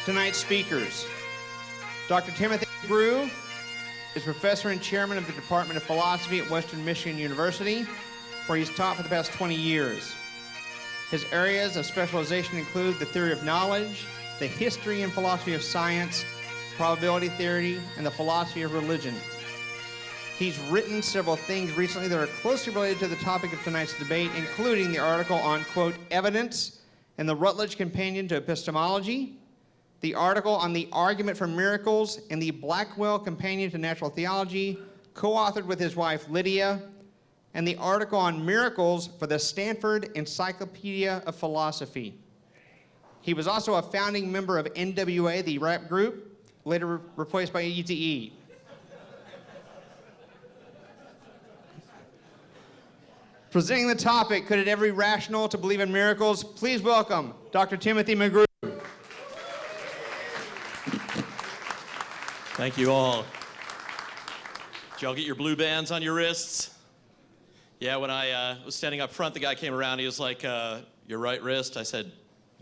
Tonight's speakers. Dr. Timothy McGrew is professor and chairman of the Department of Philosophy at Western Michigan University, where he's taught for the past 20 years. His areas of specialization include the theory of knowledge, the history and philosophy of science, probability theory, and the philosophy of religion. He's written several things recently that are closely related to the topic of tonight's debate, including the article on, quote, evidence in the Rutledge Companion to Epistemology, the article on the argument for miracles in the Blackwell Companion to Natural Theology, co-authored with his wife Lydia, and the article on miracles for the Stanford Encyclopedia of Philosophy. He was also a founding member of NWA, the rap group, later replaced by ETE. Presenting the topic, could it ever be rational to believe in miracles? Please welcome Dr. Timothy McGrew. Thank you all. Did y'all get your blue bands on your wrists? Yeah, when I was standing up front, the guy came around. He was like, your right wrist? I said,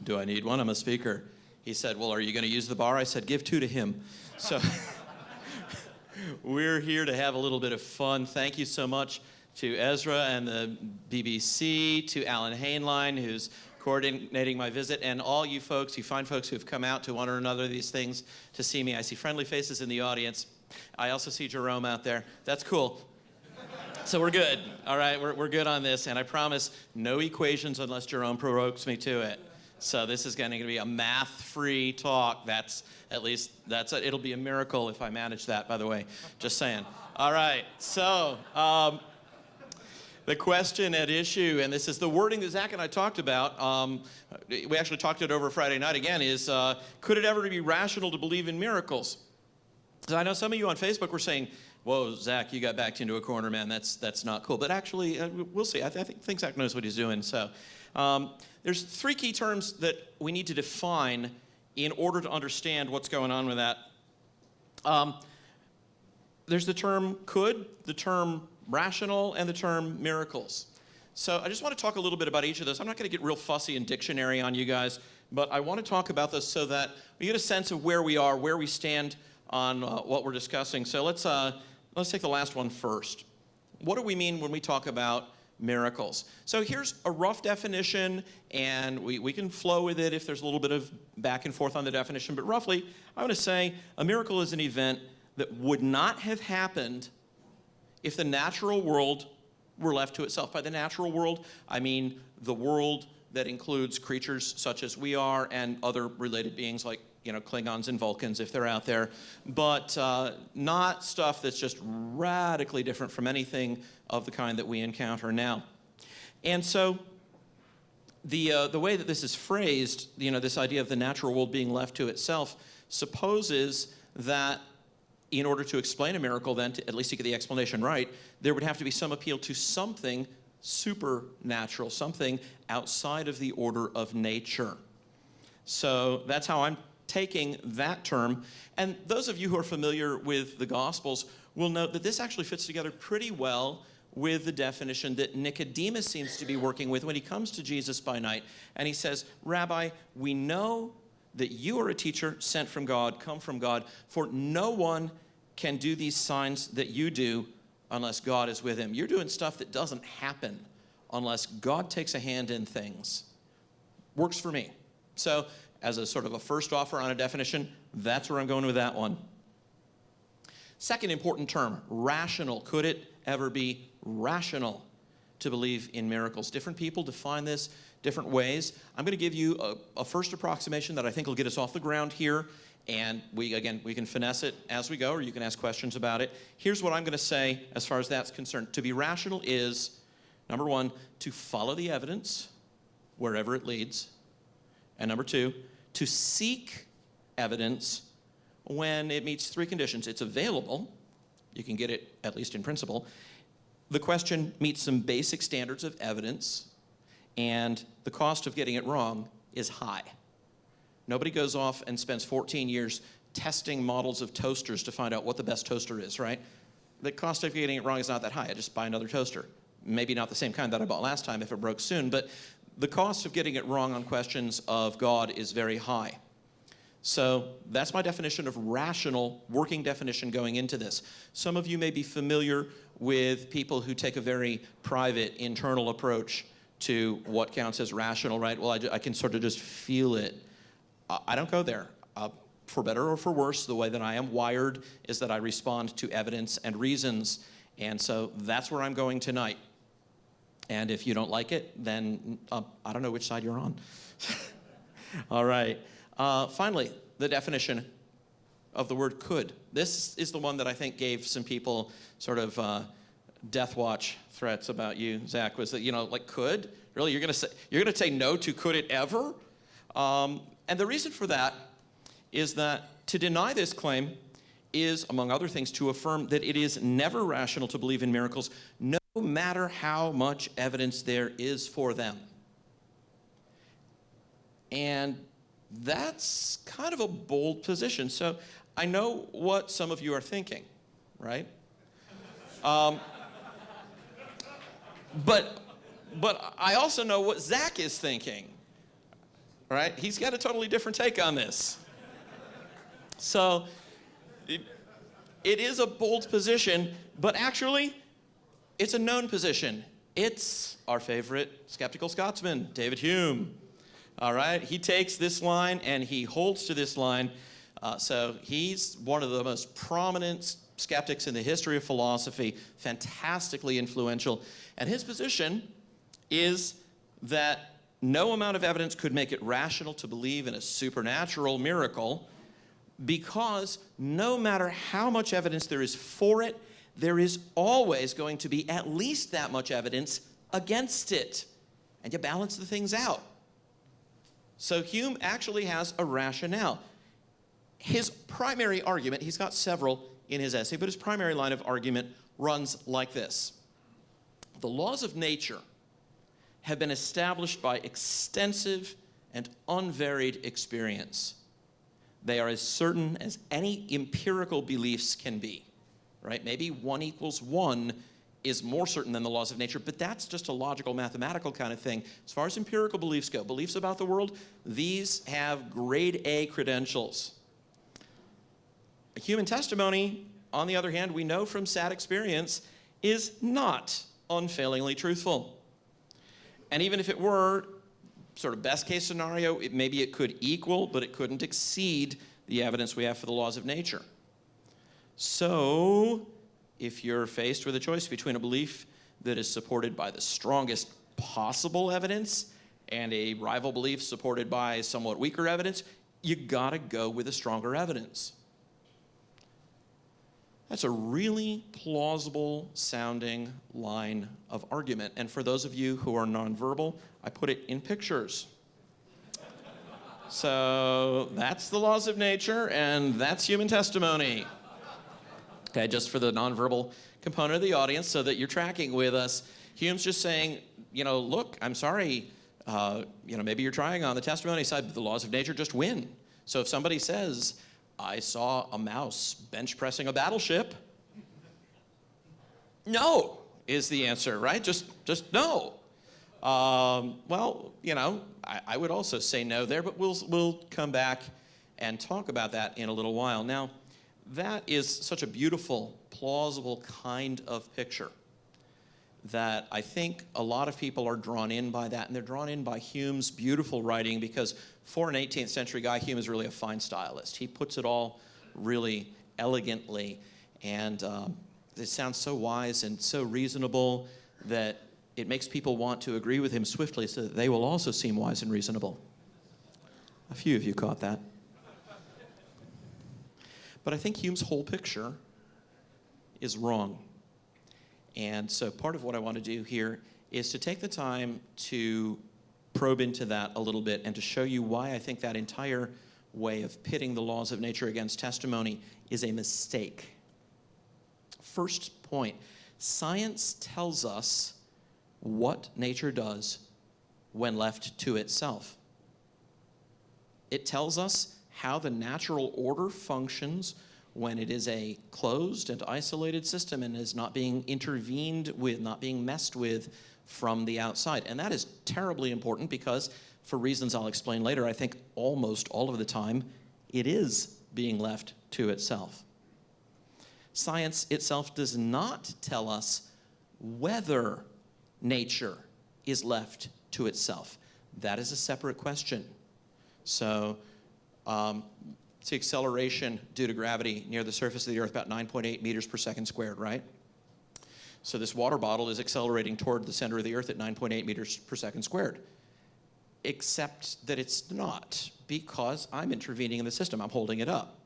do I need one? I'm a speaker. He said, well, are you going to use the bar? I said, give two to him. So we're here to have a little bit of fun. Thank you so much to Ezra and the BBC, to Alan Hainline, who's coordinating my visit, and all you folks, you fine folks who have come out to one or another of these things to see me. I see friendly faces in the audience. I also see Jerome out there. That's cool. So we're good. All right, we're good on this, and I promise no equations unless Jerome provokes me to it. So this is going to be a math-free talk. It'll be a miracle if I manage that, by the way. Just saying. All right, so the question at issue, and this is the wording that Zach and I talked about, we actually talked it over Friday night again, is could it ever be rational to believe in miracles? So I know some of you on Facebook were saying, whoa, Zach, you got backed into a corner, man. That's not cool. But actually, we'll see. I think Zach knows what he's doing. So there's three key terms that we need to define in order to understand what's going on with that. There's the term could, the term rational, and the term miracles. So I just want to talk a little bit about each of those. I'm not going to get real fussy in dictionary on you guys, but I want to talk about this so that we get a sense of where we are, where we stand on what we're discussing. So let's take the last one first. What do we mean when we talk about miracles? So here's a rough definition, and we can flow with it if there's a little bit of back and forth on the definition, but roughly, I want to say a miracle is an event that would not have happened if the natural world were left to itself. By the natural world, I mean the world that includes creatures such as we are and other related beings like, Klingons and Vulcans if they're out there, but not stuff that's just radically different from anything of the kind that we encounter now. And so the way that this is phrased, this idea of the natural world being left to itself, supposes that in order to explain a miracle, then, at least to get the explanation right, there would have to be some appeal to something supernatural, something outside of the order of nature. So that's how I'm taking that term. And those of you who are familiar with the Gospels will note that this actually fits together pretty well with the definition that Nicodemus seems to be working with when he comes to Jesus by night. And he says, Rabbi, we know that you are a teacher sent from God, come from God, for no one can do these signs that you do unless God is with him. You're doing stuff that doesn't happen unless God takes a hand in things. Works for me. So as a sort of a first offer on a definition, that's where I'm going with that one. Second important term, rational. Could it ever be rational to believe in miracles? Different people define this different ways. I'm going to give you a first approximation that I think will get us off the ground here, and we can finesse it as we go, or you can ask questions about it. Here's what I'm going to say as far as that's concerned. To be rational is, number one, to follow the evidence wherever it leads, and number two, to seek evidence when it meets three conditions. It's available. You can get it, at least in principle. The question meets some basic standards of evidence, and the cost of getting it wrong is high. Nobody goes off and spends 14 years testing models of toasters to find out what the best toaster is, right? The cost of getting it wrong is not that high. I just buy another toaster. Maybe not the same kind that I bought last time if it broke soon, but the cost of getting it wrong on questions of God is very high. So that's my definition of rational, working definition going into this. Some of you may be familiar with people who take a very private, internal approach to what counts as rational, right? Well, I can sort of just feel it. I don't go there. For better or for worse, the way that I am wired is that I respond to evidence and reasons. And so that's where I'm going tonight. And if you don't like it, then I don't know which side you're on. All right. Finally, the definition of the word could. This is the one that I think gave some people sort of death watch threats about you, Zach, was that, like could? Really, you're gonna say no to could it ever? And the reason for that is that to deny this claim is, among other things, to affirm that it is never rational to believe in miracles, no matter how much evidence there is for them. And that's kind of a bold position. So I know what some of you are thinking, right? But I also know what Zach is thinking, right? He's got a totally different take on this. So it is a bold position, but actually it's a known position. It's our favorite skeptical Scotsman, David Hume. All right, he takes this line and he holds to this line. So he's one of the most prominent skeptics in the history of philosophy, fantastically influential. And his position is that no amount of evidence could make it rational to believe in a supernatural miracle, because no matter how much evidence there is for it, there is always going to be at least that much evidence against it. And you balance the things out. So Hume actually has a rationale. His primary argument, he's got several in his essay, but his primary line of argument runs like this. The laws of nature have been established by extensive and unvaried experience. They are as certain as any empirical beliefs can be, right? Maybe 1 = 1 is more certain than the laws of nature, but that's just a logical, mathematical kind of thing. As far as empirical beliefs go, beliefs about the world, these have grade A credentials. A human testimony, on the other hand, we know from sad experience, is not unfailingly truthful. And even if it were, sort of best case scenario, maybe it could equal, but it couldn't exceed the evidence we have for the laws of nature. So, if you're faced with a choice between a belief that is supported by the strongest possible evidence and a rival belief supported by somewhat weaker evidence, you gotta go with the stronger evidence. That's a really plausible sounding line of argument. And for those of you who are nonverbal, I put it in pictures. So that's the laws of nature, and that's human testimony. Okay, just for the nonverbal component of the audience so that you're tracking with us, Hume's just saying, look, I'm sorry, maybe you're trying on the testimony side, but the laws of nature just win. So if somebody says, I saw a mouse bench pressing a battleship, no is the answer, right? Just no. I would also say no there, but we'll come back and talk about that in a little while. Now, that is such a beautiful, plausible kind of picture that I think a lot of people are drawn in by that, and they're drawn in by Hume's beautiful writing, because for an 18th century guy, Hume is really a fine stylist. He puts it all really elegantly, and it sounds so wise and so reasonable that it makes people want to agree with him swiftly so that they will also seem wise and reasonable. A few of you caught that. But I think Hume's whole picture is wrong. And so part of what I want to do here is to take the time to probe into that a little bit and to show you why I think that entire way of pitting the laws of nature against testimony is a mistake. First point, science tells us what nature does when left to itself. It tells us how the natural order functions when it is a closed and isolated system and is not being intervened with, not being messed with from the outside. And that is terribly important because, for reasons I'll explain later, I think almost all of the time it is being left to itself. Science itself does not tell us whether nature is left to itself. That is a separate question. So, it's the acceleration due to gravity near the surface of the Earth, about 9.8 meters per second squared, right? So this water bottle is accelerating toward the center of the Earth at 9.8 meters per second squared. Except that it's not, because I'm intervening in the system. I'm holding it up.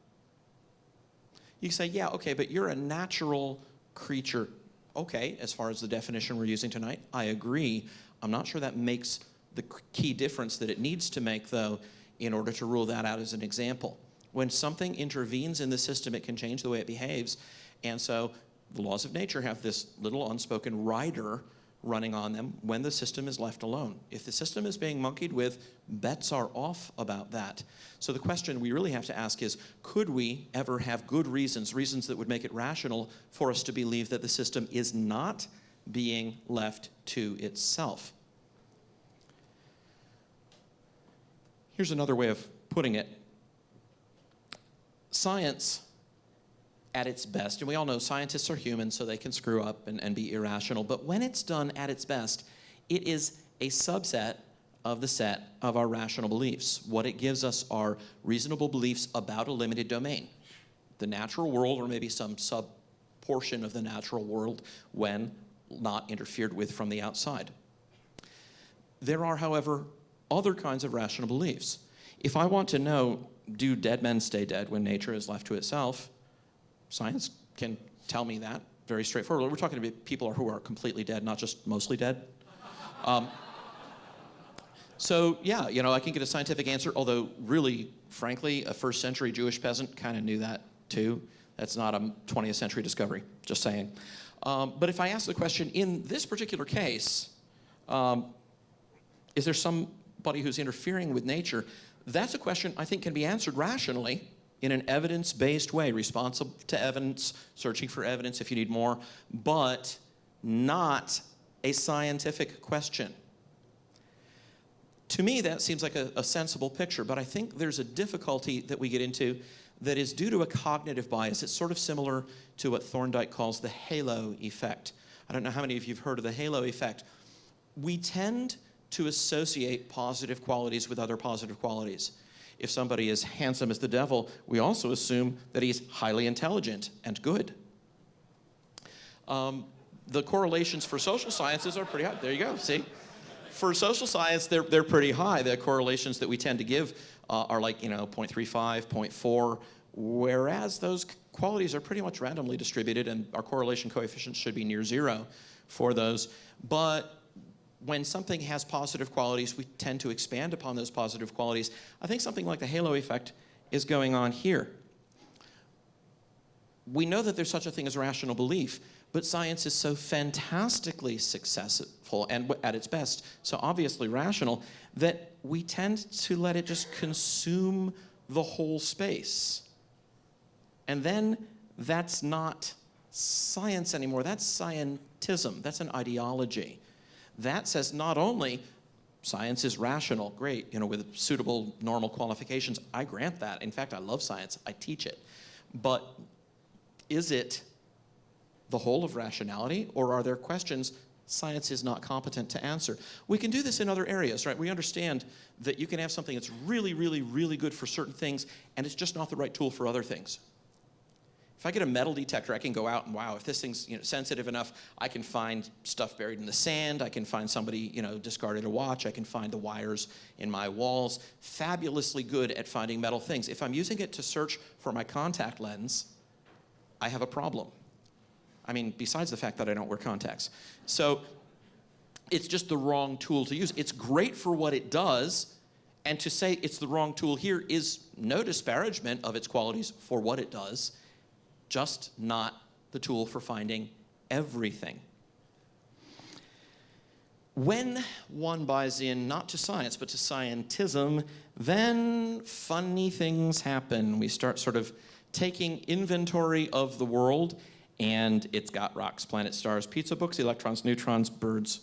You say, yeah, okay, but you're a natural creature. Okay, as far as the definition we're using tonight, I agree. I'm not sure that makes the key difference that it needs to make, though, in order to rule that out as an example. When something intervenes in the system, it can change the way it behaves. And so the laws of nature have this little unspoken rider running on them when the system is left alone. If the system is being monkeyed with, bets are off about that. So the question we really have to ask is, could we ever have good reasons that would make it rational for us to believe that the system is not being left to itself? Here's another way of putting it. Science, at its best, and we all know scientists are human, so they can screw up and be irrational, but when it's done at its best, it is a subset of the set of our rational beliefs. What it gives us are reasonable beliefs about a limited domain, the natural world, or maybe some sub-portion of the natural world when not interfered with from the outside. There are, however, other kinds of rational beliefs. If I want to know, do dead men stay dead when nature is left to itself? Science can tell me that very straightforward. We're talking about people who are completely dead, not just mostly dead. So yeah, I can get a scientific answer, although really, frankly, a first century Jewish peasant kind of knew that too. That's not a 20th century discovery, just saying. But if I ask the question, in this particular case, is there somebody who's interfering with nature? That's a question I think can be answered rationally in an evidence-based way, responsive to evidence, searching for evidence if you need more, but not a scientific question. To me, that seems like a sensible picture, but I think there's a difficulty that we get into that is due to a cognitive bias. It's sort of similar to what Thorndike calls the halo effect. I don't know how many of you have heard of the halo effect. We tend to associate positive qualities with other positive qualities. If somebody is handsome as the devil, we also assume that he's highly intelligent and good. The correlations for social sciences are pretty high. There you go, see? For social science, they're pretty high. The correlations that we tend to give are like, 0.35, 0.4, whereas those qualities are pretty much randomly distributed, and our correlation coefficients should be near zero for those. But when something has positive qualities, we tend to expand upon those positive qualities. I think something like the halo effect is going on here. We know that there's such a thing as rational belief, but science is so fantastically successful and at its best, so obviously rational, that we tend to let it just consume the whole space. And then that's not science anymore, that's scientism, that's an ideology. That says not only science is rational, great, with suitable normal qualifications, I grant that. In fact, I love science, I teach it. But is it the whole of rationality, or are there questions science is not competent to answer? We can do this in other areas, right? We understand that you can have something that's really, really, really good for certain things, and it's just not the right tool for other things. If I get a metal detector, I can go out and, wow, if this thing's sensitive enough, I can find stuff buried in the sand, I can find somebody discarded a watch, I can find the wires in my walls. Fabulously good at finding metal things. If I'm using it to search for my contact lens, I have a problem. I mean, besides the fact that I don't wear contacts. So it's just the wrong tool to use. It's great for what it does, and to say it's the wrong tool here is no disparagement of its qualities for what it does, just not the tool for finding everything. When one buys in not to science, but to scientism, then funny things happen. We start sort of taking inventory of the world, and it's got rocks, planets, stars, pizza books, electrons, neutrons, birds,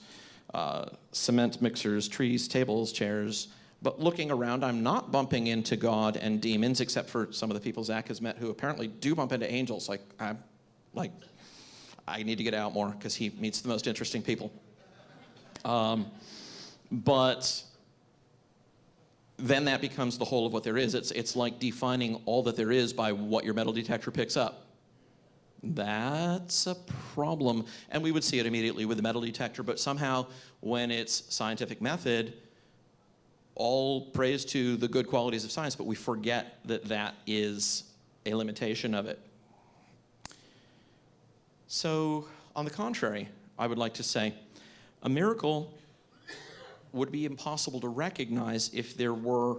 cement mixers, trees, tables, chairs, But looking around, I'm not bumping into God and demons, except for some of the people Zach has met who apparently do bump into angels. I need to get out more because he meets the most interesting people. But then that becomes the whole of what there is. It's like defining all that there is by what your metal detector picks up. That's a problem. And we would see it immediately with the metal detector, but somehow when it's scientific method, all praise to the good qualities of science, but we forget that that is a limitation of it. So, on the contrary, I would like to say, a miracle would be impossible to recognize if there were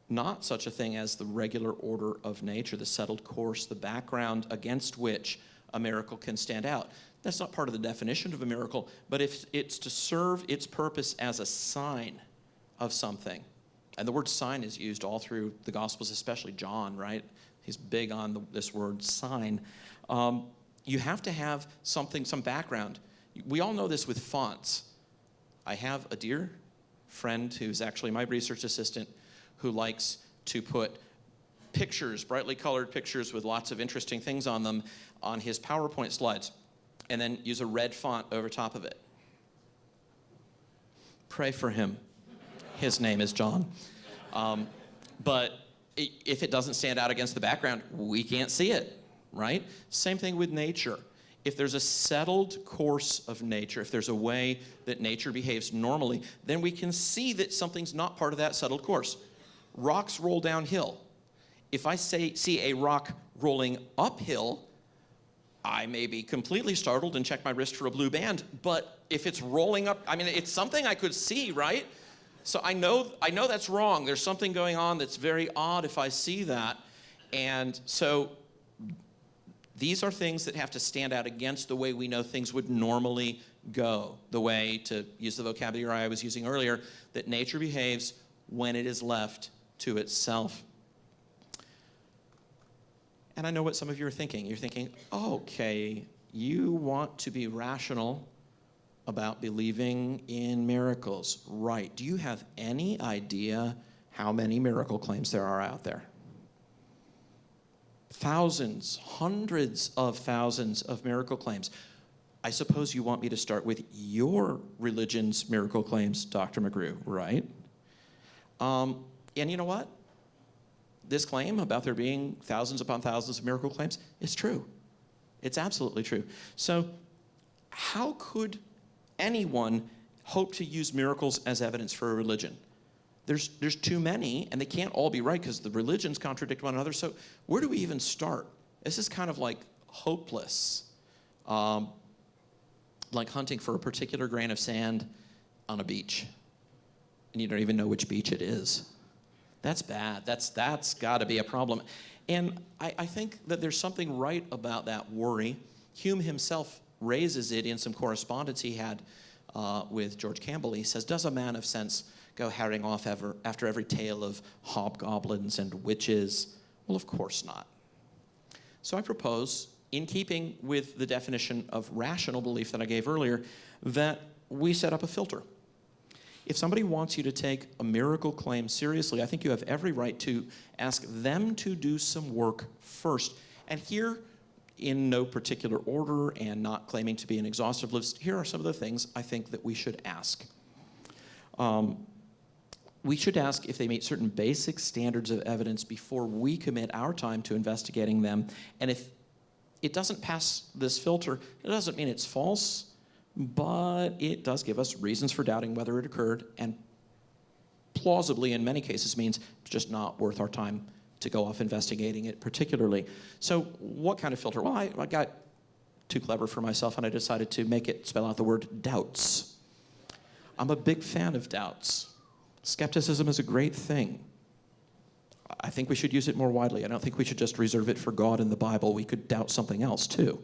not such a thing as the regular order of nature, the settled course, the background against which a miracle can stand out. That's not part of the definition of a miracle, but if it's to serve its purpose as a sign of something, and the word sign is used all through the Gospels, especially John, right? He's big on this word sign. You have to have something, some background. We all know this with fonts. I have a dear friend who's actually my research assistant who likes to put pictures, brightly colored pictures with lots of interesting things on them, on his PowerPoint slides, and then use a red font over top of it. Pray for him. His name is John. But if it doesn't stand out against the background, we can't see it, right? Same thing with nature. If there's a settled course of nature, if there's a way that nature behaves normally, then we can see that something's not part of that settled course. Rocks roll downhill. If I see a rock rolling uphill, I may be completely startled and check my wrist for a blue band. But if it's rolling up, I mean, it's something I could see, right? So I know that's wrong. There's something going on that's very odd if I see that. And so these are things that have to stand out against the way we know things would normally go, the way, to use the vocabulary I was using earlier, that nature behaves when it is left to itself. And I know what some of you are thinking. You're thinking, okay, you want to be rational about believing in miracles. Right. Do you have any idea how many miracle claims there are out there? Thousands, hundreds of thousands of miracle claims. I suppose you want me to start with your religion's miracle claims, Dr. McGrew, right? And you know what? This claim about there being thousands upon thousands of miracle claims is true. It's absolutely true. So how could anyone hope to use miracles as evidence for a religion? There's too many, and they can't all be right because the religions contradict one another. So where do we even start? This is kind of like hopeless, like hunting for a particular grain of sand on a beach, and you don't even know which beach it is. That's bad. That's got to be a problem. And I think that there's something right about that worry. Hume himself raises it in some correspondence he had with George Campbell. He says, does a man of sense go harrying off after every tale of hobgoblins and witches? Well, of course not. So I propose, in keeping with the definition of rational belief that I gave earlier, that we set up a filter. If somebody wants you to take a miracle claim seriously, I think you have every right to ask them to do some work first. And here, in no particular order and not claiming to be an exhaustive list, here are some of the things I think that we should ask. We should ask if they meet certain basic standards of evidence before we commit our time to investigating them. And if it doesn't pass this filter, it doesn't mean it's false, but it does give us reasons for doubting whether it occurred, and plausibly in many cases means it's just not worth our time to go off investigating it particularly. So what kind of filter? Well, I got too clever for myself, and I decided to make it spell out the word doubts. I'm a big fan of doubts. Skepticism is a great thing. I think we should use it more widely. I don't think we should just reserve it for God and the Bible. We could doubt something else too.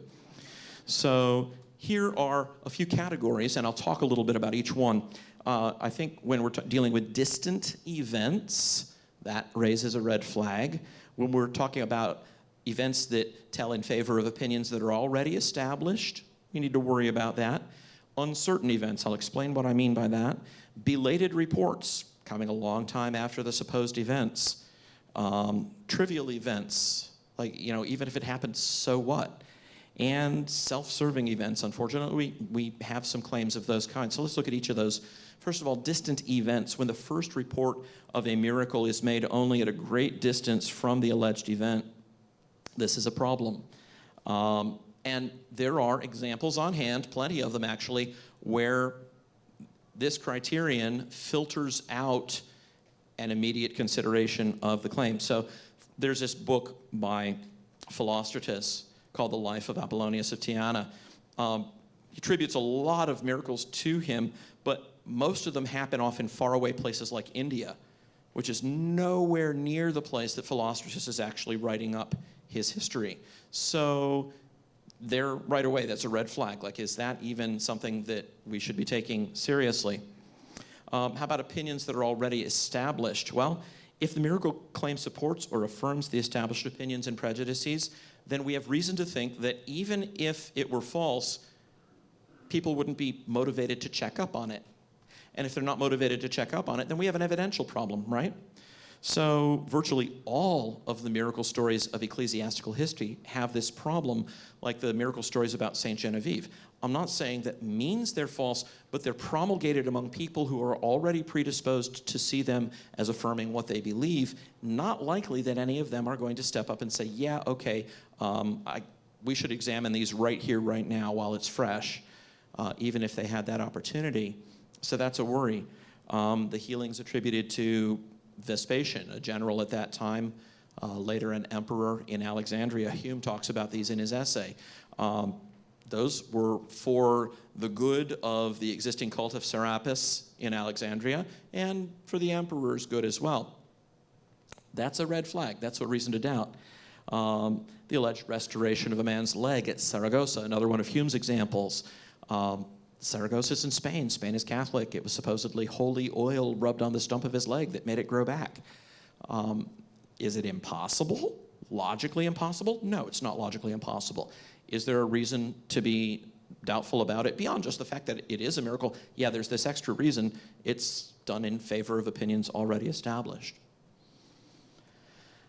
So here are a few categories, and I'll talk a little bit about each one. I think when we're dealing with distant events, that raises a red flag. When we're talking about events that tell in favor of opinions that are already established, we need to worry about that. Uncertain events, I'll explain what I mean by that. Belated reports. coming a long time after the supposed events. Trivial events, like, even if it happened, so what? And self-serving events. Unfortunately, we have some claims of those kinds. So let's look at each of those. First of all, distant events. When the first report of a miracle is made only at a great distance from the alleged event, this is a problem. And there are examples on hand, plenty of them actually, where this criterion filters out an immediate consideration of the claim. So there's this book by Philostratus called The Life of Apollonius of Tyana. He attributes a lot of miracles to him, but most of them happen off in faraway places like India, which is nowhere near the place that Philostratus is actually writing up his history. So there, right away, that's a red flag. Like, is that even something that we should be taking seriously? How about opinions that are already established? Well, if the miracle claim supports or affirms the established opinions and prejudices, then we have reason to think that even if it were false, people wouldn't be motivated to check up on it. And if they're not motivated to check up on it, then we have an evidential problem, right? So virtually all of the miracle stories of ecclesiastical history have this problem, like the miracle stories about Saint Genevieve. I'm not saying that means they're false, but they're promulgated among people who are already predisposed to see them as affirming what they believe. Not likely that any of them are going to step up and say, yeah, okay, we should examine these right here, right now, while it's fresh, even if they had that opportunity. So that's a worry. The healings attributed to Vespasian, a general at that time, later an emperor in Alexandria. Hume talks about these in his essay. Those were for the good of the existing cult of Serapis in Alexandria and for the emperor's good as well. That's a red flag. That's a reason to doubt. The alleged restoration of a man's leg at Saragossa, another one of Hume's examples. Saragossa is in Spain. Spain is Catholic. It was supposedly holy oil rubbed on the stump of his leg that made it grow back. Is it impossible? Logically impossible? No, it's not logically impossible. Is there a reason to be doubtful about it beyond just the fact that it is a miracle? Yeah, there's this extra reason. It's done in favor of opinions already established.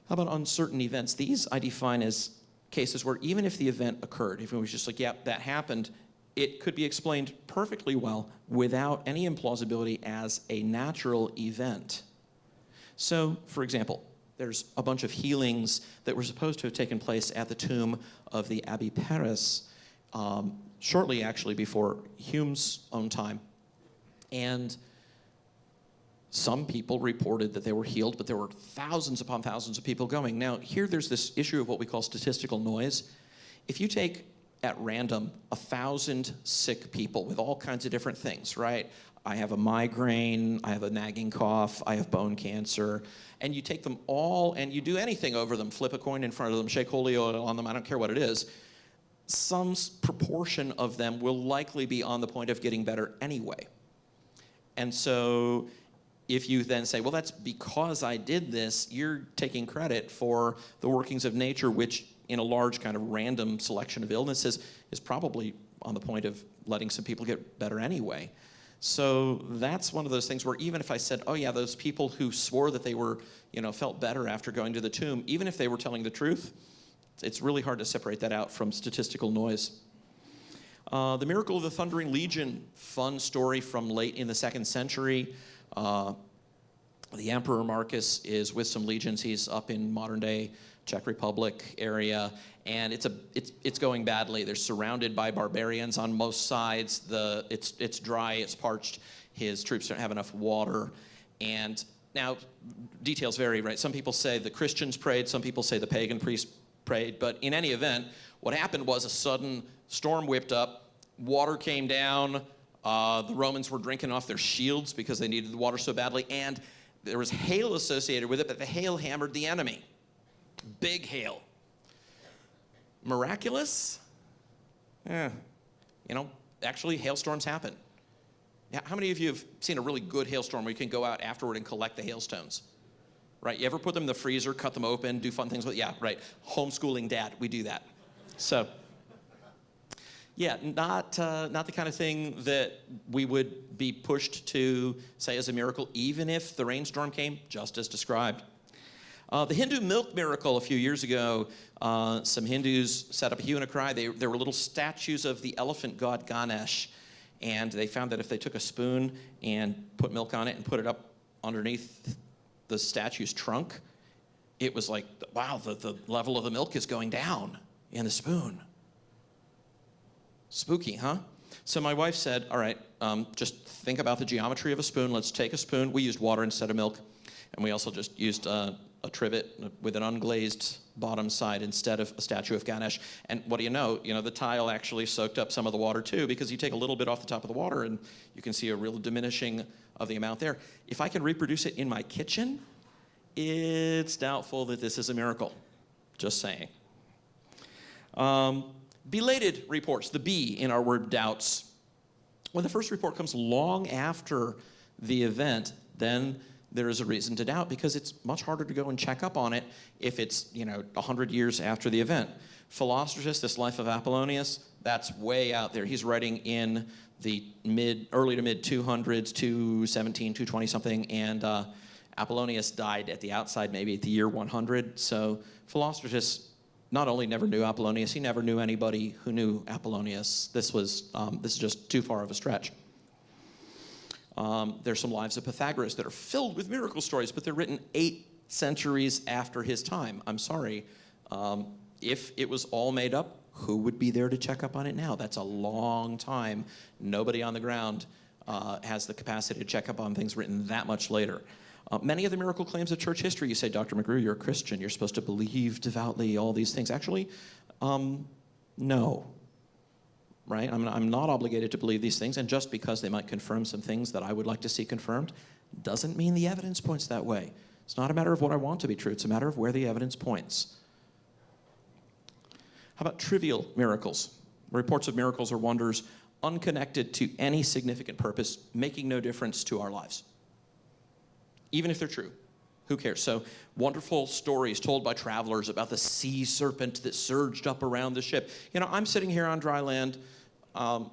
How about uncertain events? These I define as cases where even if the event occurred, if it was just like, yeah, that happened, it could be explained perfectly well without any implausibility as a natural event. So, for example, there's a bunch of healings that were supposed to have taken place at the tomb of the Abbé Paris, shortly actually before Hume's own time. And some people reported that they were healed, but there were thousands upon thousands of people going. Now, here there's this issue of what we call statistical noise. If you take at random 1,000 sick people with all kinds of different things, right? I have a migraine, I have a nagging cough, I have bone cancer, and you take them all and you do anything over them, flip a coin in front of them, shake holy oil on them, I don't care what it is, some proportion of them will likely be on the point of getting better anyway. And so if you then say, well, that's because I did this, you're taking credit for the workings of nature, which in a large kind of random selection of illnesses is probably on the point of letting some people get better anyway. So that's one of those things where even if I said, oh yeah, those people who swore that they were, felt better after going to the tomb, even if they were telling the truth, it's really hard to separate that out from statistical noise. The miracle of the Thundering Legion, fun story from late in the 2nd century. The Emperor Marcus is with some legions. He's up in modern-day Czech Republic area, and it's going badly. They're surrounded by barbarians on most sides. It's dry, it's parched. His troops don't have enough water. And now, details vary, right? Some people say the Christians prayed, some people say the pagan priests prayed, but in any event, what happened was a sudden storm whipped up, water came down, the Romans were drinking off their shields because they needed the water so badly, and there was hail associated with it, but the hail hammered the enemy. Big hail. Miraculous? Actually, hailstorms happen. How many of you have seen a really good hailstorm where you can go out afterward and collect the hailstones? Right? You ever put them in the freezer, cut them open, do fun things with it? Yeah, right. Homeschooling dad, we do that. So, Yeah, not the kind of thing that we would be pushed to say as a miracle, even if the rainstorm came just as described. The Hindu milk miracle a few years ago, some Hindus set up a hue and a cry. There were little statues of the elephant god Ganesh, and they found that if they took a spoon and put milk on it and put it up underneath the statue's trunk, it was like, wow, the level of the milk is going down in the spoon. Spooky, huh? So my wife said, all right, just think about the geometry of a spoon. Let's take a spoon. We used water instead of milk, and we also just used a trivet with an unglazed bottom side instead of a statue of Ganesh. And what do you know? The tile actually soaked up some of the water too, because you take a little bit off the top of the water and you can see a real diminishing of the amount there. If I can reproduce it in my kitchen, it's doubtful that this is a miracle. Just saying. Belated reports, the B in our word doubts. When the first report comes long after the event, then there is a reason to doubt, because it's much harder to go and check up on it if it's 100 years after the event. Philostratus, this Life of Apollonius, that's way out there. He's writing in the early to mid 200s, 217, 220 something, and Apollonius died at the outside maybe at the year 100. So Philostratus not only never knew Apollonius, he never knew anybody who knew Apollonius. This is just too far of a stretch. There's some lives of Pythagoras that are filled with miracle stories, but they're written 8 centuries after his time. I'm sorry. If it was all made up, who would be there to check up on it now? That's a long time. Nobody on the ground has the capacity to check up on things written that much later. Many of the miracle claims of church history, you say, Dr. McGrew, you're a Christian, you're supposed to believe devoutly all these things. Actually, no. Right? I'm not obligated to believe these things, and just because they might confirm some things that I would like to see confirmed doesn't mean the evidence points that way. It's not a matter of what I want to be true, it's a matter of where the evidence points. How about trivial miracles? Reports of miracles or wonders unconnected to any significant purpose, making no difference to our lives. Even if they're true, who cares? So wonderful stories told by travelers about the sea serpent that surged up around the ship. I'm sitting here on dry land. I'm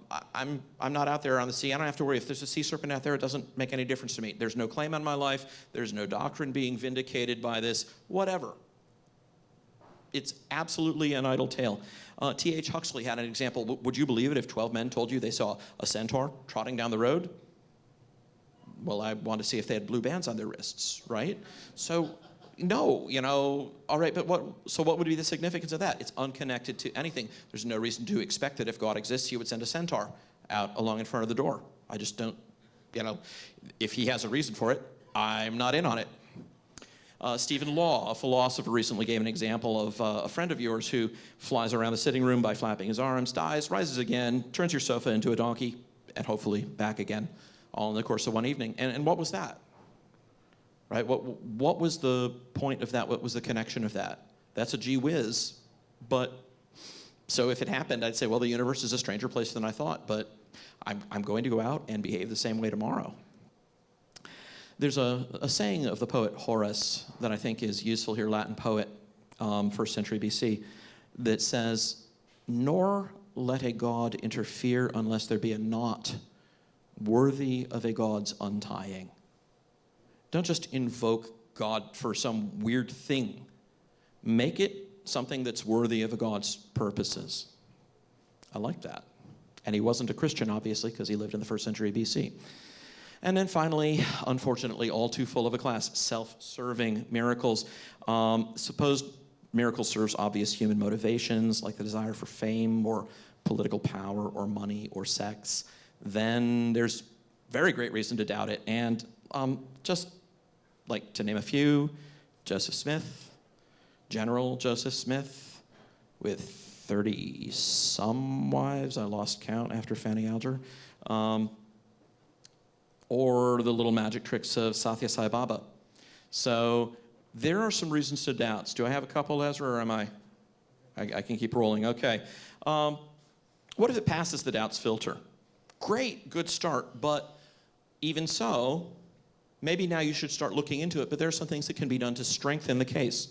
not out there on the sea. I don't have to worry. If there's a sea serpent out there, it doesn't make any difference to me. There's no claim on my life. There's no doctrine being vindicated by this. Whatever. It's absolutely an idle tale. T.H. Huxley had an example. Would you believe it if 12 men told you they saw a centaur trotting down the road? Well, I want to see if they had blue bands on their wrists, right? So, no, all right, but what would be the significance of that? It's unconnected to anything. There's no reason to expect that if God exists, he would send a centaur out along in front of the door. I just don't, if he has a reason for it, I'm not in on it. Stephen Law, a philosopher, recently gave an example of a friend of yours who flies around the sitting room by flapping his arms, dies, rises again, turns your sofa into a donkey, and hopefully back again, all in the course of one evening. And what was that? Right? What was the point of that? What was the connection of that? That's a gee whiz. But so if it happened, I'd say, well, the universe is a stranger place than I thought, but I'm going to go out and behave the same way tomorrow. There's a saying of the poet Horace that I think is useful here, Latin poet, 1st century BC, that says, "Nor let a god interfere unless there be a knot worthy of a god's untying." Don't just invoke God for some weird thing. Make it something that's worthy of a god's purposes. I like that. And he wasn't a Christian, obviously, because he lived in the 1st century BC. And then finally, unfortunately, all too full of a class, self-serving miracles. Suppose miracle serves obvious human motivations, like the desire for fame or political power or money or sex, then there's very great reason to doubt it. And just like to name a few, Joseph Smith, General Joseph Smith, with 30-some wives, I lost count after Fanny Alger, or the little magic tricks of Satya Sai Baba. So there are some reasons to doubt. Do I have a couple, Ezra, or am I can keep rolling? Okay. What if it passes the doubts filter? Great, good start, but even so, maybe now you should start looking into it, but there are some things that can be done to strengthen the case.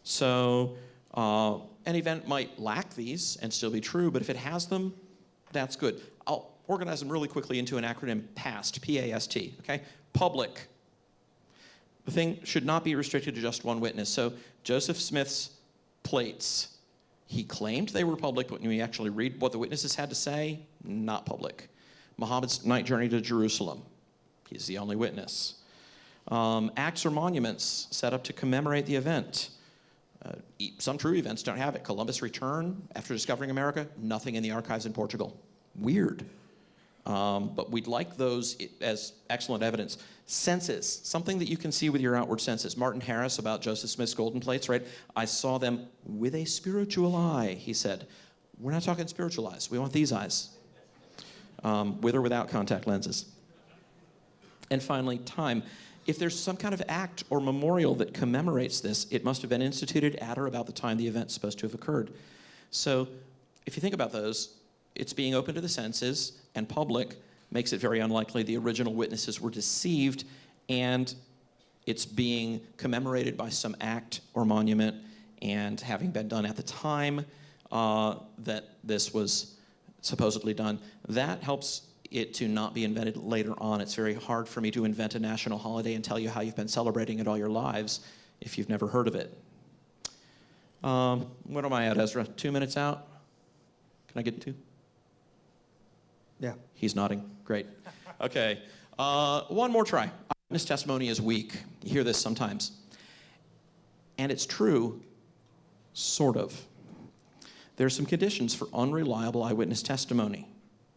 So an event might lack these and still be true, but if it has them, That's good. I'll organize them really quickly into an acronym PAST, P-A-S-T, okay? Public. The thing should not be restricted to just one witness. So Joseph Smith's plates, he claimed they were public, but when we actually read what the witnesses had to say, not public. Muhammad's night journey to Jerusalem, he's the only witness. Acts or monuments set up to commemorate the event. Some true events don't have it. Columbus' return after discovering America, nothing in the archives in Portugal. Weird. But we'd like those as excellent evidence. Senses, something that you can see with your outward senses. Martin Harris about Joseph Smith's golden plates, right? I saw them with a spiritual eye, he said. We're not talking spiritual eyes. We want these eyes, with or without contact lenses. And finally, time. If there's some kind of act or memorial that commemorates this, it must have been instituted at or about the time the event's supposed to have occurred. So if you think about those, it's being open to the senses and public makes it very unlikely the original witnesses were deceived, and it's being commemorated by some act or monument and having been done at the time that this was supposedly done. That helps it to not be invented later on. It's very hard for me to invent a national holiday and tell you how you've been celebrating it all your lives if you've never heard of it. What am I at, Ezra? 2 minutes out? Can I get 2? Yeah. He's nodding. Great. Okay. One more try. Eyewitness testimony is weak. You hear this sometimes. And it's true, sort of. There's some conditions for unreliable eyewitness testimony.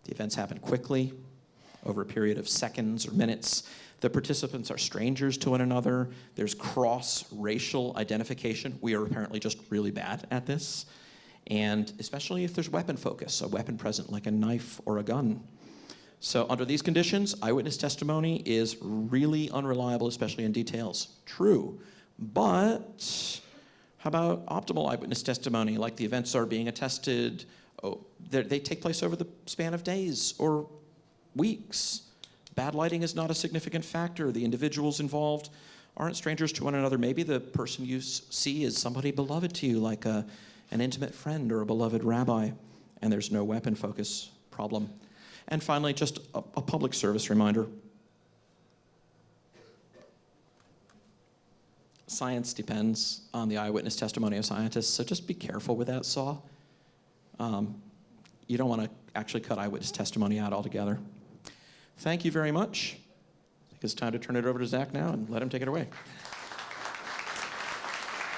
The events happen quickly, over a period of seconds or minutes. The participants are strangers to one another. There's cross-racial identification. We are apparently just really bad at this. And especially if there's weapon focus, a weapon present like a knife or a gun. So under these conditions, eyewitness testimony is really unreliable, especially in details. True, but how about optimal eyewitness testimony, like the events are being attested, they take place over the span of days or weeks. Bad lighting is not a significant factor. The individuals involved aren't strangers to one another. Maybe the person you see is somebody beloved to you, like an intimate friend or a beloved rabbi, and there's no weapon focus problem. And finally, just a public service reminder. Science depends on the eyewitness testimony of scientists, so just be careful with that saw. You don't want to actually cut eyewitness testimony out altogether. Thank you very much. I think it's time to turn it over to Zach now and let him take it away.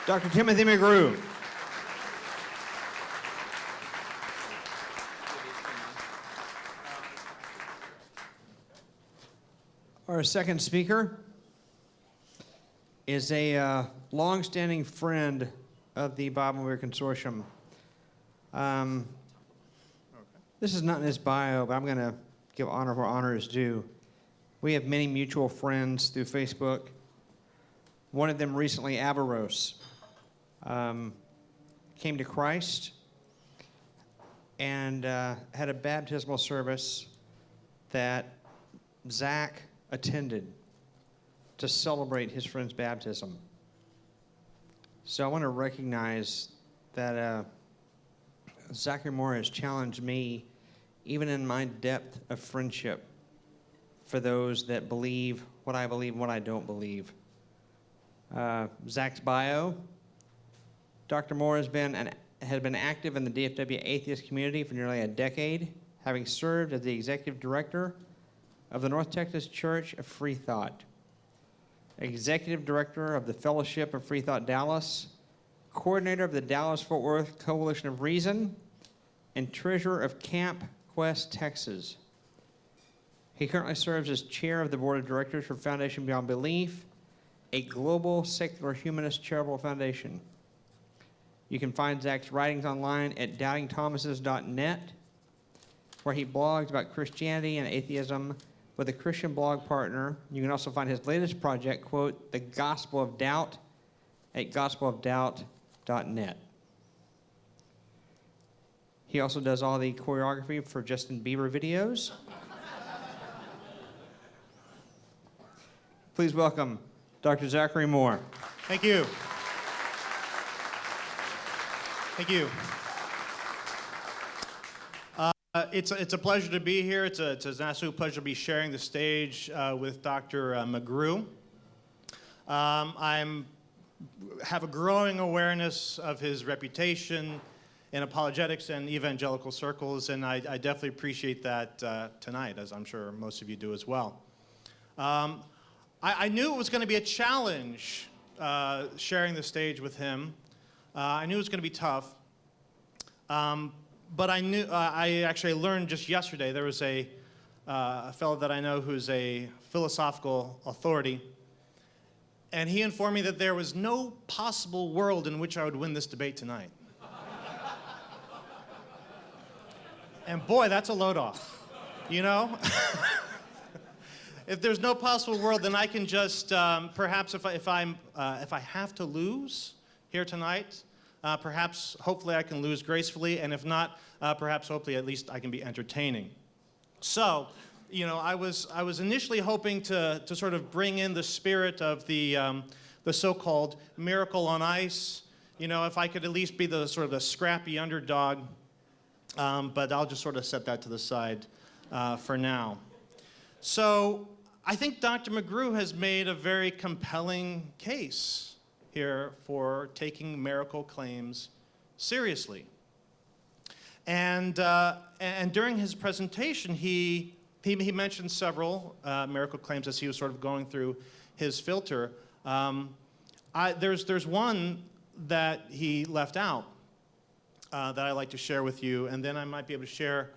Dr. Timothy McGrew. Our second speaker is a long-standing friend of the Bible Beer Consortium. This is not in his bio, but I'm going to give honor where honor is due. We have many mutual friends through Facebook. One of them recently, Averos, came to Christ and had a baptismal service that Zach attended to celebrate his friend's baptism. So I want to recognize that Zachary Moore has challenged me, even in my depth of friendship, for those that believe what I believe and what I don't believe. Zach's bio: Dr. Moore has been active in the DFW atheist community for nearly a decade, having served as the executive director of the North Texas Church of Free Thought, executive director of the Fellowship of Free Thought Dallas, coordinator of the Dallas-Fort Worth Coalition of Reason, and treasurer of Camp Quest, Texas. He currently serves as chair of the board of directors for Foundation Beyond Belief, a global secular humanist charitable foundation. You can find Zach's writings online at doubtingthomases.net, where he blogs about Christianity and atheism with a Christian blog partner. You can also find his latest project, quote, The Gospel of Doubt, at gospelofdoubt.net. He also does all the choreography for Justin Bieber videos. Please welcome Dr. Zachary Moore. Thank you. Thank you. It's a pleasure to be here. It's an absolute pleasure to be sharing the stage with Dr. McGrew. I have a growing awareness of his reputation in apologetics and evangelical circles, and I definitely appreciate that tonight, as I'm sure most of you do as well. I knew it was going to be a challenge sharing the stage with him. I knew it was going to be tough. But I actually learned just yesterday, there was a fellow that I know who's a philosophical authority, and he informed me that there was no possible world in which I would win this debate tonight. And boy, that's a load off, you know? If there's no possible world, then I can just, perhaps if I have to lose here tonight, perhaps, hopefully, I can lose gracefully, and if not, perhaps, hopefully, at least I can be entertaining. So, you know, I was initially hoping to sort of bring in the spirit of the so-called miracle on ice. You know, if I could at least be the sort of the scrappy underdog, but I'll just sort of set that to the side for now. So, I think Dr. McGrew has made a very compelling case here for taking miracle claims seriously. And during his presentation, he mentioned several miracle claims as he was sort of going through his filter. There's one that he left out that I'd like to share with you, and then I might be able to share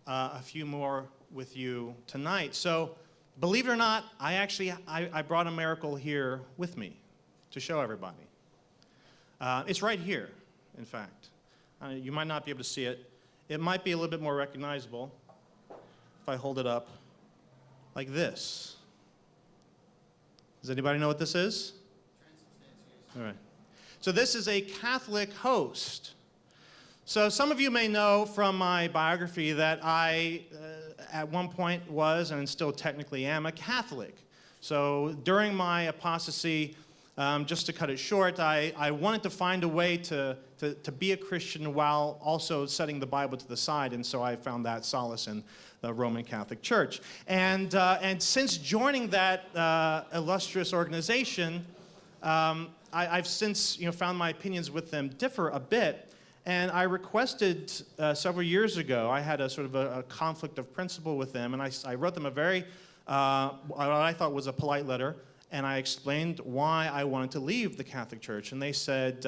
a few more with you tonight. So, believe it or not, I brought a miracle here with me to show everybody. It's right here, in fact. You might not be able to see it. It might be a little bit more recognizable if I hold it up like this. Does anybody know what this is? All right. So this is a Catholic host. So some of you may know from my biography that I, at one point, was and still technically am a Catholic. So during my apostasy, just to cut it short, I wanted to find a way to be a Christian while also setting the Bible to the side, and so I found that solace in the Roman Catholic Church. And since joining that illustrious organization, I've since found my opinions with them differ a bit. And I requested several years ago, I had a sort of a conflict of principle with them, and I wrote them a very, what I thought was a polite letter, and I explained why I wanted to leave the Catholic Church. And they said,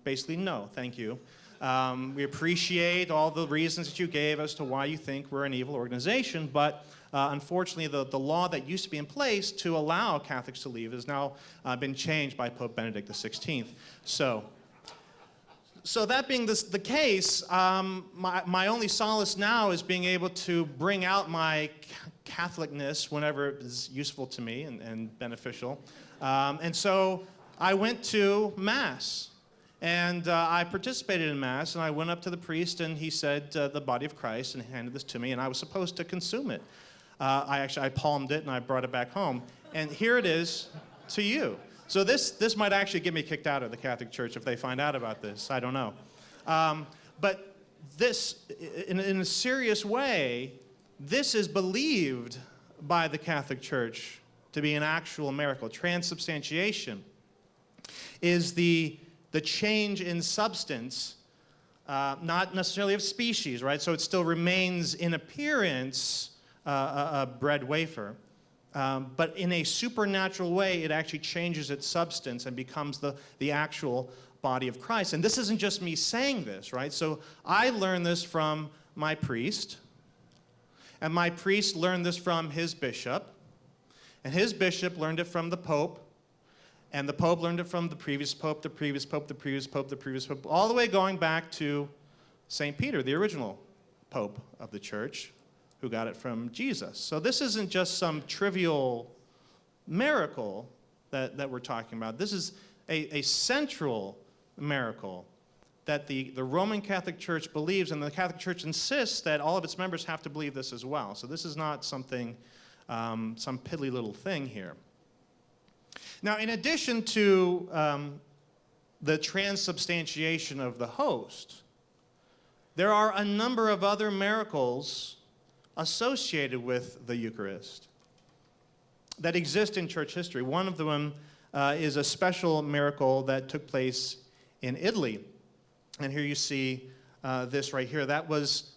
basically, no, thank you. We appreciate all the reasons that you gave as to why you think we're an evil organization, but unfortunately, the law that used to be in place to allow Catholics to leave has now been changed by Pope Benedict XVI. So that being the case, my only solace now is being able to bring out my Catholicness whenever it is useful to me and beneficial. And so I went to Mass, and I participated in Mass, and I went up to the priest, and he said, the body of Christ, and he handed this to me, and I was supposed to consume it. I palmed it, and I brought it back home. And here it is to you. So this might actually get me kicked out of the Catholic Church if they find out about this. I don't know. But this, in a serious way, this is believed by the Catholic Church to be an actual miracle. Transubstantiation is the change in substance, not necessarily of species, right? So it still remains in appearance a bread wafer. But in a supernatural way, it actually changes its substance and becomes the actual body of Christ. And this isn't just me saying this, right? So I learned this from my priest, and my priest learned this from his bishop, and his bishop learned it from the Pope, and the Pope learned it from the previous Pope, the previous Pope, the previous Pope, the previous Pope, all the way going back to St. Peter, the original Pope of the Church, who got it from Jesus. So this isn't just some trivial miracle that we're talking about. This is a central miracle that the Roman Catholic Church believes, and the Catholic Church insists that all of its members have to believe this as well. So this is not something, some piddly little thing here. Now, in addition to the transubstantiation of the host, there are a number of other miracles associated with the Eucharist that exist in church history. One of them is a special miracle that took place in Italy. And here you see this right here. That was,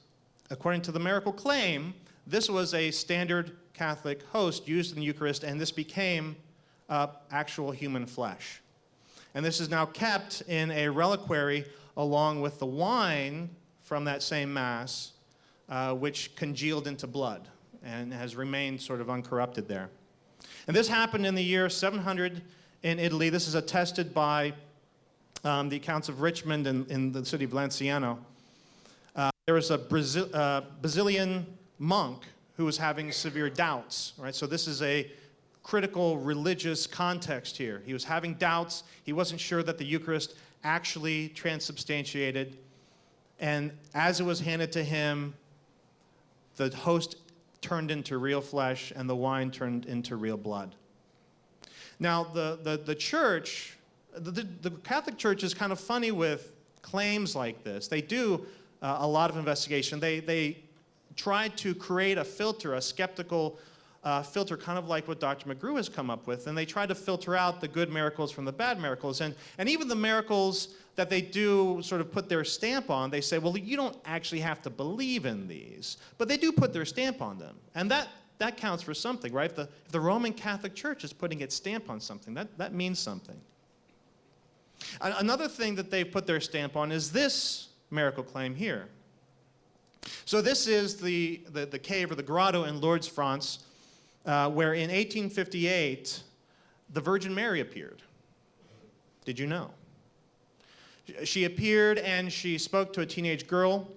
according to the miracle claim, this was a standard Catholic host used in the Eucharist, and this became actual human flesh. And this is now kept in a reliquary along with the wine from that same Mass, which congealed into blood and has remained sort of uncorrupted there. And this happened in the year 700 in Italy. This is attested by the accounts of Richmond in the city of Lanciano. There was a Brazilian monk who was having severe doubts, right? So this is a critical religious context here. He was having doubts. He wasn't sure that the Eucharist actually transubstantiated. And as it was handed to him, the host turned into real flesh and the wine turned into real blood. Now, the church, the Catholic Church is kind of funny with claims like this. They do a lot of investigation. They tried to create a filter, a skeptical filter, kind of like what Dr. McGrew has come up with, and they try to filter out the good miracles from the bad miracles. And even the miracles that they do sort of put their stamp on, they say, well, you don't actually have to believe in these, but they do put their stamp on them. And that counts for something, right? If the Roman Catholic Church is putting its stamp on something, that means something. Another thing that they've put their stamp on is this miracle claim here. So this is the cave or the grotto in Lourdes, France, where in 1858, the Virgin Mary appeared. Did you know? She appeared and she spoke to a teenage girl.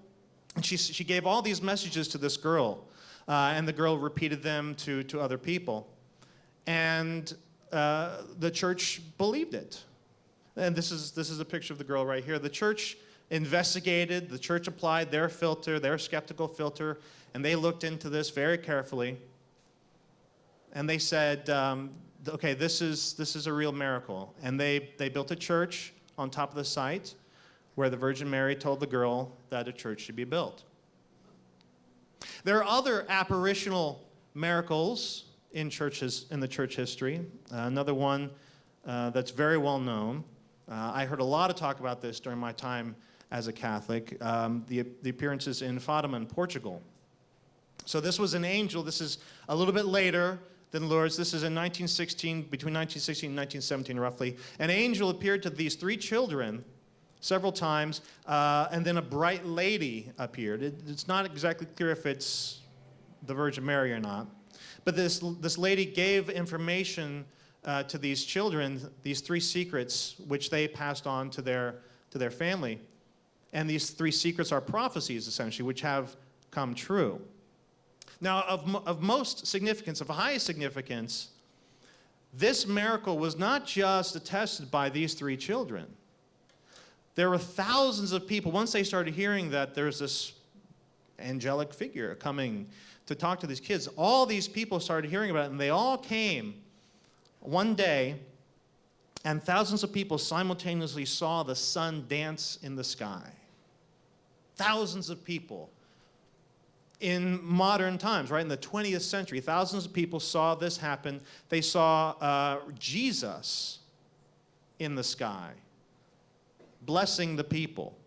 And she gave all these messages to this girl. And the girl repeated them to other people. And the church believed it. And this is a picture of the girl right here. The church investigated, the church applied their filter, their skeptical filter, and they looked into this very carefully. And they said, okay, this is a real miracle. And they built a church on top of the site where the Virgin Mary told the girl that a church should be built. There are other apparitional miracles in the church history. Another one that's very well known. I heard a lot of talk about this during my time as a Catholic, the appearances in Fatima in Portugal. So this was an angel. This is a little bit later than Lourdes. This is in 1916, between 1916 and 1917 roughly. An angel appeared to these three children several times, and then a bright lady appeared. It's not exactly clear if it's the Virgin Mary or not. But this lady gave information to these children, these three secrets, which they passed on to their family. And these three secrets are prophecies, essentially, which have come true. Now, of most significance, of highest significance, this miracle was not just attested by these three children. There were thousands of people, once they started hearing that there's this angelic figure coming to talk to these kids, all these people started hearing about it, and they all came one day, and thousands of people simultaneously saw the sun dance in the sky. Thousands of people. In modern times, right, in the 20th century, thousands of people saw this happen. They saw Jesus in the sky, blessing the people.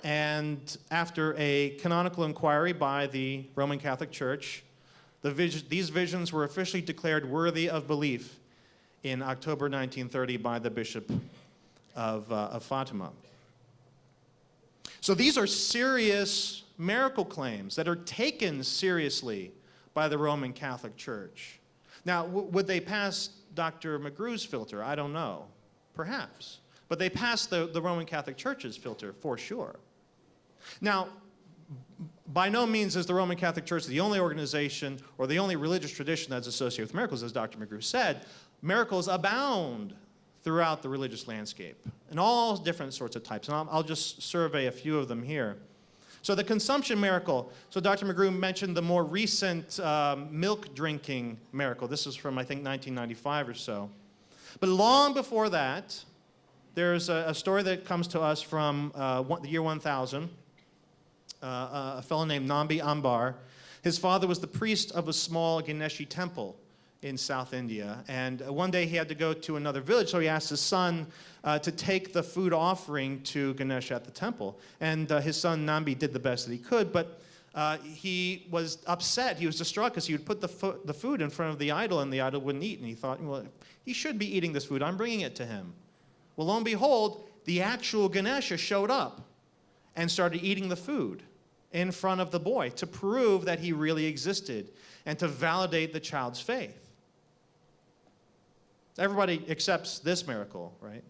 And after a canonical inquiry by the Roman Catholic Church, these visions were officially declared worthy of belief in October 1930 by the Bishop of Fatima. So these are serious miracle claims that are taken seriously by the Roman Catholic Church. Now, would they pass Dr. McGrew's filter? I don't know. Perhaps. But they passed the Roman Catholic Church's filter, for sure. Now, by no means is the Roman Catholic Church the only organization or the only religious tradition that's associated with miracles, as Dr. McGrew said. Miracles abound throughout the religious landscape in all different sorts of types. And I'll just survey a few of them here. So the consumption miracle. So Dr. McGrew mentioned the more recent milk drinking miracle. This is from, I think, 1995 or so. But long before that, there's a story that comes to us from the year 1000. A fellow named Nambi Ambar. His father was the priest of a small Ganeshi temple in South India. And one day he had to go to another village, so he asked his son to take the food offering to Ganesh at the temple. And his son Nambi did the best that he could, but he was upset. He was distraught because he would put the food in front of the idol, and the idol wouldn't eat. And he thought, well, he should be eating this food. I'm bringing it to him. Well, lo and behold, the actual Ganesha showed up and started eating the food in front of the boy to prove that he really existed and to validate the child's faith. Everybody accepts this miracle, right?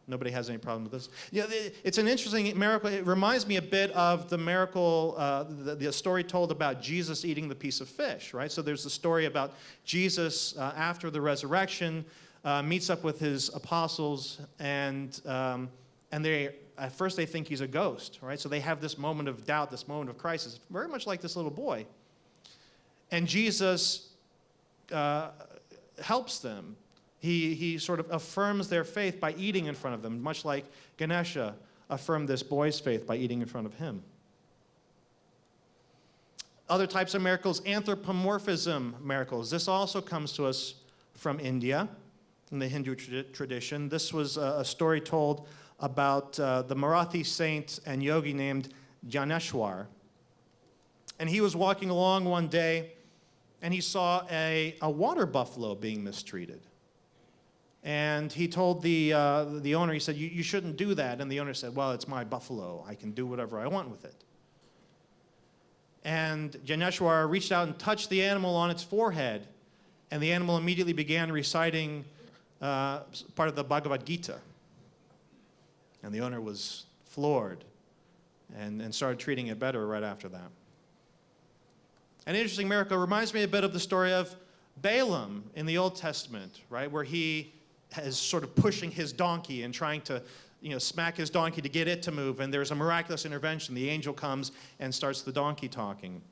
Nobody has any problem with this. Yeah, it's an interesting miracle. It reminds me a bit of the miracle, the story told about Jesus eating the piece of fish, right? So there's the story about Jesus after the resurrection meets up with his apostles, and they at first they think he's a ghost, right? So they have this moment of doubt, this moment of crisis, very much like this little boy. And Jesus helps them. He sort of affirms their faith by eating in front of them, much like Ganesha affirmed this boy's faith by eating in front of him. Other types of miracles, anthropomorphism miracles. This also comes to us from India, in the Hindu tradition. This was a story told about the Marathi saint and yogi named Janeshwar. And he was walking along one day, and he saw a water buffalo being mistreated. And he told the owner, he said, you shouldn't do that. And the owner said, well, it's my buffalo. I can do whatever I want with it. And Janeshwar reached out and touched the animal on its forehead, and the animal immediately began reciting part of the Bhagavad Gita. And the owner was floored and started treating it better right after that. An interesting miracle reminds me a bit of the story of Balaam in the Old Testament, right, where he is sort of pushing his donkey and trying to, smack his donkey to get it to move, and there's a miraculous intervention. The angel comes and starts the donkey talking,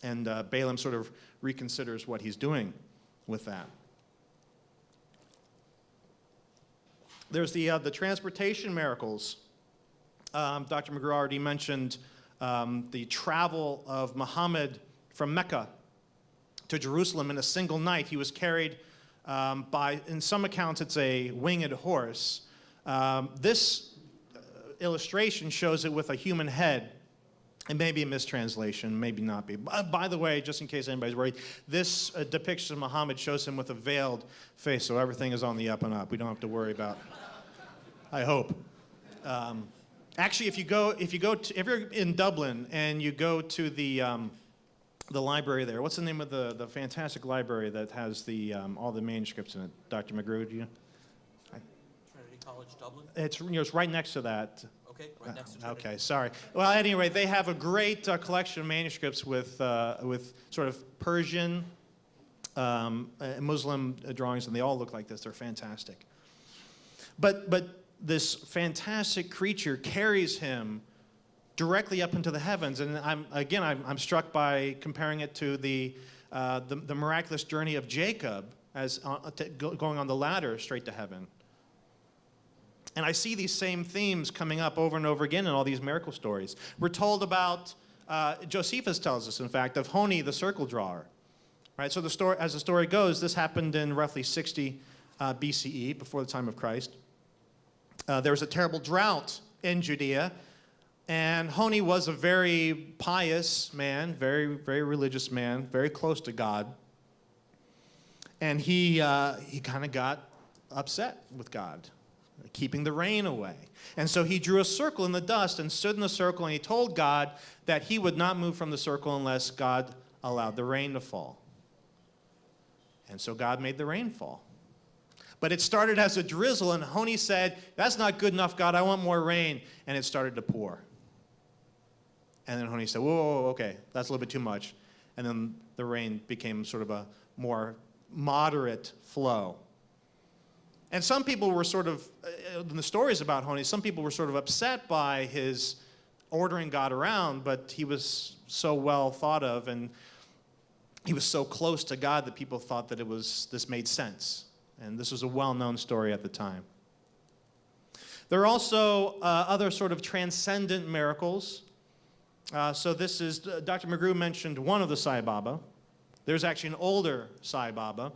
and Balaam sort of reconsiders what he's doing with that. There's the transportation miracles. Dr. McGrew already mentioned the travel of Muhammad from Mecca to Jerusalem in a single night. He was carried by, in some accounts, it's a winged horse. This illustration shows it with a human head. It may be a mistranslation, maybe not be. By the way, just in case anybody's worried, this depiction of Muhammad shows him with a veiled face, so everything is on the up and up. We don't have to worry about, I hope. Actually, if you're in Dublin and you go to the library there, what's the name of the fantastic library that has all the manuscripts in it? Dr. McGrew, do you? Trinity College, Dublin? It's right next to that. Okay, right next to Trinity. Okay, sorry. Well, anyway, they have a great collection of manuscripts with sort of Persian, Muslim drawings, and they all look like this. They're fantastic. But this fantastic creature carries him directly up into the heavens, and I'm struck by comparing it to the miraculous journey of Jacob as going on the ladder straight to heaven. And I see these same themes coming up over and over again in all these miracle stories. We're told about, Josephus tells us, in fact, of Honi, the circle drawer. Right? So as the story goes, this happened in roughly 60 BCE, before the time of Christ. There was a terrible drought in Judea, and Honi was a very pious man, very, very religious man, very close to God. And he kind of got upset with God, keeping the rain away. And so he drew a circle in the dust and stood in the circle, and he told God that he would not move from the circle unless God allowed the rain to fall. And so God made the rain fall. But it started as a drizzle, and Honi said, that's not good enough, God, I want more rain. And it started to pour. And then Honi said, whoa, okay, that's a little bit too much. And then the rain became sort of a more moderate flow. And some people were sort of, in the stories about Honi, some people were sort of upset by his ordering God around, but he was so well thought of, and he was so close to God that people thought that this made sense. And this was a well-known story at the time. There are also other sort of transcendent miracles. So this is, Dr. McGrew mentioned one of the Sai Baba. There's actually an older Sai Baba,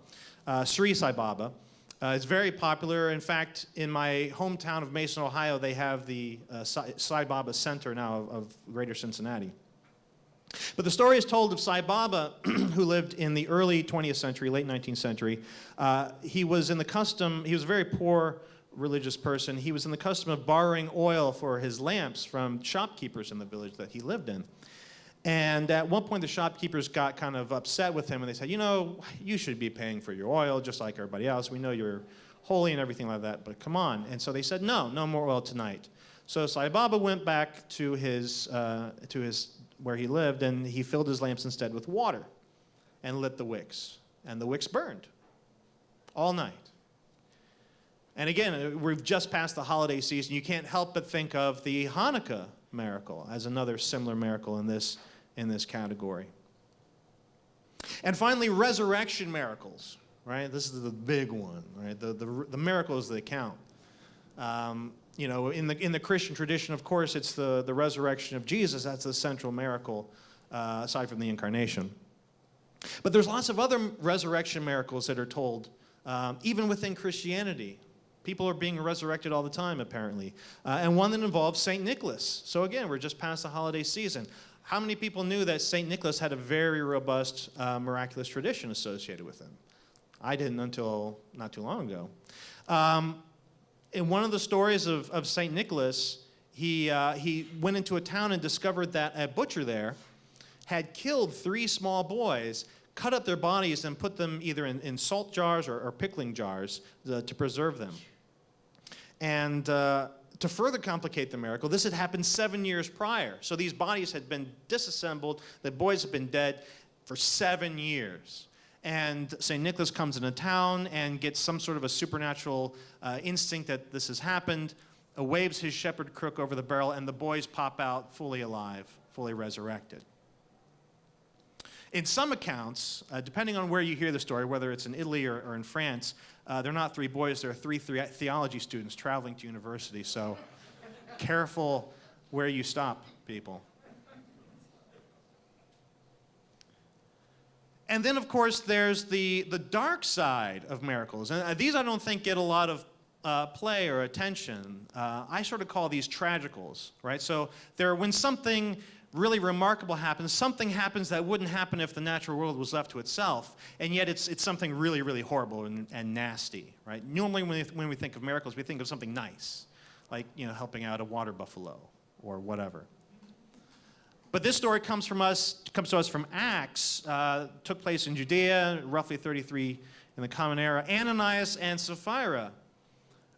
Sri Sai Baba. It's very popular. In fact, in my hometown of Mason, Ohio, they have the Sai Baba Center now of Greater Cincinnati. But the story is told of Sai Baba, who lived in the early 20th century, late 19th century. He was a very poor religious person. He was in the custom of borrowing oil for his lamps from shopkeepers in the village that he lived in. And at one point, the shopkeepers got kind of upset with him, and they said, you should be paying for your oil just like everybody else. We know you're holy and everything like that, but come on. And so they said, no more oil tonight. So Sai Baba went back to his where he lived, and he filled his lamps instead with water and lit the wicks. And the wicks burned all night. And again, we've just passed the holiday season. You can't help but think of the Hanukkah miracle as another similar miracle in this category. And finally, resurrection miracles, right? This is the big one, right? The miracles that count. In the Christian tradition, of course, it's the resurrection of Jesus. That's the central miracle, aside from the incarnation. But there's lots of other resurrection miracles that are told, even within Christianity. People are being resurrected all the time, apparently. And one that involves St. Nicholas. So again, we're just past the holiday season. How many people knew that St. Nicholas had a very robust miraculous tradition associated with him? I didn't until not too long ago. In one of the stories of St. Nicholas, he went into a town and discovered that a butcher there had killed 3 small boys, cut up their bodies, and put them either in salt jars or pickling jars to preserve them. And to further complicate the miracle, this had happened 7 years prior. So these bodies had been disassembled, the boys had been dead for 7 years. And St. Nicholas comes into town and gets some sort of a supernatural instinct that this has happened, waves his shepherd crook over the barrel, and the boys pop out fully alive, fully resurrected. In some accounts, depending on where you hear the story, whether it's in Italy or in France, they're not 3 boys, they're 3 theology students traveling to university. So careful where you stop, people. And then, of course, there's the dark side of miracles. And these I don't think get a lot of play or attention. I sort of call these tragicals, right? So when something really remarkable happens, something happens that wouldn't happen if the natural world was left to itself, and yet it's something really, really horrible and nasty, right? Normally when we think of miracles, we think of something nice, like helping out a water buffalo or whatever. But this story comes to us from Acts. Took place in Judea, roughly 33 in the Common Era. Ananias and Sapphira,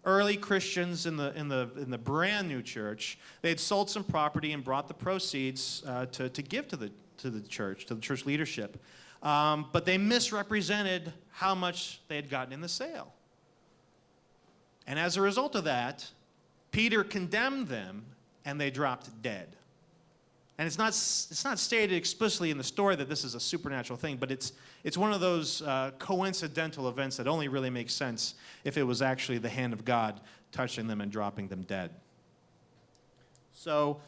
early Christians in the brand new church, they had sold some property and brought the proceeds to give to the church leadership. But they misrepresented how much they had gotten in the sale. And as a result of that, Peter condemned them, and they dropped dead. And it's not stated explicitly in the story that this is a supernatural thing, but it's one of those coincidental events that only really makes sense if it was actually the hand of God touching them and dropping them dead. So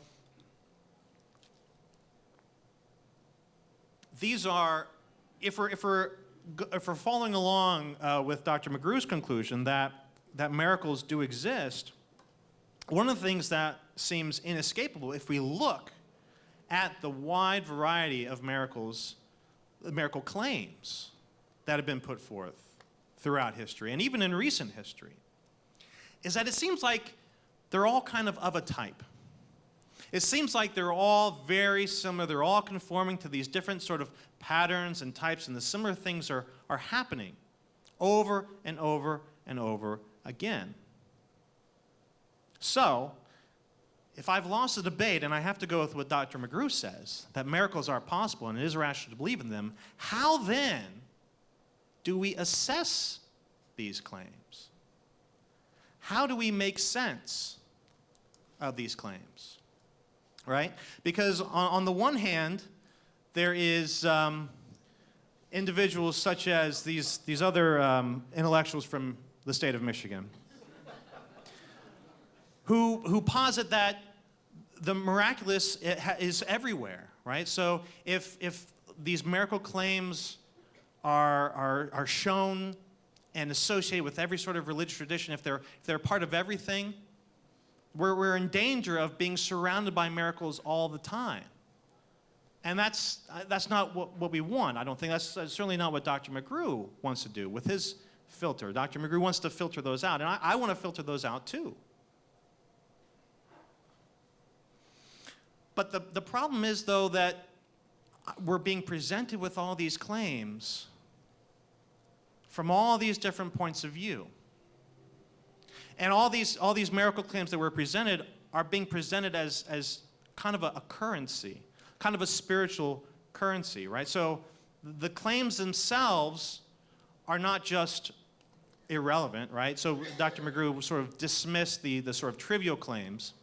these are, if we're following along with Dr. McGrew's conclusion that miracles do exist, one of the things that seems inescapable if we look at the wide variety of miracle claims that have been put forth throughout history, and even in recent history, is that it seems like they're all kind of a type. It seems like they're all very similar. They're all conforming to these different sort of patterns and types, and the similar things are happening over and over and over again. So, if I've lost the debate and I have to go with what Dr. McGrew says, that miracles are possible and it is rational to believe in them, how then do we assess these claims? How do we make sense of these claims? Right? Because on the one hand, there is individuals such as these other intellectuals from the state of Michigan. who posit that the miraculous is everywhere, right? So if these miracle claims are shown and associated with every sort of religious tradition, if they're part of everything, we're in danger of being surrounded by miracles all the time. And that's not what we want. I don't think that's certainly not what Dr. McGrew wants to do with his filter. Dr. McGrew wants to filter those out, and I want to filter those out too. But the problem is, though, that we're being presented with all these claims from all these different points of view. And all these miracle claims that were presented are being presented as kind of a currency, kind of a spiritual currency, right? So the claims themselves are not just irrelevant, right? So Dr. McGrew sort of dismissed the sort of trivial claims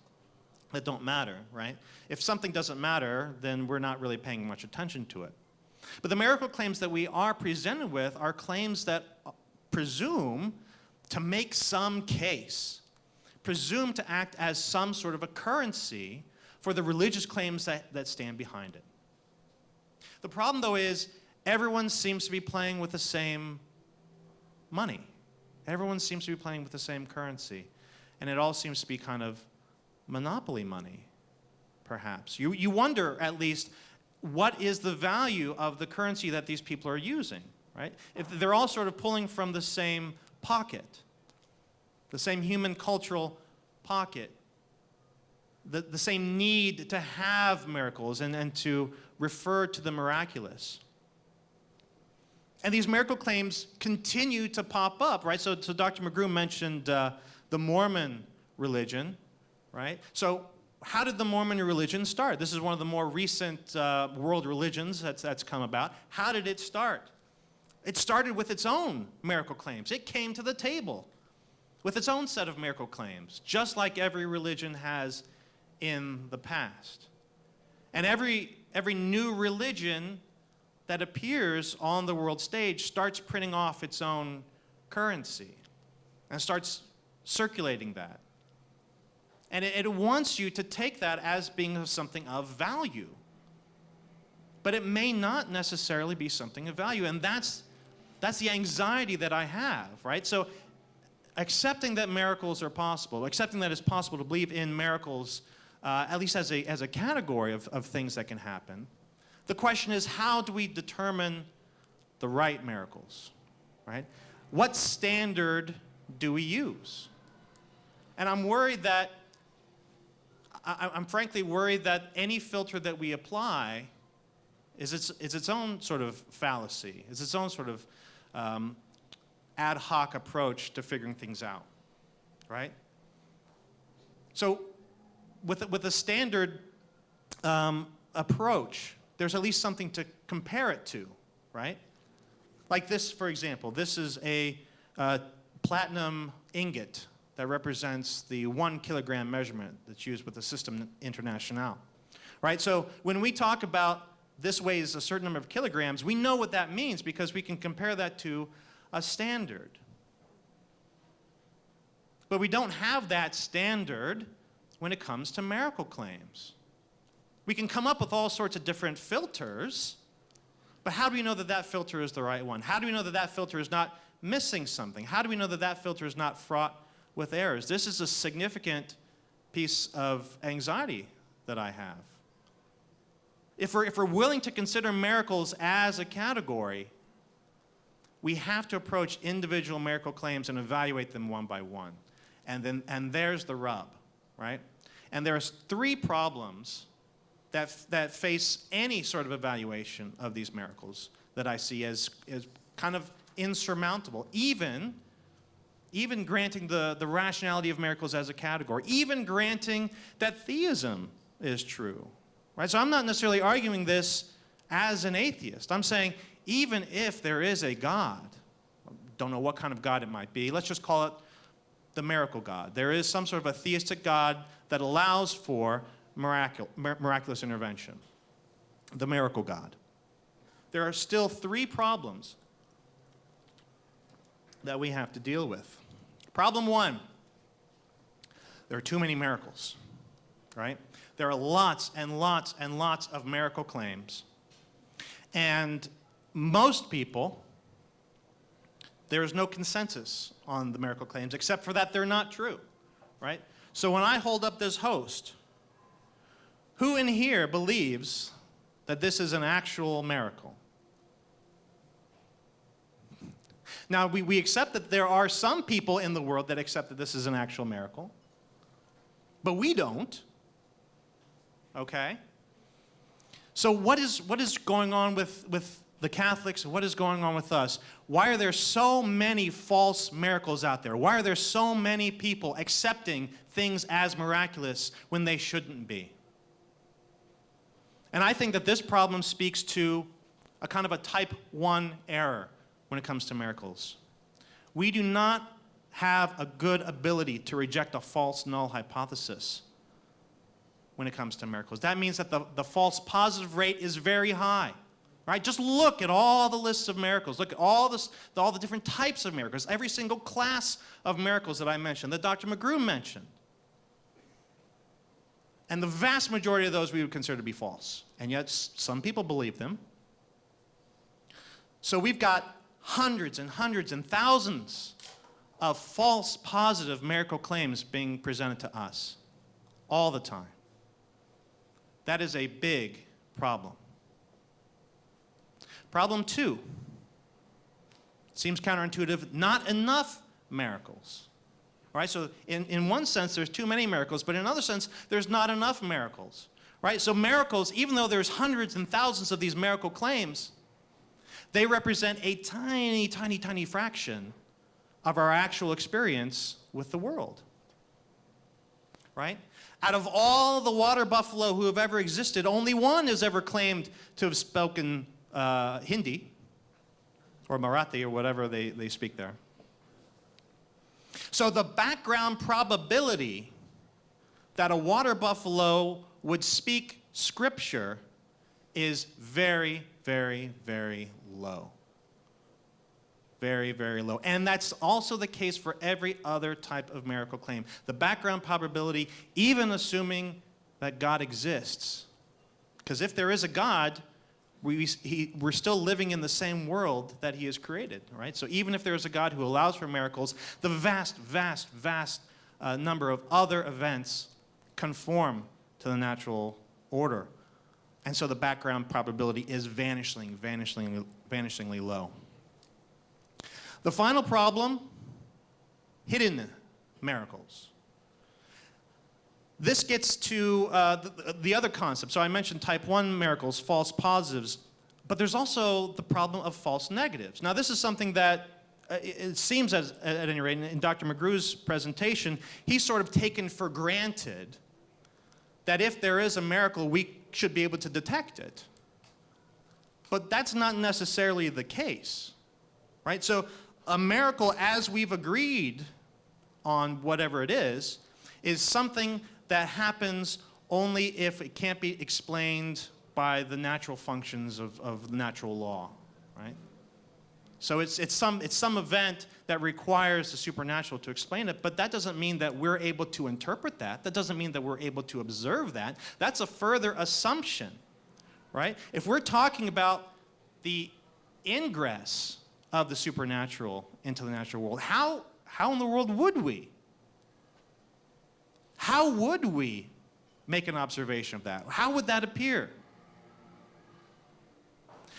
that don't matter, right? If something doesn't matter, then we're not really paying much attention to it. But the miracle claims that we are presented with are claims that presume to make some case, presume to act as some sort of a currency for the religious claims that stand behind it. The problem, though, is everyone seems to be playing with the same money. Everyone seems to be playing with the same currency. And it all seems to be kind of monopoly money, perhaps. You wonder, at least, what is the value of the currency that these people are using, right? If they're all sort of pulling from the same pocket, the same human cultural pocket, the same need to have miracles and to refer to the miraculous. And these miracle claims continue to pop up, right? So Dr. McGrew mentioned the Mormon religion, right? So how did the Mormon religion start? This is one of the more recent world religions that's come about. How did it start? It started with its own miracle claims. It came to the table with its own set of miracle claims, just like every religion has in the past. And every new religion that appears on the world stage starts printing off its own currency and starts circulating that. And it wants you to take that as being something of value. But it may not necessarily be something of value. And that's the anxiety that I have, right? So accepting that miracles are possible, accepting that it's possible to believe in miracles, at least as a category of things that can happen, the question is, how do we determine the right miracles, right? What standard do we use? And I'm worried that, I'm frankly worried that any filter that we apply is its own sort of fallacy, is its own sort of ad hoc approach to figuring things out, right? So with a standard approach, there's at least something to compare it to, right? Like this, for example. This is a platinum ingot that represents the 1 kilogram measurement that's used with the System International, right? So when we talk about this weighs a certain number of kilograms, we know what that means because we can compare that to a standard. But we don't have that standard when it comes to miracle claims. We can come up with all sorts of different filters, but how do we know that that filter is the right one? How do we know that that filter is not missing something? How do we know that that filter is not fraught with errors? This is a significant piece of anxiety that I have. If we're willing to consider miracles as a category, we have to approach individual miracle claims and evaluate them one by one. And there's the rub, right? And there's 3 problems that face any sort of evaluation of these miracles that I see as kind of insurmountable, even granting the rationality of miracles as a category, even granting that theism is true. Right? So I'm not necessarily arguing this as an atheist. I'm saying even if there is a God, don't know what kind of God it might be, let's just call it the miracle God. There is some sort of a theistic God that allows for miraculous intervention, the miracle God. There are still 3 problems that we have to deal with. Problem 1, there are too many miracles, right? There are lots and lots and lots of miracle claims. And most people, there is no consensus on the miracle claims, except for that they're not true, right? So when I hold up this host, who in here believes that this is an actual miracle? Now, we accept that there are some people in the world that accept that this is an actual miracle, but we don't, okay? So what is going on with the Catholics? What is going on with us? Why are there so many false miracles out there? Why are there so many people accepting things as miraculous when they shouldn't be? And I think that this problem speaks to a kind of a type 1 error when it comes to miracles. We do not have a good ability to reject a false null hypothesis when it comes to miracles. That means that the false positive rate is very high. Right? Just look at all the lists of miracles. Look at all the different types of miracles, every single class of miracles that I mentioned, that Dr. McGrew mentioned. And the vast majority of those we would consider to be false. And yet some people believe them. So we've got hundreds and hundreds and thousands of false positive miracle claims being presented to us all the time. That is a big problem. Problem 2, seems counterintuitive, not enough miracles. Right? So in one sense, there's too many miracles, but in another sense, there's not enough miracles. Right? So miracles, even though there's hundreds and thousands of these miracle claims, they represent a tiny, tiny, tiny fraction of our actual experience with the world. Right? Out of all the water buffalo who have ever existed, only one has ever claimed to have spoken Hindi, or Marathi, or whatever they speak there. So the background probability that a water buffalo would speak Scripture is very, very, very low. Very, very low. And that's also the case for every other type of miracle claim. The background probability, even assuming that God exists, because if there is a God, we're still living in the same world that he has created, right? So even if there is a God who allows for miracles, the vast, vast, vast number of other events conform to the natural order. And so the background probability is vanishingly low. The final problem, hidden miracles. This gets to the other concept. So I mentioned type 1 miracles, false positives, but there's also the problem of false negatives. Now this is something that it seems, at any rate, in Dr. McGrew's presentation, he's sort of taken for granted that if there is a miracle, we should be able to detect it. But that's not necessarily the case, right? So a miracle, as we've agreed on whatever it is something that happens only if it can't be explained by the natural functions of natural law, right? So it's some event that requires the supernatural to explain it, but that doesn't mean that we're able to interpret that. That doesn't mean that we're able to observe that. That's a further assumption, right? If we're talking about the ingress of the supernatural into the natural world, how in the world would we? How would we make an observation of that? How would that appear?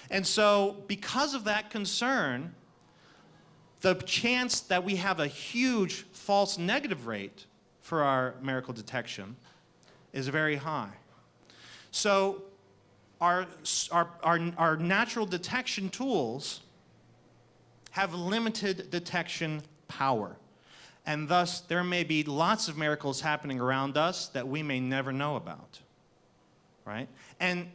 And so, because of that concern, the chance that we have a huge false negative rate for our miracle detection is very high. So, our natural detection tools have limited detection power. And thus, there may be lots of miracles happening around us that we may never know about, right? And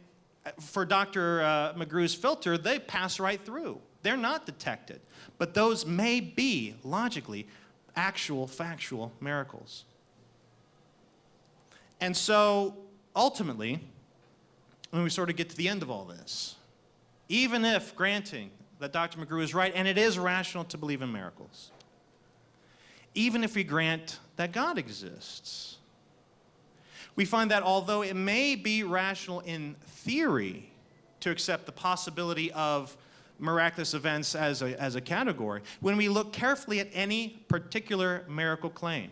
for Dr. McGrew's filter, they pass right through. They're not detected. But those may be, logically, actual, factual miracles. And so, ultimately, when we sort of get to the end of all this, even if granting that Dr. McGrew is right, and it is rational to believe in miracles, even if we grant that God exists. We find that although it may be rational in theory to accept the possibility of miraculous events as a category, when we look carefully at any particular miracle claim,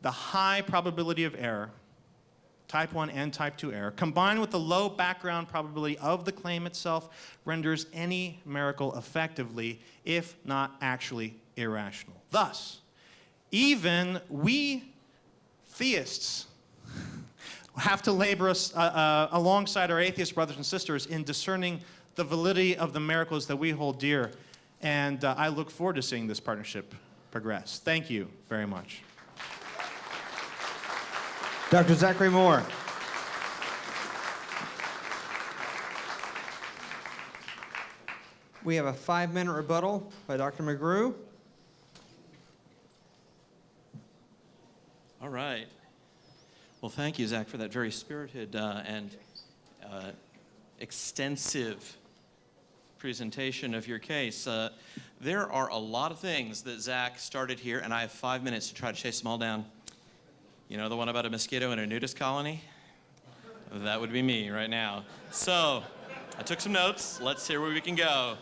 the high probability of error, type 1 and type 2 error, combined with the low background probability of the claim itself, renders any miracle effectively, if not actually, irrational. Thus, even we theists have to labor alongside our atheist brothers and sisters in discerning the validity of the miracles that we hold dear. And I look forward to seeing this partnership progress. Thank you very much. Dr. Zachary Moore. We have a 5-minute rebuttal by Dr. McGrew. All right. Well, thank you, Zach, for that very spirited and extensive presentation of your case. There are a lot of things that Zach started here, and I have 5 minutes to try to chase them all down. You know the one about a mosquito in a nudist colony? That would be me right now. So, I took some notes. Let's hear where we can go.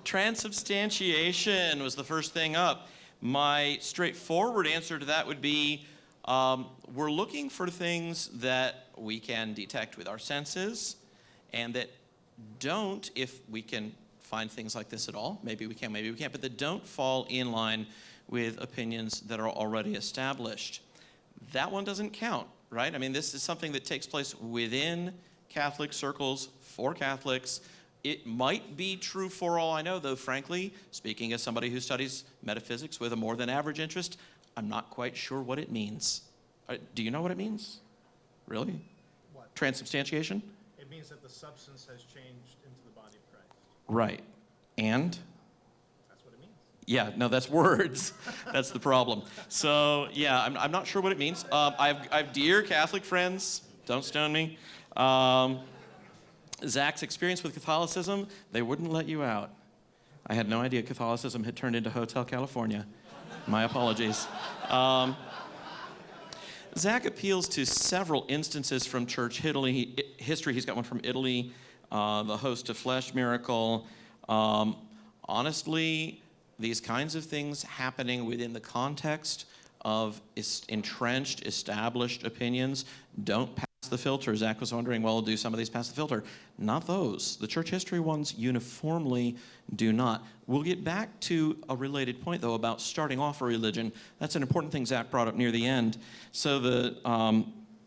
Transubstantiation was the first thing up. My straightforward answer to that would be, we're looking for things that we can detect with our senses and that don't, if we can find things like this at all, maybe we can, maybe we can't, but that don't fall in line with opinions that are already established. That one doesn't count, right? I mean, this is something that takes place within Catholic circles for Catholics. It might be true for all I know, though, frankly, speaking as somebody who studies metaphysics with a more than average interest, I'm not quite sure what it means. Do you know what it means? Really? What? Transubstantiation? It means that the substance has changed into the body of Christ. Right. And? That's what it means. Yeah, no, that's words. That's the problem. So, yeah, I'm not sure what it means. I have dear Catholic friends. Don't stone me. Zach's experience with Catholicism, they wouldn't let you out. I had no idea Catholicism had turned into Hotel California. My apologies. Zach appeals to several instances from church history. He's got one from Italy, the host of flesh miracle. Honestly, these kinds of things happening within the context of entrenched, established opinions don't pass the filter. Zach was wondering, well, do some of these pass the filter? Not those. The church history ones uniformly do not. We'll get back to a related point, though, about starting off a religion. That's an important thing Zach brought up near the end. So the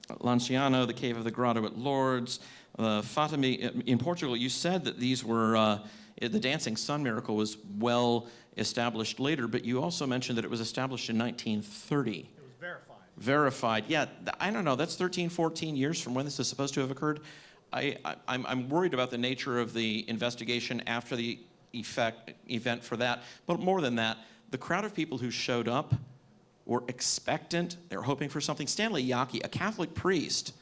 Lanciano, the Cave of the Grotto at Lourdes, Fatimi in Portugal, you said that these were, the dancing sun miracle was well established later, but you also mentioned that it was established in 1930. It was verified. Verified. Yeah, I don't know. That's 13, 14 years from when this is supposed to have occurred. I'm worried about the nature of the investigation after the event for that. But more than that, the crowd of people who showed up were expectant. They were hoping for something. Stanley Yaki, a Catholic priest,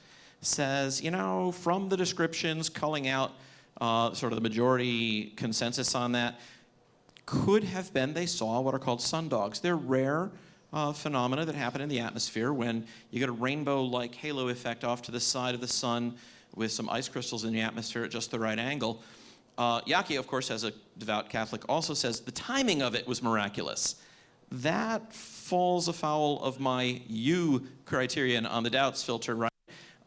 says, you know, from the descriptions culling out sort of the majority consensus on that, could have been they saw what are called sundogs. They're rare phenomena that happen in the atmosphere when you get a rainbow-like halo effect off to the side of the sun with some ice crystals in the atmosphere at just the right angle. Yaki, of course, as a devout Catholic, also says the timing of it was miraculous. That falls afoul of my U criterion on the doubts filter, right?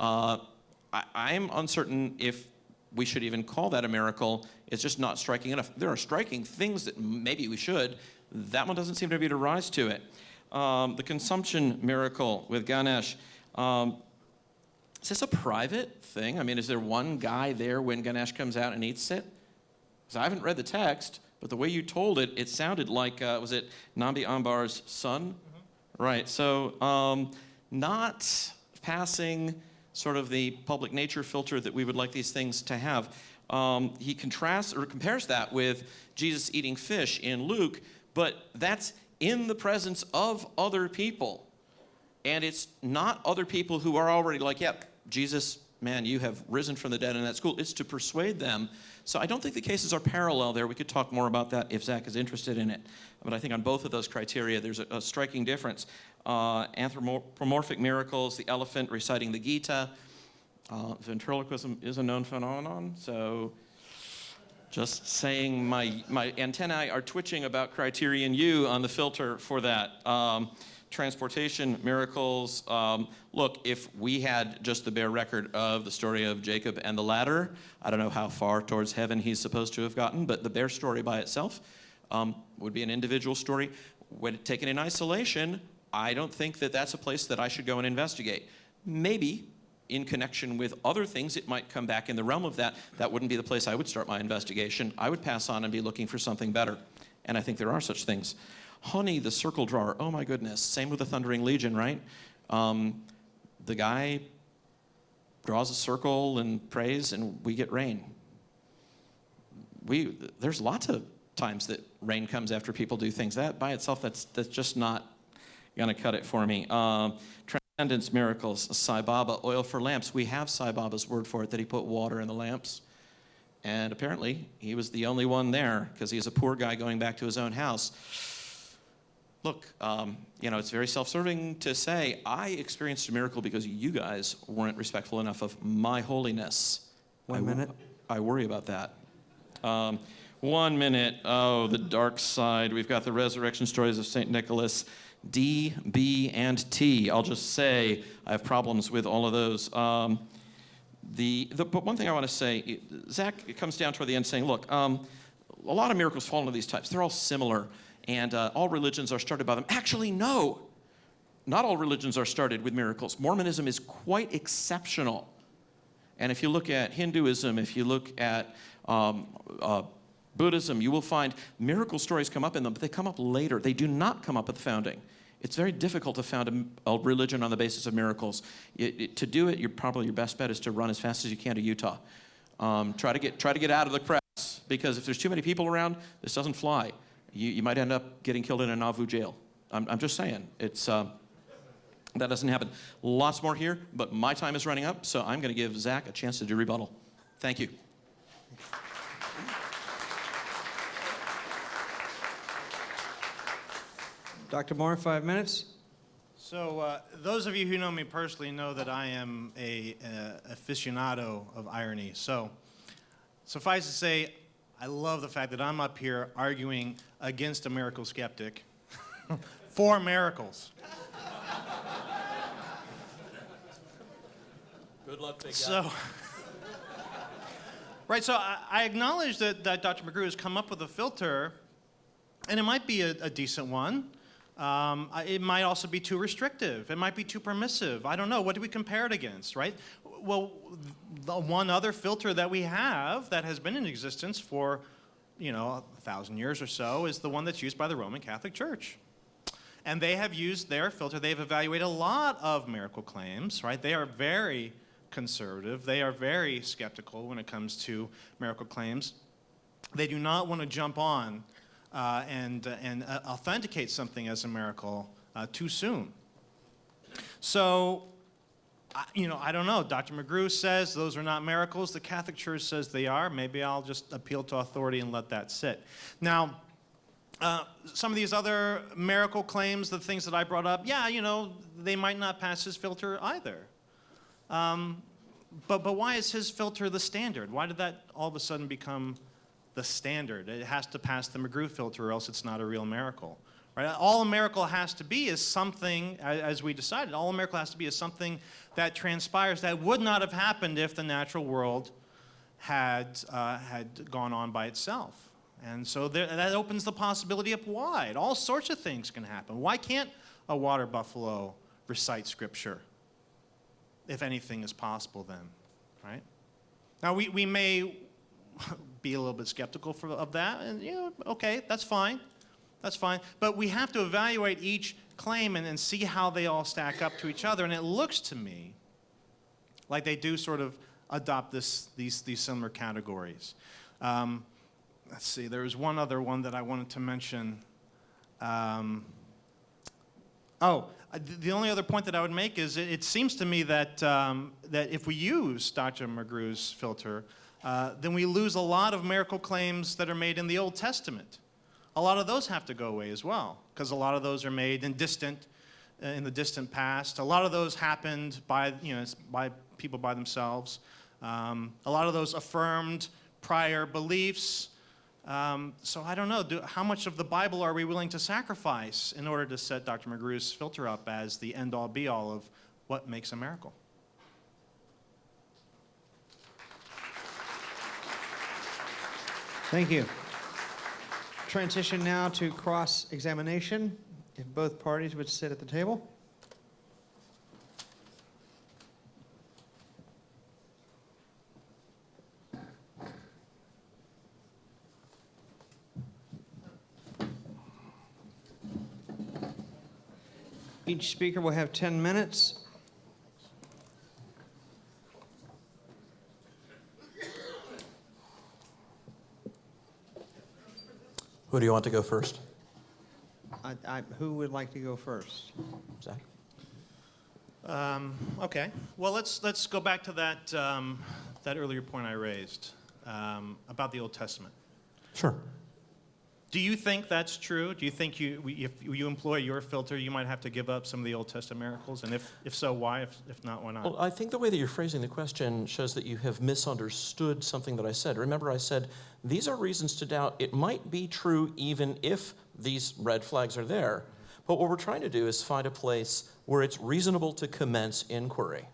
I'm uncertain if we should even call that a miracle. It's just not striking enough. There are striking things that maybe we should. That one doesn't seem to be to rise to it. The consumption miracle with Ganesh. Is this a private thing? I mean, is there one guy there when Ganesh comes out and eats it? Because I haven't read the text, but the way you told it, it sounded like, was it Nambi Ambar's son? Mm-hmm. Right, so not passing sort of the public nature filter that we would like these things to have. He contrasts or compares that with Jesus eating fish in Luke, but that's in the presence of other people. And it's not other people who are already like, yep, Jesus, man, you have risen from the dead in that school. It's to persuade them So I don't think the cases are parallel there. We could talk more about that if Zach is interested in it. But I think on both of those criteria, there's a striking difference. Anthropomorphic miracles, the elephant reciting the Gita. Ventriloquism is a known phenomenon, so just saying my antennae are twitching about criterion U on the filter for that. Transportation, miracles. Look, if we had just the bare record of the story of Jacob and the ladder, I don't know how far towards heaven he's supposed to have gotten, but the bare story by itself would be an individual story. When taken in isolation, I don't think that that's a place that I should go and investigate. Maybe in connection with other things, it might come back in the realm of that. That wouldn't be the place I would start my investigation. I would pass on and be looking for something better. And I think there are such things. Honey, the circle drawer, oh my goodness. Same with the Thundering Legion, right? The guy draws a circle and prays and we get rain. There's lots of times that rain comes after people do things. That by itself, that's just not gonna cut it for me. Transcendence miracles, Sai Baba, oil for lamps. We have Sai Baba's word for it, that he put water in the lamps. And apparently, he was the only one there because he's a poor guy going back to his own house. Look, it's very self-serving to say, I experienced a miracle because you guys weren't respectful enough of my holiness. 1 minute. I worry about that. 1 minute. Oh, the dark side. We've got the resurrection stories of St. Nicholas. D, B, and T. I'll just say I have problems with all of those. But one thing I want to say, Zach comes down toward the end saying, look, a lot of miracles fall into these types. They're all similar, and all religions are started by them. Actually, no. Not all religions are started with miracles. Mormonism is quite exceptional. And if you look at Hinduism, if you look at Buddhism, you will find miracle stories come up in them, but they come up later. They do not come up at the founding. It's very difficult to found a religion on the basis of miracles. To do it, your best bet is to run as fast as you can to Utah. Try to get out of the press, because if there's too many people around, this doesn't fly. You might end up getting killed in a Nauvoo jail. I'm just saying. That doesn't happen. Lots more here, but my time is running up, so I'm going to give Zach a chance to do rebuttal. Thank you. Dr. Moore, 5 minutes. So those of you who know me personally know that I am a aficionado of irony. So suffice to say, I love the fact that I'm up here arguing against a miracle skeptic for miracles. Good luck, big guy. So, right, so I acknowledge that Dr. McGrew has come up with a filter, and it might be a decent one. It might also be too restrictive. It might be too permissive. I don't know. What do we compare it against, right? Well, the one other filter that we have that has been in existence for, 1,000 years or so is the one that's used by the Roman Catholic Church. And they have used their filter. They've evaluated a lot of miracle claims, right? They are very conservative. They are very skeptical when it comes to miracle claims. They do not want to jump on and authenticate something as a miracle too soon. So, I don't know. Dr. McGrew says those are not miracles. The Catholic Church says they are. Maybe I'll just appeal to authority and let that sit. Now, some of these other miracle claims, the things that I brought up, they might not pass his filter either. But why is his filter the standard? Why did that all of a sudden become the standard? It has to pass the McGrew filter or else it's not a real miracle. Right? All a miracle has to be is something, as we decided, all a miracle has to be is something that transpires that would not have happened if the natural world had gone on by itself. And so that opens the possibility up wide. All sorts of things can happen. Why can't a water buffalo recite scripture? If anything is possible then, right? Now we may be a little bit skeptical of that, and okay, that's fine. That's fine. But we have to evaluate each claim and see how they all stack up to each other. And it looks to me like they do sort of adopt these similar categories. Let's see, there was one other one that I wanted to mention. The only other point that I would make is it seems to me that if we use Dr. McGrew's filter, then we lose a lot of miracle claims that are made in the Old Testament. A lot of those have to go away as well, because a lot of those are made in the distant past. A lot of those happened by people by themselves. A lot of those affirmed prior beliefs. So I don't know, how much of the Bible are we willing to sacrifice in order to set Dr. McGrew's filter up as the end-all, be-all of what makes a miracle? Thank you. Transition now to cross-examination. If both parties would sit at the table. Each speaker will have 10 minutes. Who do you want to go first? Who would like to go first? Zach? Okay. Well, let's go back to that earlier point I raised about the Old Testament. Sure. Do you think that's true? Do you think if you employ your filter, you might have to give up some of the Old Testament miracles? And if so, why? If not, why not? Well, I think the way that you're phrasing the question shows that you have misunderstood something that I said. Remember, I said, these are reasons to doubt it might be true even if these red flags are there. But what we're trying to do is find a place where it's reasonable to commence inquiry.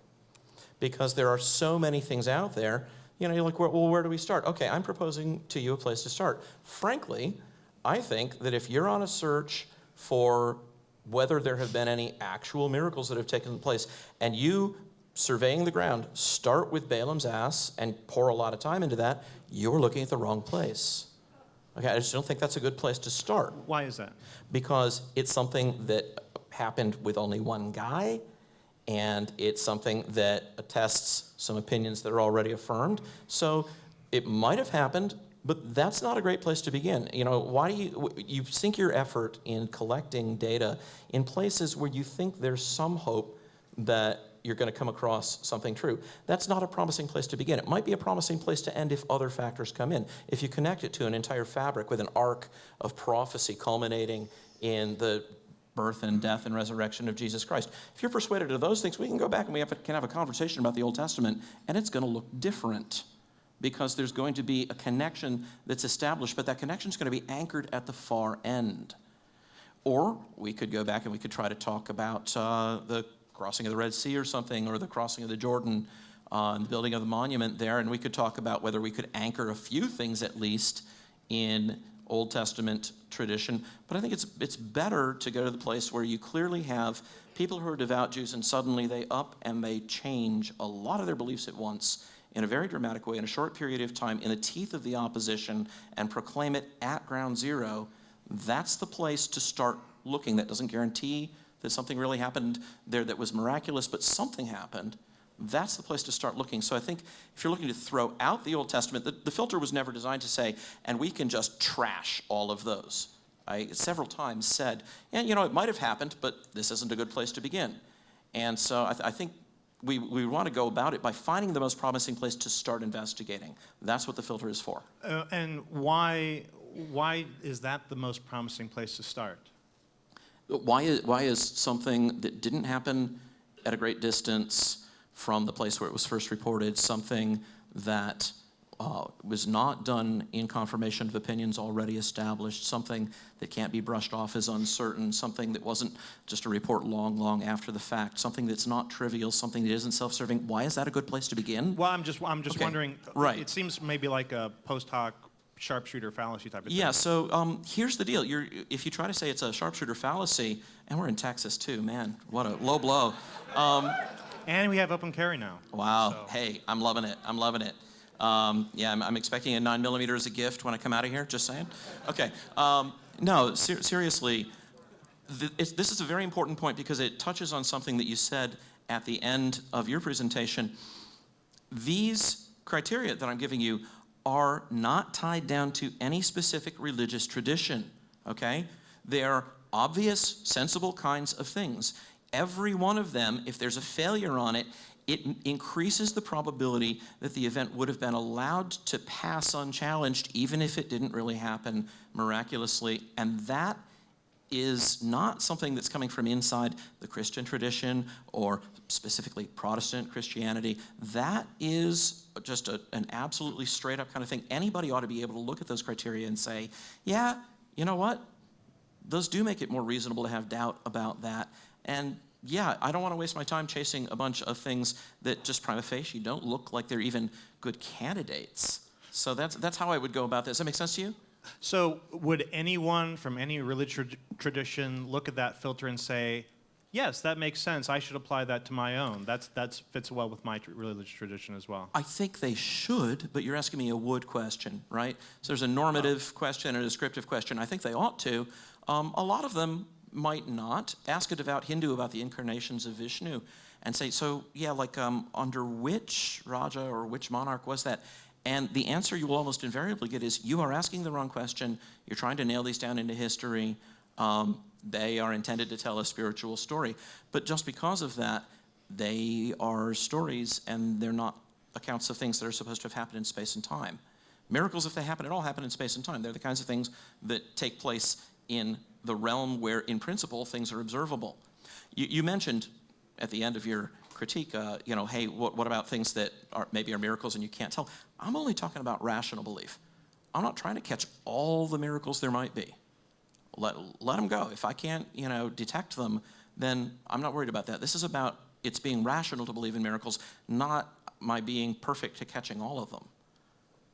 Because there are so many things out there, you're like, well, where do we start? Okay, I'm proposing to you a place to start. Frankly, I think that if you're on a search for whether there have been any actual miracles that have taken place, and you, surveying the ground, start with Balaam's ass and pour a lot of time into that, you're looking at the wrong place. Okay, I just don't think that's a good place to start. Why is that? Because it's something that happened with only one guy, and it's something that attests some opinions that are already affirmed. So it might have happened, but that's not a great place to begin. Why do you sink your effort in collecting data in places where you think there's some hope that you're going to come across something true? That's not a promising place to begin. It might be a promising place to end if other factors come in. If you connect it to an entire fabric with an arc of prophecy culminating in the birth and death and resurrection of Jesus Christ. If you're persuaded of those things, we can go back and can have a conversation about the Old Testament, and it's going to look different, because there's going to be a connection that's established, but that connection is going to be anchored at the far end. Or we could go back and we could try to talk about the crossing of the Red Sea or something, or the crossing of the Jordan and the building of the monument there, and we could talk about whether we could anchor a few things at least in Old Testament tradition. But I think it's better to go to the place where you clearly have people who are devout Jews, and suddenly they up and they change a lot of their beliefs at once, in a very dramatic way, in a short period of time, in the teeth of the opposition, and proclaim it at ground zero. That's the place to start looking. That doesn't guarantee that something really happened there that was miraculous, but something happened. That's the place to start looking. So I think if you're looking to throw out the Old Testament, the filter was never designed to say, and we can just trash all of those. I several times said, and it might have happened, but this isn't a good place to begin. And so I think we want to go about it by finding the most promising place to start investigating. That's what the filter is for. And why is that the most promising place to start? Why is something that didn't happen at a great distance from the place where it was first reported, something that was not done in confirmation of opinions already established, something that can't be brushed off as uncertain, something that wasn't just a report long after the fact, something that's not trivial, something that isn't self-serving? Why is that a good place to begin? Well, I'm just Okay. wondering. Right. It seems maybe like a post hoc sharpshooter fallacy type of thing. Yeah, so here's the deal. If you try to say it's a sharpshooter fallacy, and we're in Texas too, man, what a low blow. And we have open carry now. Wow. So. Hey, I'm loving it. I'm expecting a 9mm as a gift when I come out of here, just saying. Okay. No, seriously, this is a very important point because it touches on something that you said at the end of your presentation. These criteria that I'm giving you are not tied down to any specific religious tradition, okay? They are obvious, sensible kinds of things. Every one of them, if there's a failure on it, it increases the probability that the event would have been allowed to pass unchallenged even if it didn't really happen miraculously. And that is not something that's coming from inside the Christian tradition or specifically Protestant Christianity. That is just an absolutely straight up kind of thing. Anybody ought to be able to look at those criteria and say, yeah, you know what? Those do make it more reasonable to have doubt about that. And yeah, I don't want to waste my time chasing a bunch of things that just prima facie don't look like they're even good candidates. So that's how I would go about this. Does that make sense to you? So would anyone from any religious tradition look at that filter and say, yes, that makes sense, I should apply that to my own? That fits well with my religious tradition as well. I think they should, but you're asking me a would question, right? So there's a normative question and a descriptive question. I think they ought to. A lot of them might not. Ask a devout Hindu about the incarnations of Vishnu and say, so yeah, like under which Raja or which monarch was that? And the answer you will almost invariably get is, you are asking the wrong question. You're trying to nail these down into history. They are intended to tell a spiritual story. But just because of that, they are stories and they're not accounts of things that are supposed to have happened in space and time. Miracles, if they happen at all, happen in space and time. They're the kinds of things that take place in the realm where, in principle, things are observable. You mentioned at the end of your critique, hey, what about things that maybe are miracles and you can't tell? I'm only talking about rational belief. I'm not trying to catch all the miracles there might be. Let them go. If I can't, detect them, then I'm not worried about that. This is about it's being rational to believe in miracles, not my being perfect to catching all of them.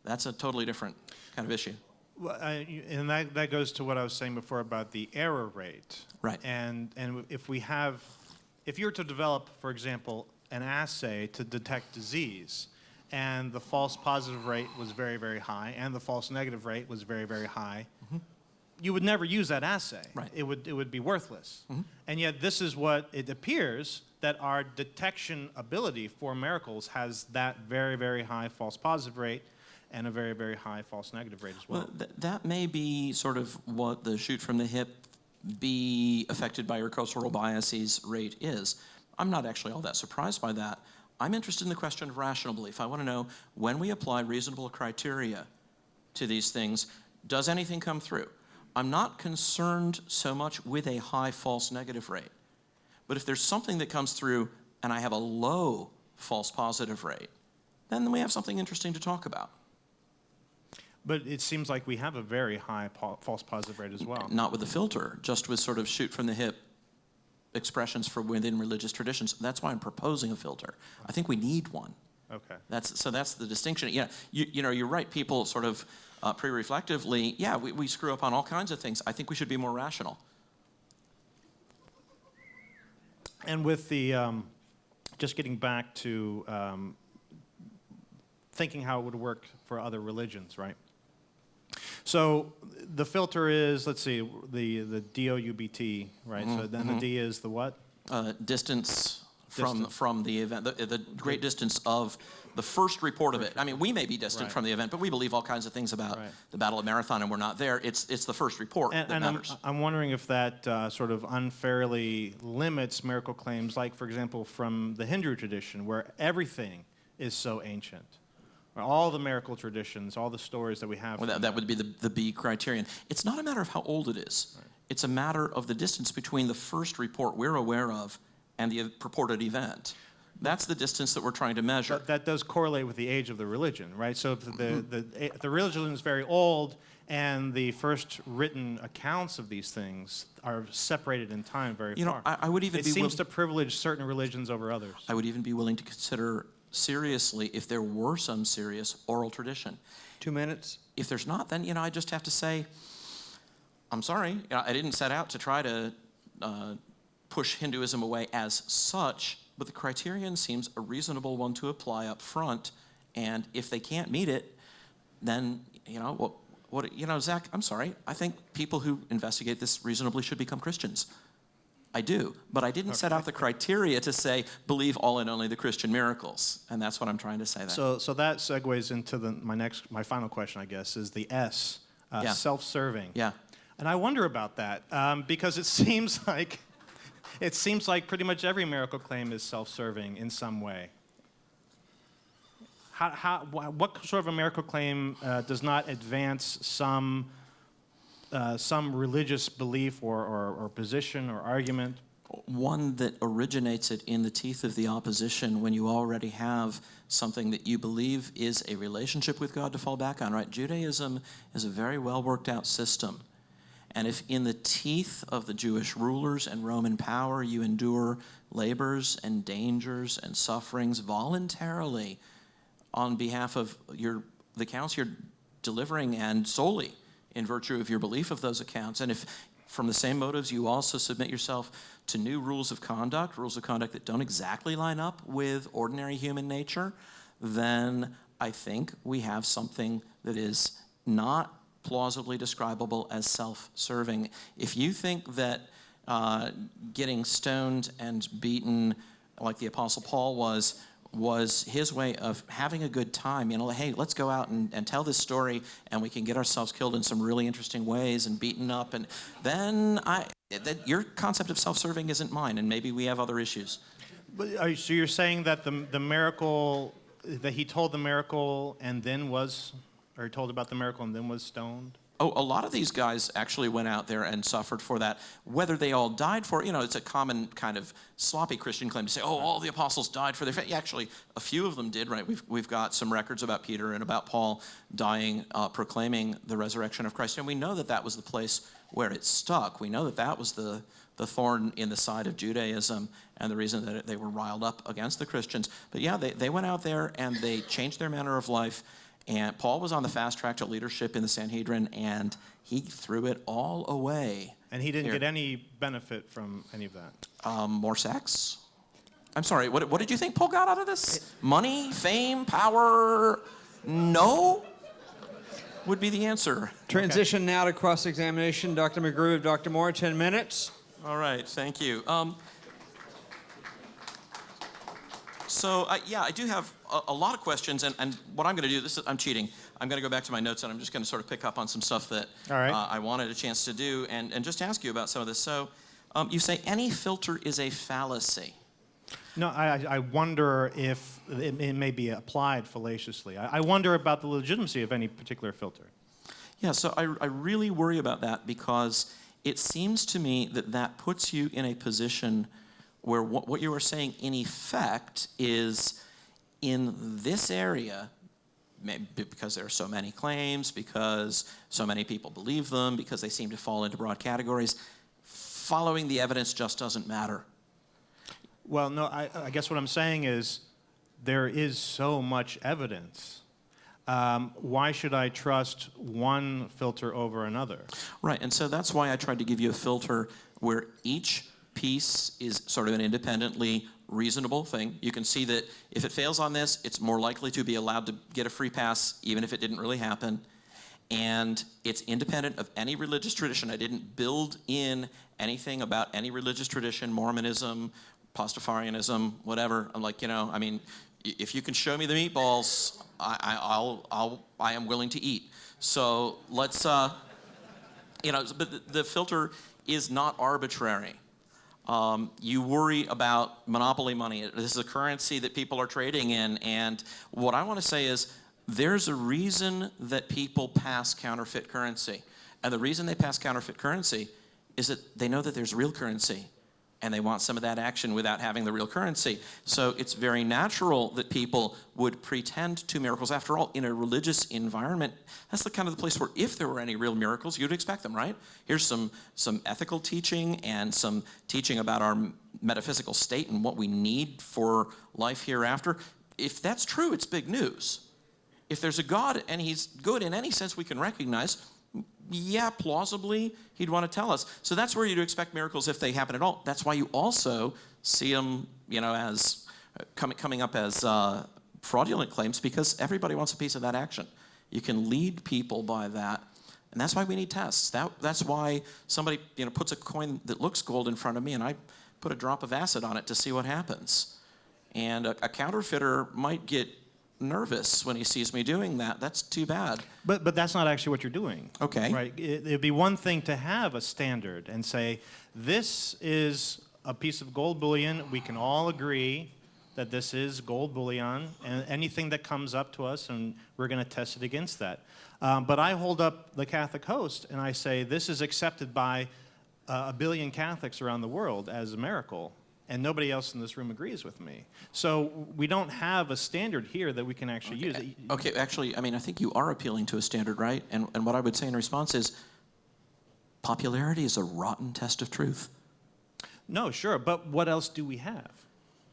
That's a totally different kind of issue. Well, and that goes to what I was saying before about the error rate. Right. And if you were to develop, for example, an assay to detect disease, and the false positive rate was very, very high, and the false negative rate was very, very high, you would never use that assay. Right. It would be worthless. And yet this is what it appears, that our detection ability for miracles has that very, very high false positive rate and a very, very high false negative rate as well. That may be sort of what the shoot from the hip, be affected by your cultural biases rate is. I'm not actually all that surprised by that. I'm interested in the question of rational belief. I want to know, when we apply reasonable criteria to these things, does anything come through? I'm not concerned so much with a high false negative rate. But if there's something that comes through and I have a low false positive rate, then we have something interesting to talk about. But it seems like we have a very high false positive rate as well. Not with the filter, just with sort of shoot from the hip expressions for within religious traditions. That's why I'm proposing a filter. I think we need one. Okay. That's the distinction. Yeah, you're right. People sort of pre-reflectively, yeah, we screw up on all kinds of things. I think we should be more rational. And with the, just getting back to thinking how it would work for other religions, right? So the filter is, let's see, the DOUBT, right? So then the D is the what? Distance from the event, the great distance of the first report of it. I mean, we may be distant from the event, but we believe all kinds of things about the Battle of Marathon, and we're not there. It's the first report that matters. I'm wondering if that sort of unfairly limits miracle claims, like, for example, from the Hindu tradition, where everything is so ancient. All the miracle traditions, all the stories that we have. Well, that would be the B criterion. It's not a matter of how old it is. Right. It's a matter of the distance between the first report we're aware of and the purported event. That's the distance that we're trying to measure. But that does correlate with the age of the religion, right? So if the religion is very old and the first written accounts of these things are separated in time very far. I would even it seems to privilege certain religions over others. I would even be willing to consider seriously if there were some serious oral tradition. 2 minutes. If there's not, then I just have to say, I'm sorry, I didn't set out to try to push Hinduism away as such, but the criterion seems a reasonable one to apply up front, and if they can't meet it, then Zach, I'm sorry, I think people who investigate this reasonably should become Christians. I do, but I didn't set out the criteria to say, believe all and only the Christian miracles, and that's what I'm trying to say there. So that segues into my final question, I guess, is the S, self-serving. Yeah. And I wonder about that, because it seems like pretty much every miracle claim is self-serving in some way. What sort of a miracle claim does not advance some religious belief or position or argument? One that originates it in the teeth of the opposition when you already have something that you believe is a relationship with God to fall back on, right? Judaism is a very well worked out system. And if in the teeth of the Jewish rulers and Roman power you endure labors and dangers and sufferings voluntarily on behalf of the accounts you're delivering and solely in virtue of your belief of those accounts, and if from the same motives you also submit yourself to new rules of conduct that don't exactly line up with ordinary human nature, then I think we have something that is not plausibly describable as self-serving. If you think that getting stoned and beaten like the Apostle Paul was his way of having a good time, hey, let's go out and tell this story and we can get ourselves killed in some really interesting ways and beaten up, and then your concept of self-serving isn't mine, and maybe we have other issues. So you're saying that the miracle, that he told the miracle and then he told about the miracle and then was stoned? Oh, a lot of these guys actually went out there and suffered for that. Whether they all died for it, it's a common kind of sloppy Christian claim to say, oh, all the apostles died for their faith. Yeah, actually, a few of them did, right? We've got some records about Peter and about Paul dying, proclaiming the resurrection of Christ. And we know that that was the place where it stuck. We know that that was the thorn in the side of Judaism and the reason that they were riled up against the Christians. But yeah, they went out there and they changed their manner of life. And Paul was on the fast track to leadership in the Sanhedrin, and he threw it all away. And he didn't get any benefit from any of that? More sex? I'm sorry, what did you think Paul got out of this? Money, fame, power? No? Would be the answer. Transition now to cross-examination. Dr. McGrew of Dr. Moore, 10 minutes. All right, thank you. I do have a lot of questions, and what I'm going to do, I'm cheating. I'm going to go back to my notes, and I'm just going to sort of pick up on some stuff that I wanted a chance to do, and just ask you about some of this. So you say any filter is a fallacy. No, I wonder if it may be applied fallaciously. I wonder about the legitimacy of any particular filter. Yeah, so I really worry about that because it seems to me that puts you in a position where what you are saying in effect is, in this area, maybe because there are so many claims, because so many people believe them, because they seem to fall into broad categories, following the evidence just doesn't matter. Well, no, I guess what I'm saying is there is so much evidence. Why should I trust one filter over another? Right, and so that's why I tried to give you a filter where each piece is sort of an independently reasonable thing. You can see that if it fails on this, it's more likely to be allowed to get a free pass, even if it didn't really happen. And it's independent of any religious tradition. I didn't build in anything about any religious tradition, Mormonism, Pastafarianism, whatever. I'm like, if you can show me the meatballs, I am willing to eat. So let's, but the filter is not arbitrary. You worry about monopoly money. This is a currency that people are trading in, and what I want to say is there's a reason that people pass counterfeit currency. And the reason they pass counterfeit currency is that they know that there's real currency, and they want some of that action without having the real currency. So it's very natural that people would pretend to miracles. After all, in a religious environment, that's the kind of the place where if there were any real miracles, you'd expect them, right? Here's some ethical teaching and some teaching about our metaphysical state and what we need for life hereafter. If that's true, it's big news. If there's a God and he's good in any sense we can recognize, yeah, plausibly, he'd want to tell us. So that's where you'd expect miracles if they happen at all. That's why you also see them, as coming up as fraudulent claims, because everybody wants a piece of that action. You can lead people by that, and that's why we need tests. That's why somebody, puts a coin that looks gold in front of me, and I put a drop of acid on it to see what happens. And a counterfeiter might get nervous when he sees me doing that. That's too bad. But that's not actually what you're doing. Okay. Right? It'd be one thing to have a standard and say, this is a piece of gold bullion. We can all agree that this is gold bullion, and anything that comes up to us, and we're going to test it against that. But I hold up the Catholic host, and I say this is accepted by 1 billion Catholics around the world as a miracle, and nobody else in this room agrees with me. So we don't have a standard here that we can actually use. Okay, actually, I mean, I think you are appealing to a standard, right? And what I would say in response is, popularity is a rotten test of truth. No, sure, but what else do we have?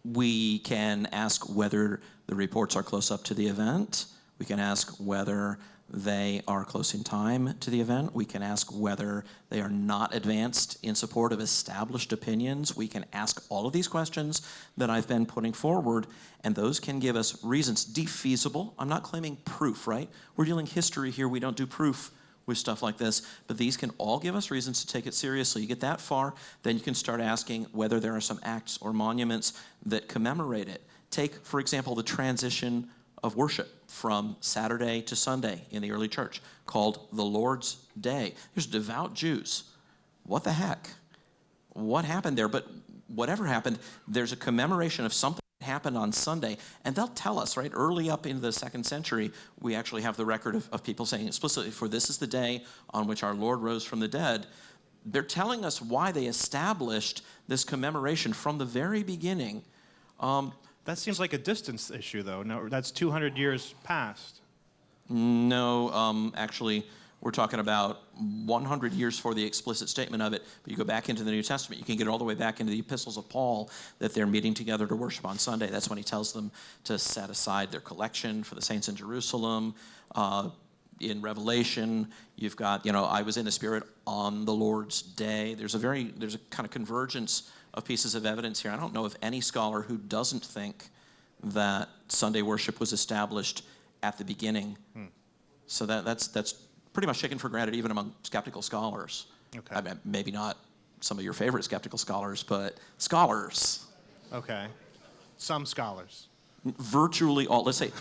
We can ask whether the reports are close up to the event. We can ask whether they are close in time to the event. We can ask whether they are not advanced in support of established opinions. We can ask all of these questions that I've been putting forward, and those can give us reasons. Defeasible. I'm not claiming proof, right? We're dealing history here. We don't do proof with stuff like this, but these can all give us reasons to take it seriously. You get that far, then you can start asking whether there are some acts or monuments that commemorate it. Take, for example, the transition of worship from Saturday to Sunday in the early church, called the Lord's Day. There's devout Jews. What the heck? What happened there? But whatever happened, there's a commemoration of something that happened on Sunday, and they'll tell us, right, early up into the 2nd century, we actually have the record of people saying explicitly, for this is the day on which our Lord rose from the dead. They're telling us why they established this commemoration from the very beginning. That seems like a distance issue, though. No, that's 200 years past. No, actually, we're talking about 100 years for the explicit statement of it. But you go back into the New Testament, you can get all the way back into the epistles of Paul, that they're meeting together to worship on Sunday. That's when he tells them to set aside their collection for the saints in Jerusalem. In Revelation, you've got, I was in the Spirit on the Lord's Day. There's a kind of convergence of pieces of evidence here. I don't know of any scholar who doesn't think that Sunday worship was established at the beginning. So that's pretty much taken for granted even among skeptical scholars. Okay. I mean, maybe not some of your favorite skeptical scholars, but scholars. Okay. Some scholars. Virtually all, let's say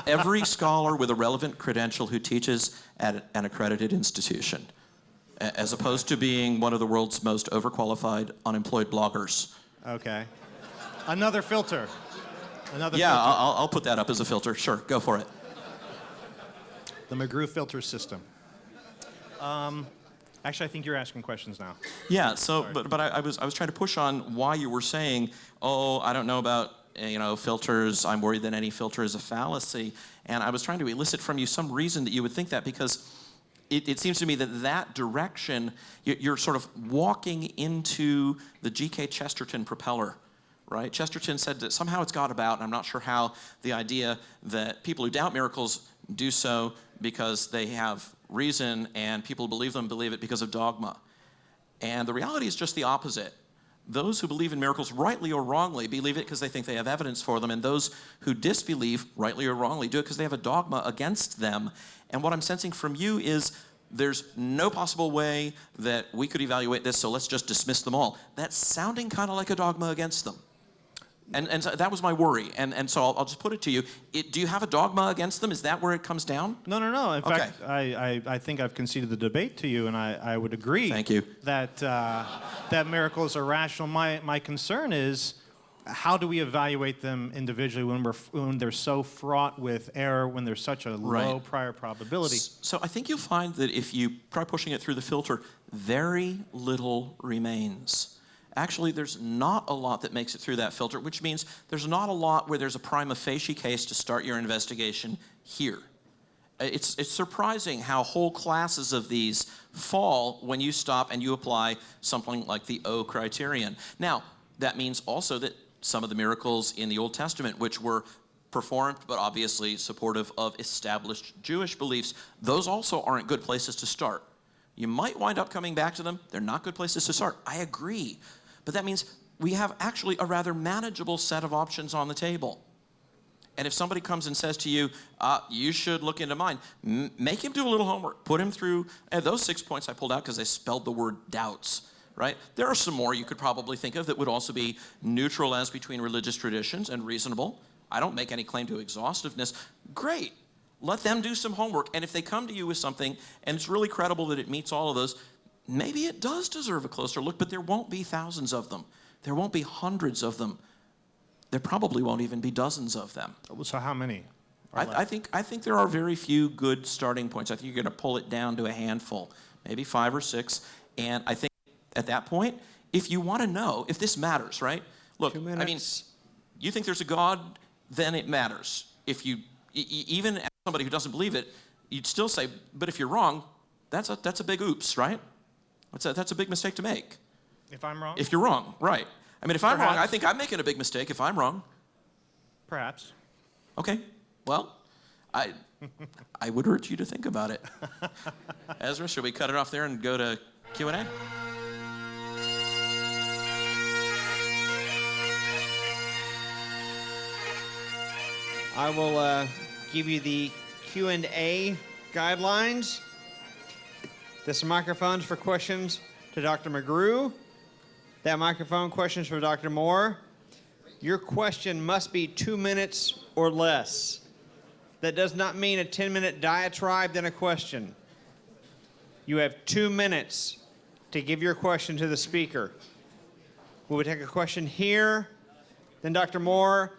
every scholar with a relevant credential who teaches at an accredited institution, as opposed to being one of the world's most overqualified unemployed bloggers. Okay. Another filter. Another Yeah, filter. I'll put that up as a filter. Sure, go for it. The McGrew filter system. Actually, I think you're asking questions now. Yeah. So, but I was trying to push on why you were saying, oh, I don't know about filters. I'm worried that any filter is a fallacy, and I was trying to elicit from you some reason that you would think that, because it seems to me that direction, you're sort of walking into the G.K. Chesterton propeller. Right? Chesterton said that somehow it's got about, and I'm not sure how, the idea that people who doubt miracles do so because they have reason, and people who believe them believe it because of dogma. And the reality is just the opposite. Those who believe in miracles, rightly or wrongly, believe it because they think they have evidence for them, and those who disbelieve, rightly or wrongly, do it because they have a dogma against them. And what I'm sensing from you is there's no possible way that we could evaluate this, so let's just dismiss them all. That's sounding kind of like a dogma against them. And so that was my worry. And so I'll just put it to you. Do you have a dogma against them? Is that where it comes down? No. In fact, I think I've conceded the debate to you, and I would agree. Thank you. That that miracles are rational. My concern is, how do we evaluate them individually when they're so fraught with error, when there's such a low prior probability? So I think you'll find that if you try pushing it through the filter, very little remains. Actually, there's not a lot that makes it through that filter, which means there's not a lot where there's a prima facie case to start your investigation here. It's surprising how whole classes of these fall when you stop and you apply something like the O criterion. Now, that means also that some of the miracles in the Old Testament, which were performed but obviously supportive of established Jewish beliefs, those also aren't good places to start. You might wind up coming back to them. They're not good places to start. I agree. But that means we have actually a rather manageable set of options on the table. And if somebody comes and says to you, you should look into mine, make him do a little homework. Put him through those 6 points I pulled out because they spelled the word doubts, right? There are some more you could probably think of that would also be neutral as between religious traditions and reasonable. I don't make any claim to exhaustiveness. Great. Let them do some homework. And if they come to you with something and it's really credible that it meets all of those, maybe it does deserve a closer look, but there won't be thousands of them. There won't be hundreds of them. there probably won't even be dozens of them. So how many? I think there are very few good starting points. I think you're going to pull it down to a handful, maybe 5 or 6. And I think at that point, if you want to know if this matters, right? Look, 2 I mean, minutes. you think there's a God, then it matters. If you, even as somebody who doesn't believe it, you'd still say, but if you're wrong, that's a big oops, right? That's a big mistake to make. If I'm wrong? If you're wrong, right. I mean, if I'm wrong, I Perhaps. think I'm making a big mistake if I'm wrong. Perhaps. Okay, well, I would urge you to think about it. Ezra, should we cut it off there and go to Q&A? I will give you the Q&A guidelines. This microphone's for questions to Dr. McGrew. That microphone, questions for Dr. Moore. Your question must be 2 minutes or less. That does not mean a 10-minute diatribe, then a question. You have 2 minutes to give your question to the speaker. We will take a question here, then Dr. Moore.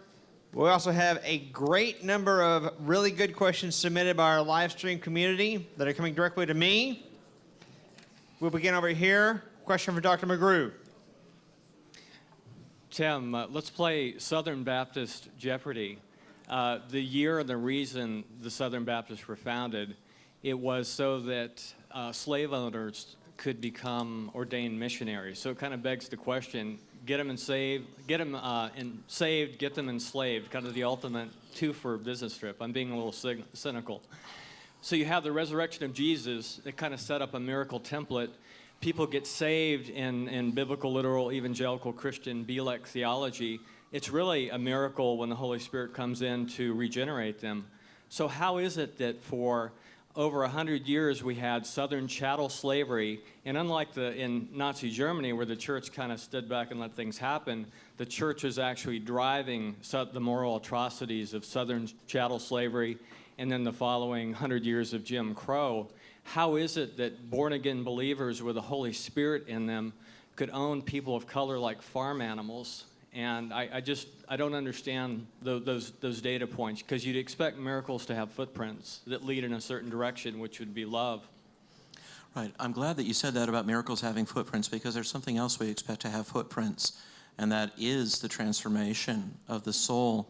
We also have a great number of really good questions submitted by our live stream community that are coming directly to me. We'll begin over here. Question for Dr. McGrew. Tim, let's play Southern Baptist Jeopardy. The year and the reason the Southern Baptists were founded, it was so that slave owners could become ordained missionaries. So it kind of begs the question, get them saved, get them enslaved, kind of the ultimate two-for business trip. I'm being a little cynical. So you have the resurrection of Jesus that kind of set up a miracle template. People get saved in biblical, literal, evangelical, Christian, Belek theology. It's really a miracle when the Holy Spirit comes in to regenerate them. So how is it that for over 100 years we had Southern chattel slavery, and unlike in Nazi Germany where the church kind of stood back and let things happen, the church was actually driving the moral atrocities of Southern chattel slavery and then the following 100 years of Jim Crow. How is it that born-again believers with the Holy Spirit in them could own people of color like farm animals? And I don't understand those data points, because you'd expect miracles to have footprints that lead in a certain direction, which would be love. Right. I'm glad that you said that about miracles having footprints, because there's something else we expect to have footprints, and that is the transformation of the soul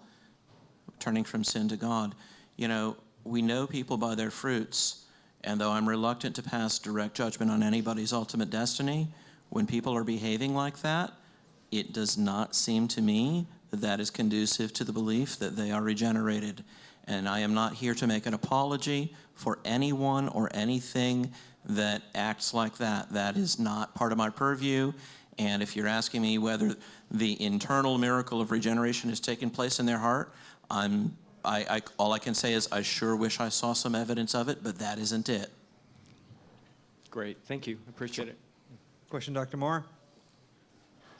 turning from sin to God. You know, we know people by their fruits, and though I'm reluctant to pass direct judgment on anybody's ultimate destiny, when people are behaving like that, it does not seem to me that that is conducive to the belief that they are regenerated. And I am not here to make an apology for anyone or anything that acts like that. That is not part of my purview. And if you're asking me whether the internal miracle of regeneration has taken place in their heart, all I can say is I sure wish I saw some evidence of it, but that isn't it. Great. Thank you. Appreciate it. Question, Dr. Moore.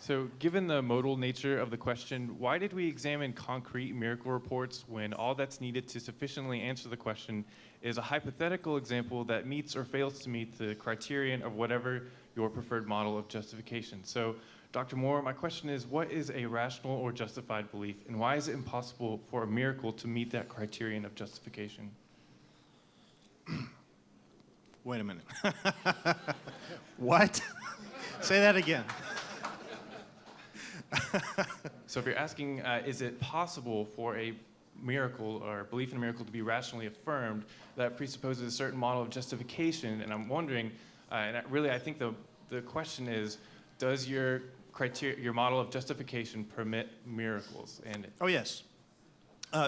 So, given the modal nature of the question, why did we examine concrete miracle reports when all that's needed to sufficiently answer the question is a hypothetical example that meets or fails to meet the criterion of whatever your preferred model of justification? So, Dr. Moore, my question is, what is a rational or justified belief, and why is it impossible for a miracle to meet that criterion of justification? Wait a minute. What? Say that again. So if you're asking, is it possible for a miracle or belief in a miracle to be rationally affirmed, that presupposes a certain model of justification, and I'm wondering, I think the question is, does your model of justification permit miracles? Oh yes,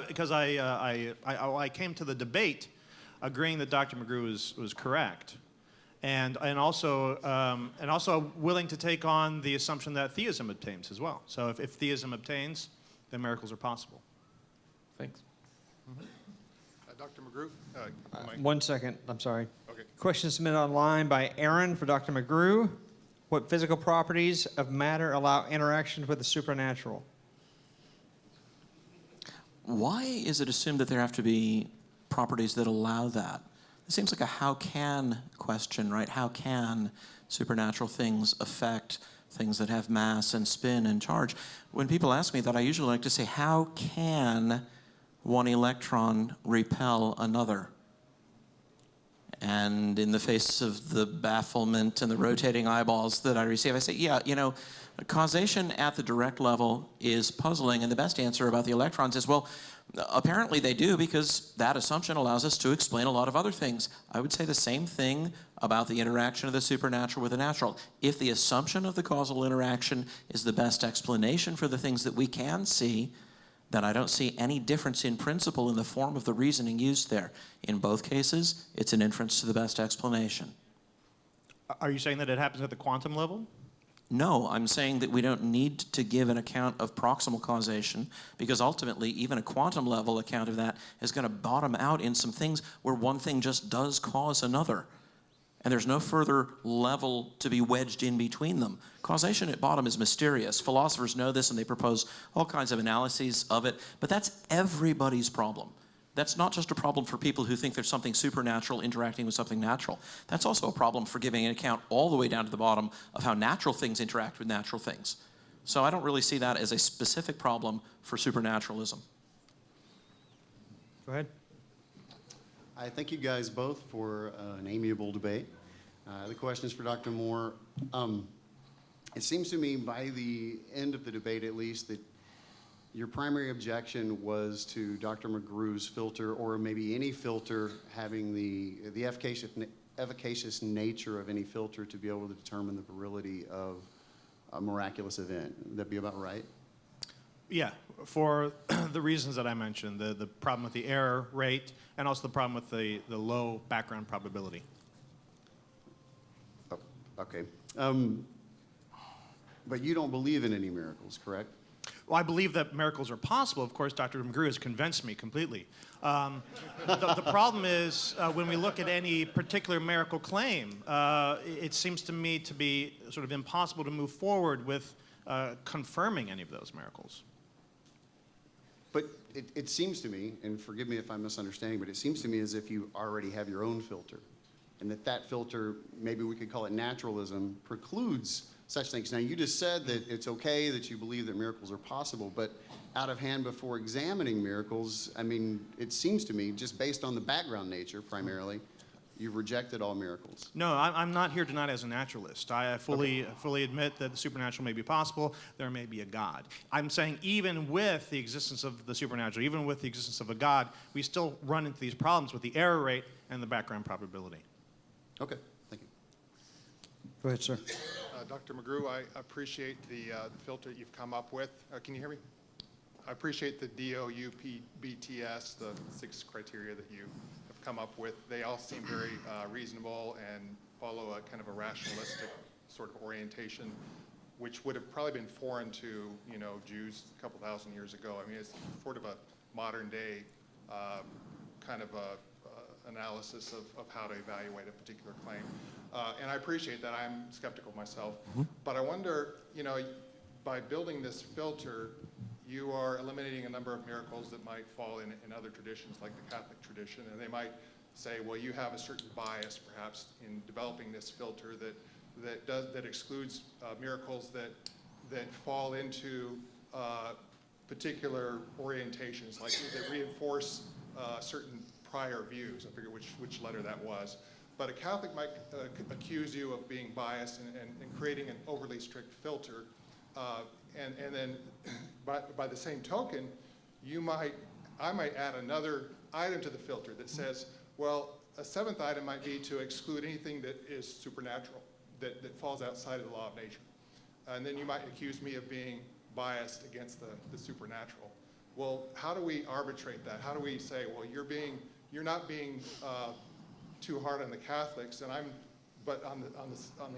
because I came to the debate agreeing that Dr. McGrew was correct, and also willing to take on the assumption that theism obtains as well. So if theism obtains, then miracles are possible. Thanks. Dr. McGrew? 1 second, I'm sorry. Okay. Question submitted online by Aaron for Dr. McGrew. What physical properties of matter allow interactions with the supernatural? Why is it assumed that there have to be properties that allow that? It seems like a how can question, right? How can supernatural things affect things that have mass and spin and charge. When people ask me that, I usually like to say, how can one electron repel another? And in the face of the bafflement and the rotating eyeballs that I receive, I say, yeah, you know, causation at the direct level is puzzling, and the best answer about the electrons is, well, apparently they do, because that assumption allows us to explain a lot of other things. I would say the same thing about the interaction of the supernatural with the natural. If the assumption of the causal interaction is the best explanation for the things that we can see, then I don't see any difference in principle in the form of the reasoning used there. In both cases, it's an inference to the best explanation. Are you saying that it happens at the quantum level? No, I'm saying that we don't need to give an account of proximal causation, because ultimately even a quantum level account of that is going to bottom out in some things where one thing just does cause another. And there's no further level to be wedged in between them. Causation at bottom is mysterious. Philosophers know this, and they propose all kinds of analyses of it, but that's everybody's problem. That's not just a problem for people who think there's something supernatural interacting with something natural. That's also a problem for giving an account all the way down to the bottom of how natural things interact with natural things. So I don't really see that as a specific problem for supernaturalism. Go ahead. I thank you guys both for an amiable debate. The question is for Dr. Moore. It seems to me by the end of the debate, at least, that your primary objection was to Dr. McGrew's filter, or maybe any filter having the efficacious nature of any filter to be able to determine the virility of a miraculous event. Would that be about right? Yeah, for the reasons that I mentioned, the problem with the error rate, and also the problem with the low background probability. Oh, okay. But you don't believe in any miracles, correct? Well, I believe that miracles are possible. Of course, Dr. McGrew has convinced me completely. The problem is when we look at any particular miracle claim, it seems to me to be sort of impossible to move forward with confirming any of those miracles. But it seems to me, and forgive me if I'm misunderstanding, but it seems to me as if you already have your own filter, and that filter, maybe we could call it naturalism, precludes such things. Now, you just said that it's okay that you believe that miracles are possible, but out of hand before examining miracles, I mean, it seems to me, just based on the background nature primarily, you've rejected all miracles. No, I'm not here tonight as a naturalist. I fully admit that the supernatural may be possible. There may be a God. I'm saying even with the existence of the supernatural, even with the existence of a God, we still run into these problems with the error rate and the background probability. Okay, thank you. Go ahead, sir. Dr. McGrew, I appreciate the filter you've come up with. Can you hear me? I appreciate the DOUPBTS, the 6 criteria that you have come up with. They all seem very reasonable and follow a kind of a rationalistic sort of orientation, which would have probably been foreign to, you know, Jews a couple thousand years ago. I mean, it's sort of a modern day kind of analysis of how to evaluate a particular claim. And I appreciate that. I'm skeptical myself. But I wonder, you know, by building this filter, you are eliminating a number of miracles that might fall in other traditions, like the Catholic tradition, and they might say, well, you have a certain bias, perhaps, in developing this filter that excludes miracles that fall into particular orientations, like that reinforce certain prior views. I forget which letter that was. But a Catholic might accuse you of being biased and creating an overly strict filter. And then by the same token, I might add another item to the filter that says, well, a 7th item might be to exclude anything that is supernatural, that falls outside of the law of nature. And then you might accuse me of being biased against the supernatural. Well, how do we arbitrate that? How do we say, well, you're not being too hard on the Catholics, but on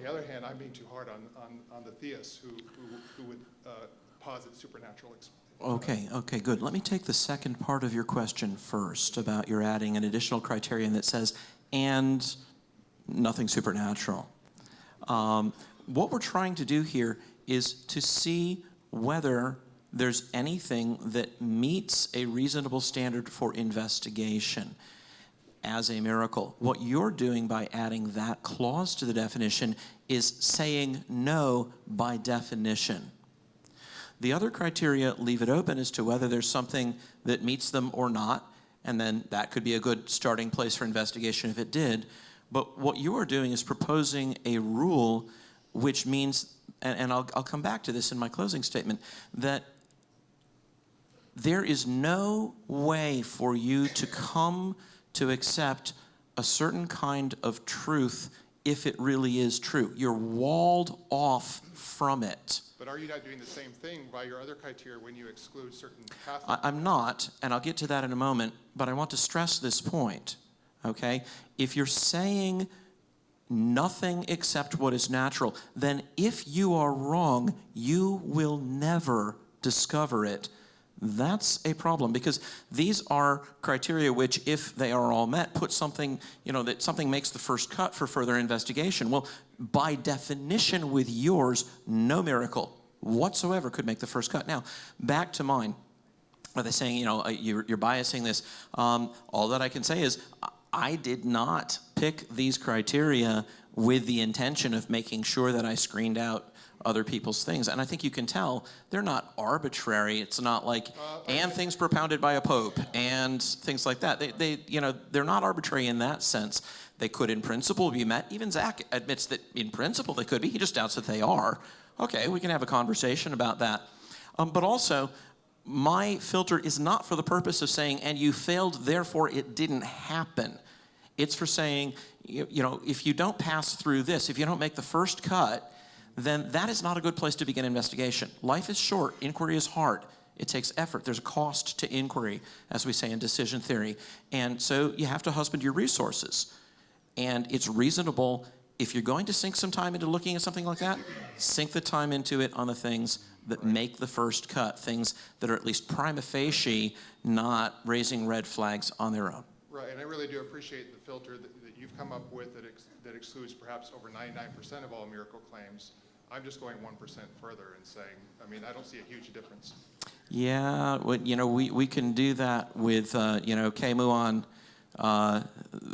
the other hand, I'm being too hard on the theists who would posit supernatural. Okay, good. Let me take the second part of your question first about your adding an additional criterion that says, and nothing supernatural. What we're trying to do here is to see whether there's anything that meets a reasonable standard for investigation as a miracle. What you're doing by adding that clause to the definition is saying no by definition. The other criteria leave it open as to whether there's something that meets them or not, and then that could be a good starting place for investigation if it did. But what you are doing is proposing a rule which means, and I'll come back to this in my closing statement, that there is no way for you to come to accept a certain kind of truth if it really is true. You're walled off from it. But are you not doing the same thing by your other criteria when you exclude certain Catholic? I'm not, and I'll get to that in a moment, but I want to stress this point, okay? If you're saying nothing except what is natural, then if you are wrong, you will never discover it. That's a problem, because these are criteria which, if they are all met, put something, that something makes the first cut for further investigation. Well, by definition with yours, no miracle whatsoever could make the first cut. Now, back to mine. Are they saying, you're biasing this? All that I can say is I did not pick these criteria with the intention of making sure that I screened out other people's things. And I think you can tell they're not arbitrary. It's not like, and things propounded by a pope and things like that. They're not arbitrary in that sense. They could in principle be met. Even Zach admits that in principle they could be. He just doubts that they are. Okay, we can have a conversation about that. But also, my filter is not for the purpose of saying, and you failed, therefore it didn't happen. It's for saying, if you don't pass through this, if you don't make the first cut, then that is not a good place to begin investigation. Life is short. Inquiry is hard. It takes effort. There's a cost to inquiry, as we say in decision theory. And so you have to husband your resources. And it's reasonable, if you're going to sink some time into looking at something like that, sink the time into it on the things that make the first cut, things that are at least prima facie not raising red flags on their own. Right, and I really do appreciate the filter that you've come up with that excludes perhaps over 99% of all miracle claims. I'm just going 1% further and saying, I don't see a huge difference. Yeah, we can do that with, K-muon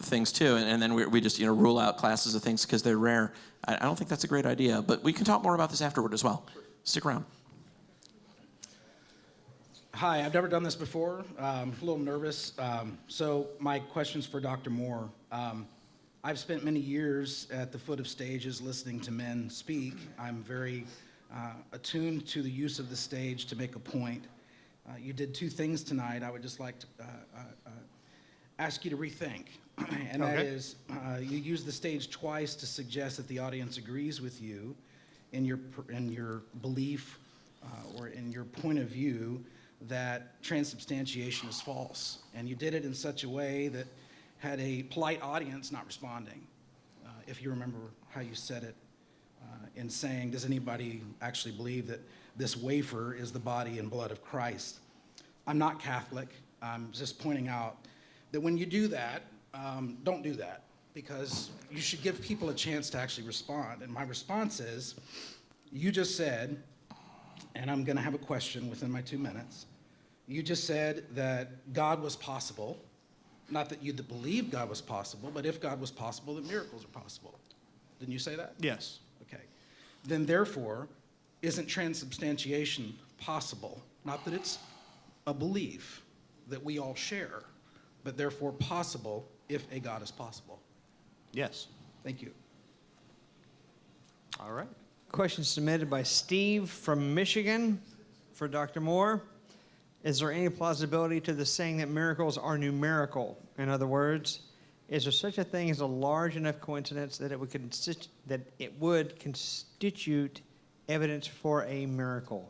things too, and then we just, rule out classes of things because they're rare. I don't think that's a great idea, but we can talk more about this afterward as well. Stick around. Hi, I've never done this before. A little nervous. So my question's for Dr. Moore. I've spent many years at the foot of stages listening to men speak. I'm very attuned to the use of the stage to make a point. You did two things tonight I would just like to ask you to rethink. And that is, you used the stage twice to suggest that the audience agrees with you in your belief or in your point of view that transubstantiation is false. And you did it in such a way that had a polite audience not responding. If you remember how you said it, in saying, does anybody actually believe that this wafer is the body and blood of Christ? I'm not Catholic. I'm just pointing out that when you do that, don't do that, because you should give people a chance to actually respond. And my response is, you just said, and I'm going to have a question within my 2 minutes. You just said that God was possible. Not that you believe God was possible, but if God was possible, then miracles are possible. Didn't you say that? Yes. Okay. Then therefore, isn't transubstantiation possible? Not that it's a belief that we all share, but therefore possible if a God is possible. Yes. Thank you. All right. Question submitted by Steve from Michigan for Dr. Moore. Is there any plausibility to the saying that miracles are numerical? In other words, is there such a thing as a large enough coincidence that it would constitute evidence for a miracle?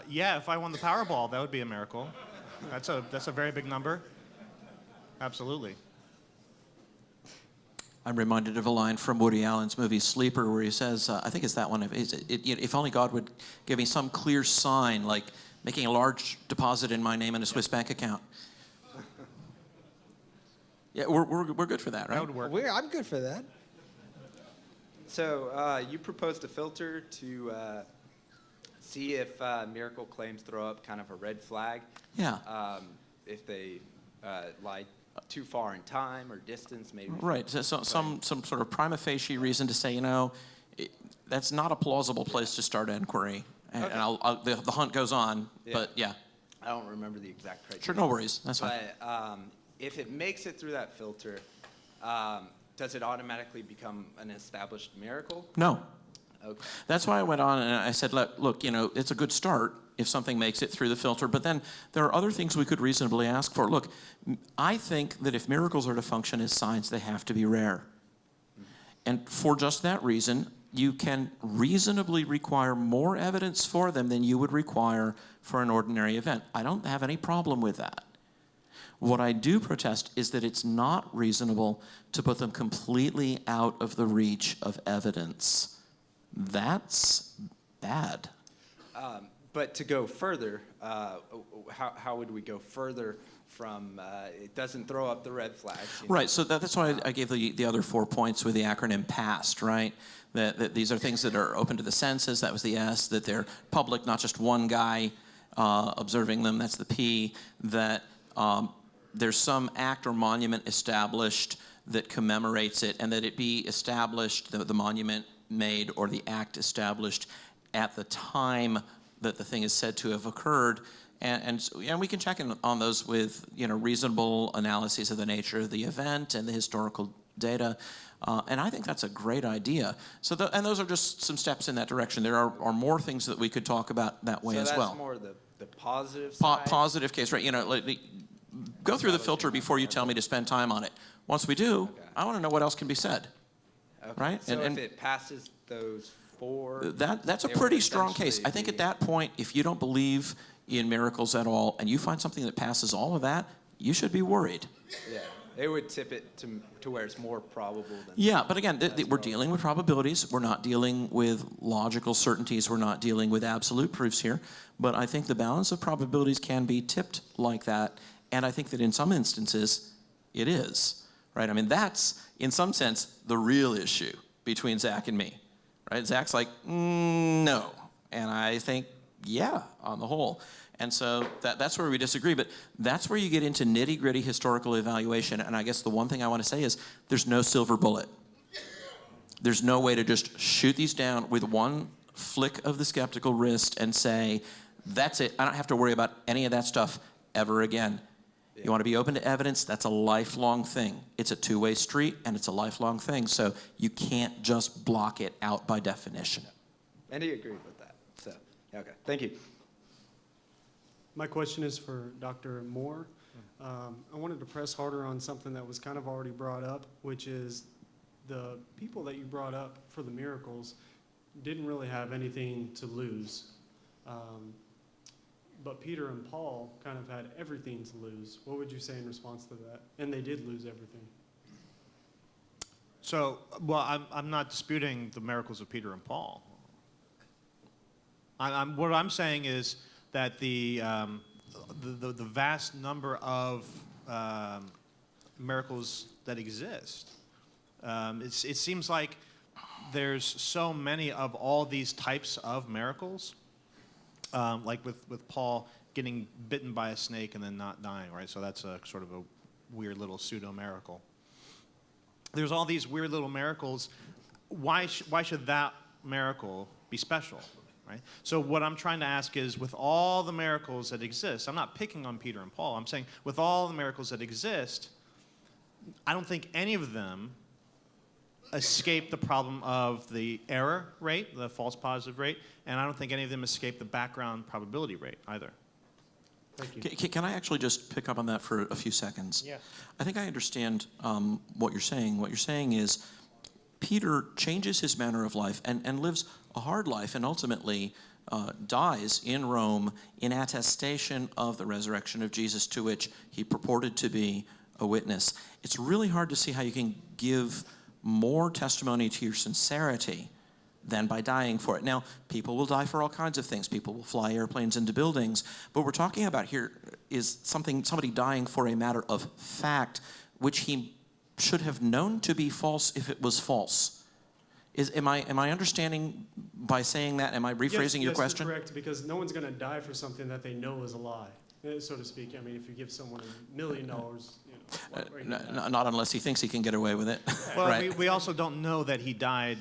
Yeah, if I won the Powerball, that would be a miracle. That's a very big number. Absolutely. I'm reminded of a line from Woody Allen's movie Sleeper where he says, I think it's that one, if only God would give me some clear sign, like making a large deposit in my name in a Swiss bank account. Yeah, we're good for that, right? That would work. I'm good for that. So you proposed a filter to see if miracle claims throw up kind of a red flag. Yeah. If they lie too far in time or distance, maybe? Right. So some sort of prima facie reason to say, that's not a plausible place to start inquiry. And, Okay. and the hunt goes on. Yeah. But yeah. I don't remember the exact criteria. Sure, no worries. That's fine. But if it makes it through that filter, does it automatically become an established miracle? No. Okay. That's why I went on and I said, look, it's a good start if something makes it through the filter, but then there are other things we could reasonably ask for. Look, I think that if miracles are to function as signs, they have to be rare. And for just that reason, you can reasonably require more evidence for them than you would require for an ordinary event. I don't have any problem with that. What I do protest is that it's not reasonable to put them completely out of the reach of evidence. That's bad. But to go further, how would we go further from it doesn't throw up the red flags? Right, so that's why I gave the other 4 points with the acronym PAST, right? That these are things that are open to the senses, that was the S, that they're public, not just one guy observing them, that's the P, that there's some act or monument established that commemorates it, and that it be established, the monument made or the act established at the time that the thing is said to have occurred, and we can check in on those with reasonable analyses of the nature of the event and the historical data, and I think that's a great idea. So and those are just some steps in that direction. There are more things that we could talk about that way as well. So that's more the positive side? Positive case, right? Go through the filter before you tell me to spend time on it. Once we do, Okay. I want to know what else can be said. Okay. Right? So And if it passes those 4... That's a it would pretty strong case. essentially I think be- at that point, if you don't believe in miracles at all and you find something that passes all of that, you should be worried. Yeah, it would tip it to where it's more probable than... Yeah, but again, we're dealing with probabilities. We're not dealing with logical certainties. We're not dealing with absolute proofs here. But I think the balance of probabilities can be tipped like that. And I think that in some instances, it is. Right? I mean, that's, in some sense, the real issue between Zach and me. Right? Zach's like, no. And I think, yeah, on the whole. And so that's where we disagree. But that's where you get into nitty-gritty historical evaluation. And I guess the one thing I want to say is there's no silver bullet. There's no way to just shoot these down with one flick of the skeptical wrist and say, that's it. I don't have to worry about any of that stuff ever again. You want to be open to evidence, that's a lifelong thing. It's a two-way street, and it's a lifelong thing. So you can't just block it out by definition. And he agreed with that. So, okay, thank you. My question is for Dr. Moore. I wanted to press harder on something that was kind of already brought up, which is the people that you brought up for the miracles didn't really have anything to lose. But Peter and Paul kind of had everything to lose. What would you say in response to that? And they did lose everything. So, well, I'm not disputing the miracles of Peter and Paul. What I'm saying is that the vast number of miracles that exist, it seems like there's so many of all these types of miracles, like with Paul getting bitten by a snake and then not dying, right? So that's a sort of a weird little pseudo miracle. There's all these weird little miracles. Why should that miracle be special, right? So what I'm trying to ask is, with all the miracles that exist, I'm not picking on Peter and Paul. I'm saying with all the miracles that exist, I don't think any of them escape the problem of the error rate, the false positive rate, and I don't think any of them escape the background probability rate either. Thank you. Can I actually just pick up on that for a few seconds? Yeah. I think I understand what you're saying. What you're saying is Peter changes his manner of life and lives a hard life and ultimately dies in Rome in attestation of the resurrection of Jesus, to which he purported to be a witness. It's really hard to see how you can give more testimony to your sincerity than by dying for it. Now, people will die for all kinds of things. People will fly airplanes into buildings. But what we're talking about here is somebody dying for a matter of fact, which he should have known to be false if it was false. Am I understanding by saying that? Am I rephrasing your question? Yes, you're correct, because no one's going to die for something that they know is a lie, so to speak. I mean, if you give someone $1 million, Not unless he thinks he can get away with it. Well, Right. we also don't know that he died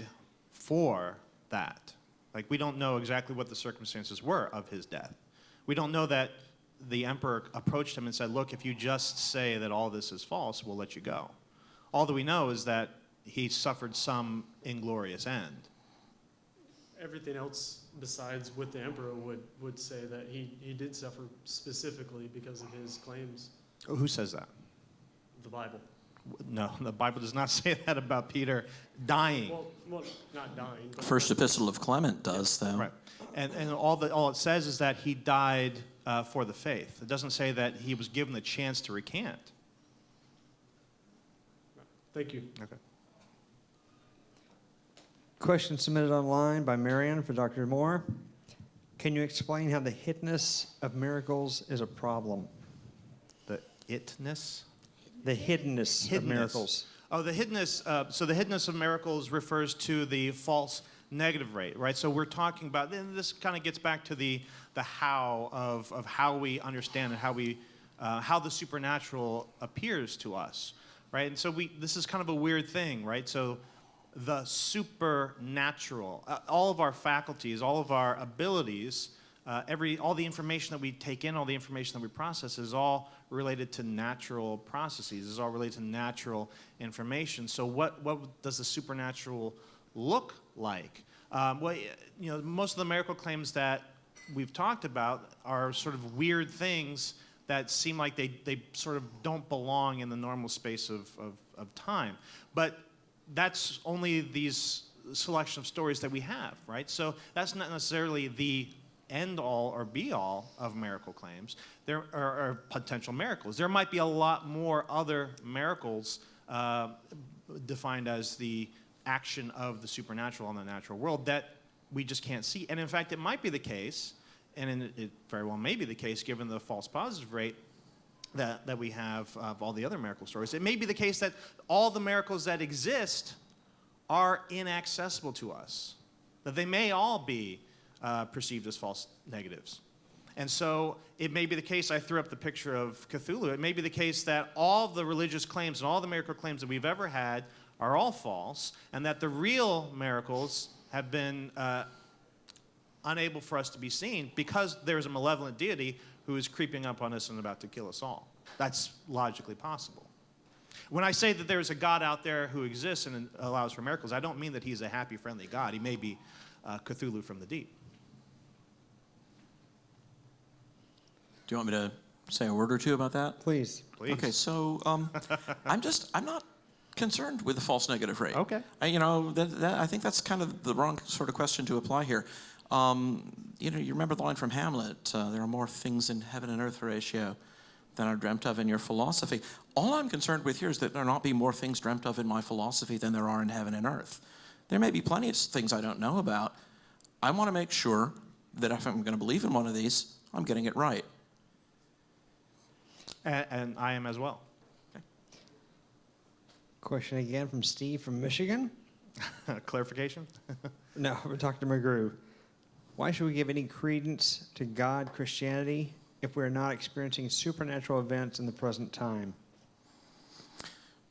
for that. Like, we don't know exactly what the circumstances were of his death. We don't know that the emperor approached him and said, look, if you just say that all this is false, we'll let you go. All that we know is that he suffered some inglorious end. Everything else besides with the emperor would say that he did suffer specifically because of his claims. Who says that? The Bible. No, the Bible does not say that about Peter dying. Well, not dying. But First epistle of Clement does, though. Right. And all it says is that he died for the faith. It doesn't say that he was given the chance to recant. Thank you. Okay. Question submitted online by Marion for Dr. Moore. Can you explain how the hiddenness of miracles is a problem? The itness? The hiddenness of miracles. Oh, the hiddenness. So the hiddenness of miracles refers to the false negative rate, right? So we're talking about, and this kind of gets back to the how of how we understand and how the supernatural appears to us, right? And so this is kind of a weird thing, right? So the supernatural, all of our faculties, all of our abilities, all the information that we take in, all the information that we process is all related to natural processes, is all related to natural information. So what does the supernatural look like? Well, most of the miracle claims that we've talked about are sort of weird things that seem like they sort of don't belong in the normal space of time. But that's only these selection of stories that we have, right? So that's not necessarily the end-all or be-all of miracle claims. There are potential miracles. There might be a lot more other miracles defined as the action of the supernatural in the natural world that we just can't see. And in fact, it might be the case, and it very well may be the case given the false positive rate that we have of all the other miracle stories. It may be the case that all the miracles that exist are inaccessible to us, that they may all be perceived as false negatives. And so it may be the case, I threw up the picture of Cthulhu, it may be the case that all the religious claims and all the miracle claims that we've ever had are all false, and that the real miracles have been unable for us to be seen because there's a malevolent deity who is creeping up on us and about to kill us all. That's logically possible. When I say that there's a God out there who exists and allows for miracles, I don't mean that he's a happy, friendly God. He may be Cthulhu from the deep. Do you want me to say a word or two about that? Please. Okay, so I'm not concerned with the false negative rate. Okay. I think that's kind of the wrong sort of question to apply here. You remember the line from Hamlet, there are more things in heaven and earth, Horatio, than are dreamt of in your philosophy. All I'm concerned with here is that there not be more things dreamt of in my philosophy than there are in heaven and earth. There may be plenty of things I don't know about. I want to make sure that if I'm going to believe in one of these, I'm getting it right. And I am as well. Okay. Question again from Steve from Michigan. Clarification? No, for Dr. McGrew. Why should we give any credence to God, Christianity, if we're not experiencing supernatural events in the present time?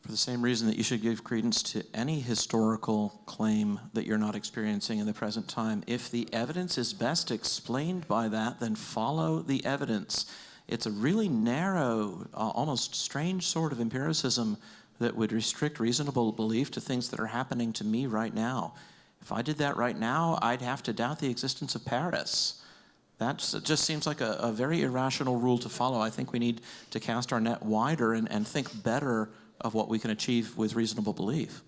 For the same reason that you should give credence to any historical claim that you're not experiencing in the present time. If the evidence is best explained by that, then follow the evidence. It's a really narrow, almost strange sort of empiricism that would restrict reasonable belief to things that are happening to me right now. If I did that right now, I'd have to doubt the existence of Paris. That just seems like a very irrational rule to follow. I think we need to cast our net wider and think better of what we can achieve with reasonable belief.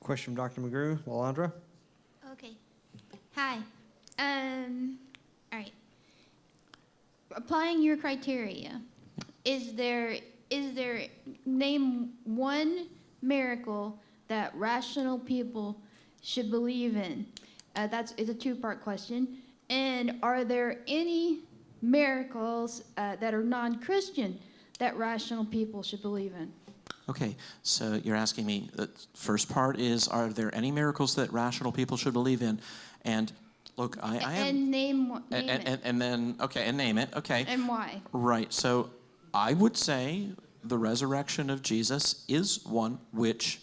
Question from Dr. McGrew. Lalandra? Okay. Hi. All right. Applying your criteria, is there name one miracle that rational people should believe in? It's a two-part question. And are there any miracles that are non-Christian that rational people should believe in? Okay, so you're asking me, the first part is, are there any miracles that rational people should believe in? And look, I am... And name it. And then, okay, and name it, okay. And why? Right, so I would say the resurrection of Jesus is one which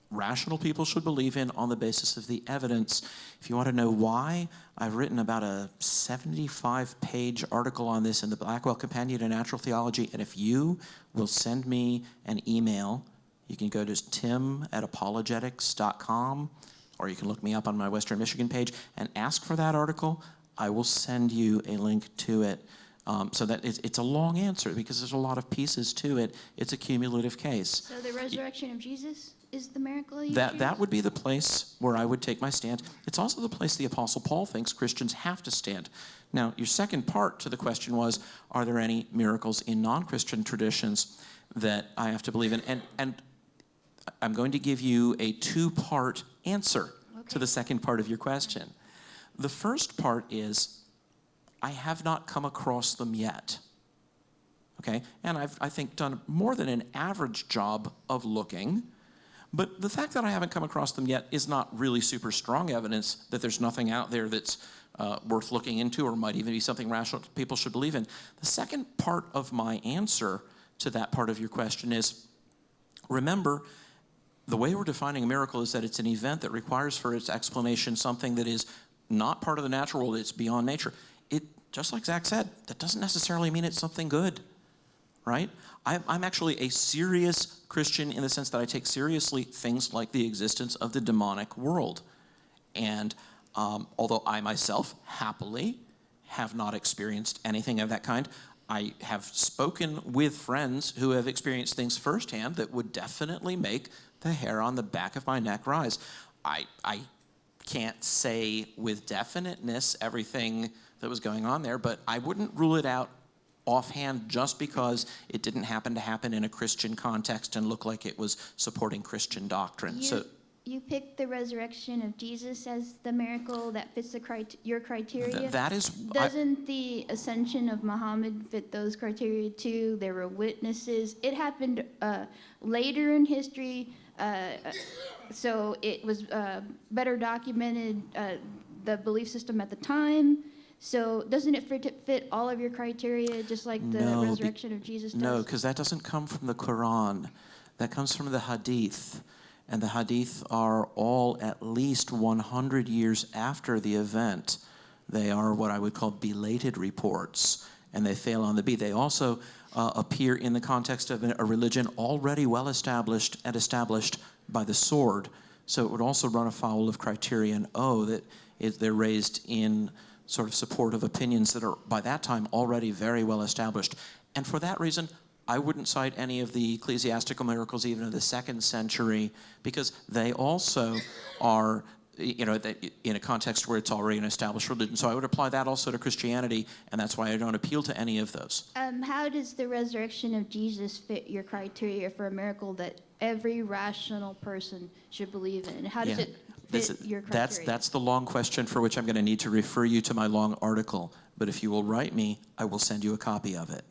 rational people should believe in on the basis of the evidence. If you want to know why, I've written about a 75-page article on this in the Blackwell Companion to Natural Theology, and if you will send me an email, you can go to tim@apologetics.com, or you can look me up on my Western Michigan page and ask for that article. I will send you a link to it. So that it's a long answer because there's a lot of pieces to it. It's a cumulative case. So the resurrection of Jesus is the miracle you That choose? would be the place where I would take my stand. It's also the place the Apostle Paul thinks Christians have to stand. Now, your second part to the question was, are there any miracles in non-Christian traditions that I have to believe in? And I'm going to give you a two-part answer to the second part of your question. The first part is, I have not come across them yet. Okay? And I've, I think, done more than an average job of looking. But the fact that I haven't come across them yet is not really super strong evidence that there's nothing out there that's worth looking into or might even be something rational people should believe in. The second part of my answer to that part of your question is, remember, the way we're defining a miracle is that it's an event that requires for its explanation something that is not part of the natural world, it's beyond nature. It, just like Zach said, that doesn't necessarily mean it's something good, right? I'm actually a serious Christian in the sense that I take seriously things like the existence of the demonic world. And although I myself happily have not experienced anything of that kind, I have spoken with friends who have experienced things firsthand that would definitely make the hair on the back of my neck rise. I can't say with definiteness everything that was going on there, but I wouldn't rule it out offhand just because it didn't happen to happen in a Christian context and look like it was supporting Christian doctrine. You picked the resurrection of Jesus as the miracle that fits your criteria? That is... Doesn't the ascension of Muhammad fit those criteria too? There were witnesses. It happened later in history, so it was better documented, the belief system at the time. So doesn't it fit all of your criteria, just like the resurrection of Jesus does? No, because that doesn't come from the Quran. That comes from the Hadith. And the Hadith are all at least 100 years after the event. They are what I would call belated reports, and they fail on the beat. They also appear in the context of a religion already well established and established by the sword. So it would also run afoul of criterion O, that they're raised in sort of support of opinions that are, by that time, already very well established. And for that reason, I wouldn't cite any of the ecclesiastical miracles even of the 2nd century, because they also are, in a context where it's already an established religion. So I would apply that also to Christianity, and that's why I don't appeal to any of those. How does the resurrection of Jesus fit your criteria for a miracle that every rational person should believe in? How does it fit your criteria? That's the long question for which I'm going to need to refer you to my long article. But if you will write me, I will send you a copy of it.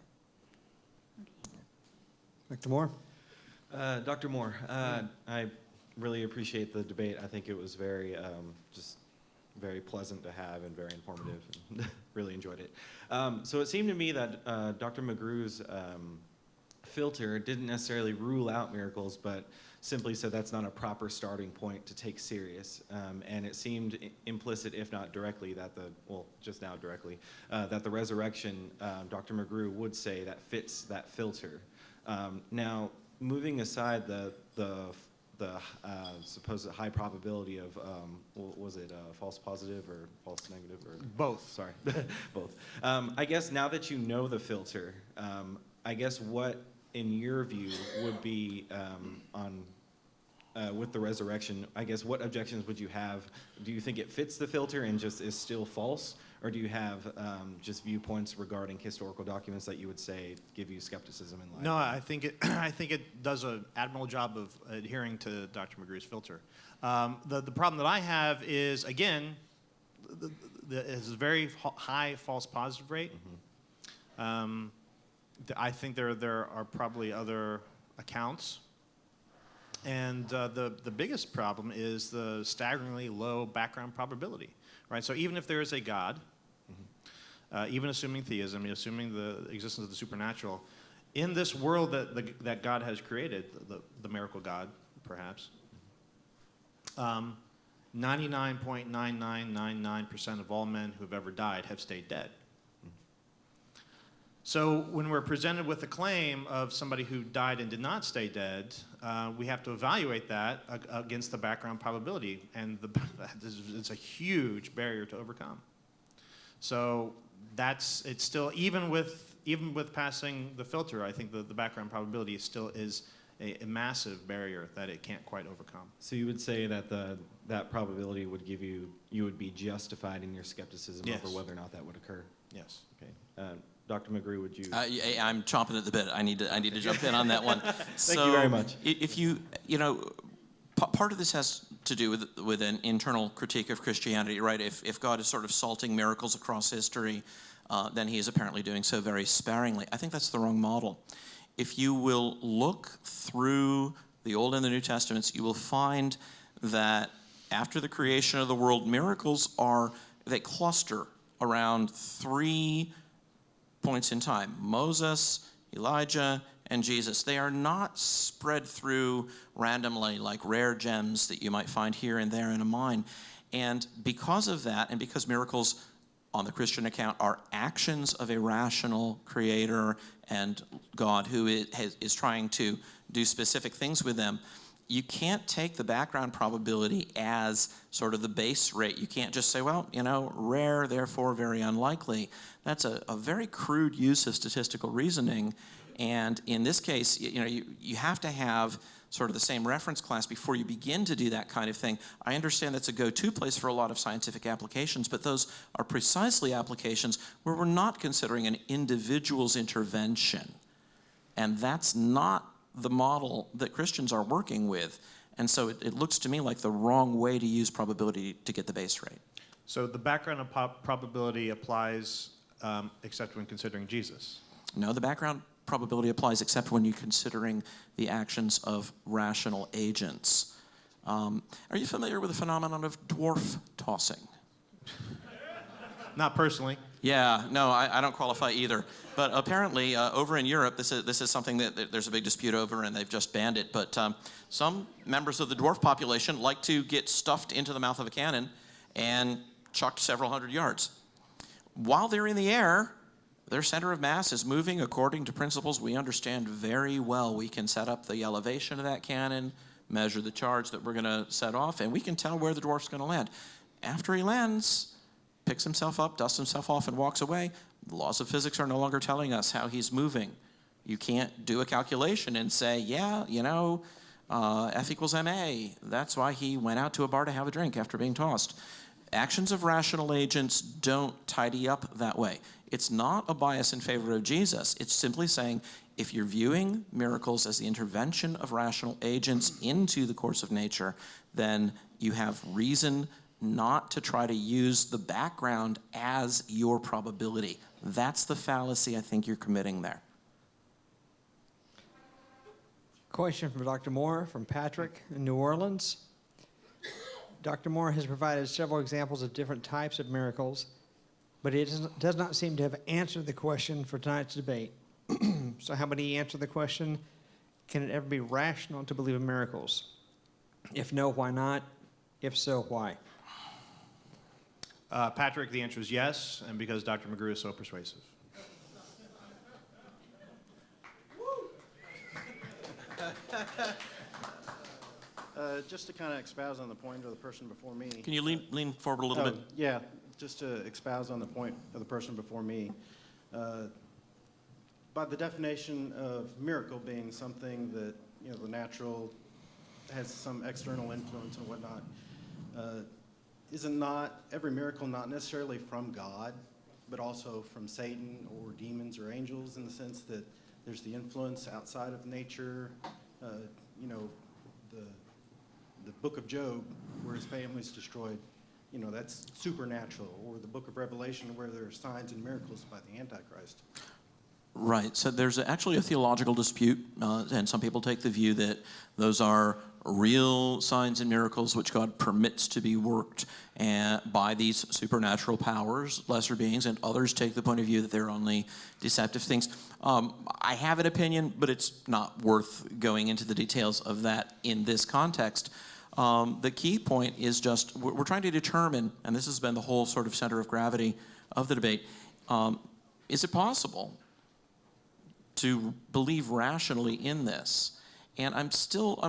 Dr. Moore? Dr. Moore, I really appreciate the debate. I think it was very, just very pleasant to have and very informative, and really enjoyed it. So it seemed to me that Dr. McGrew's filter didn't necessarily rule out miracles, but simply said that's not a proper starting point to take serious. And it seemed implicit, if not directly, that just now directly, that the resurrection, Dr. McGrew would say that fits that filter. Now, moving aside the supposed high probability of, was it false positive or false negative? Or both. Sorry, both. I guess now that you know the filter, I guess what, in your view, would be with the resurrection, I guess what objections would you have? Do you think it fits the filter and just is still false? Or do you have just viewpoints regarding historical documents that you would say give you skepticism in life? No, I think it does an admirable job of adhering to Dr. McGrew's filter. The problem that I have is, again, it's a very high false positive rate. Mm-hmm. I think there are probably other accounts. And the biggest problem is the staggeringly low background probability, right? So even if there is a God, even assuming theism, assuming the existence of the supernatural, in this world that God has created, the miracle God, perhaps, 99.9999% of all men who have ever died have stayed dead. So when we're presented with a claim of somebody who died and did not stay dead, we have to evaluate that against the background probability, and it's a huge barrier to overcome. So it's still, even with passing the filter, I think the background probability still is a massive barrier that it can't quite overcome. So you would say that that probability would give you would be justified in your skepticism Yes. over whether or not that would occur? Yes. Okay. Dr. McGrew, would you? I'm chomping at the bit. I need to jump in on that one. Thank you very much. If part of this has to do with an internal critique of Christianity, right? If God is sort of salting miracles across history, then he is apparently doing so very sparingly. I think that's the wrong model. If you will look through the Old and the New Testaments, you will find that after the creation of the world, miracles they cluster around 3 points in time: Moses, Elijah, and Jesus. They are not spread through randomly like rare gems that you might find here and there in a mine. And because of that, and because miracles on the Christian account are actions of a rational creator and God who is trying to do specific things with them, you can't take the background probability as sort of the base rate. You can't just say, well, rare, therefore very unlikely. That's a very crude use of statistical reasoning. And in this case, you have to have sort of the same reference class before you begin to do that kind of thing. I understand that's a go-to place for a lot of scientific applications, but those are precisely applications where we're not considering an individual's intervention. And that's not the model that Christians are working with. And so it looks to me like the wrong way to use probability to get the base rate. So the background of probability applies except when considering Jesus? No, the background probability applies except when you're considering the actions of rational agents. Are you familiar with the phenomenon of dwarf tossing? Not personally. Yeah, no, I don't qualify either. But apparently, over in Europe, this is something that there's a big dispute over, and they've just banned it. But some members of the dwarf population like to get stuffed into the mouth of a cannon and chucked several hundred yards. While they're in the air, their center of mass is moving according to principles we understand very well. We can set up the elevation of that cannon, measure the charge that we're going to set off, and we can tell where the dwarf's going to land. After he lands, picks himself up, dusts himself off, and walks away, the laws of physics are no longer telling us how he's moving. You can't do a calculation and say, yeah, F equals ma. That's why he went out to a bar to have a drink after being tossed. Actions of rational agents don't tidy up that way. It's not a bias in favor of Jesus. It's simply saying, if you're viewing miracles as the intervention of rational agents into the course of nature, then you have reason not to try to use the background as your probability. That's the fallacy I think you're committing there. Question from Dr. Moore from Patrick in New Orleans. Dr. Moore has provided several examples of different types of miracles, but it does not seem to have answered the question for tonight's debate. So how about he answer the question, can it ever be rational to believe in miracles? If no, why not? If so, why? Patrick, the answer is yes, and because Dr. McGrew is so persuasive. Just to kind of espouse on the point of the person before me. Can you lean forward a little bit? Yeah, just to espouse on the point of the person before me. By the definition of miracle being something that, the natural has some external influence and whatnot, isn't not every miracle not necessarily from God, but also from Satan or demons or angels, in the sense that there's the influence outside of nature. The book of Job, where his family's destroyed, that's supernatural. Or the book of Revelation, where there are signs and miracles by the Antichrist. Right. So there's actually a theological dispute, and some people take the view that those are real signs and miracles which God permits to be worked by these supernatural powers, lesser beings, and others take the point of view that they're only deceptive things. I have an opinion, but it's not worth going into the details of that in this context. The key point is just we're trying to determine, and this has been the whole sort of center of gravity of the debate, is it possible to believe rationally in this? And I'm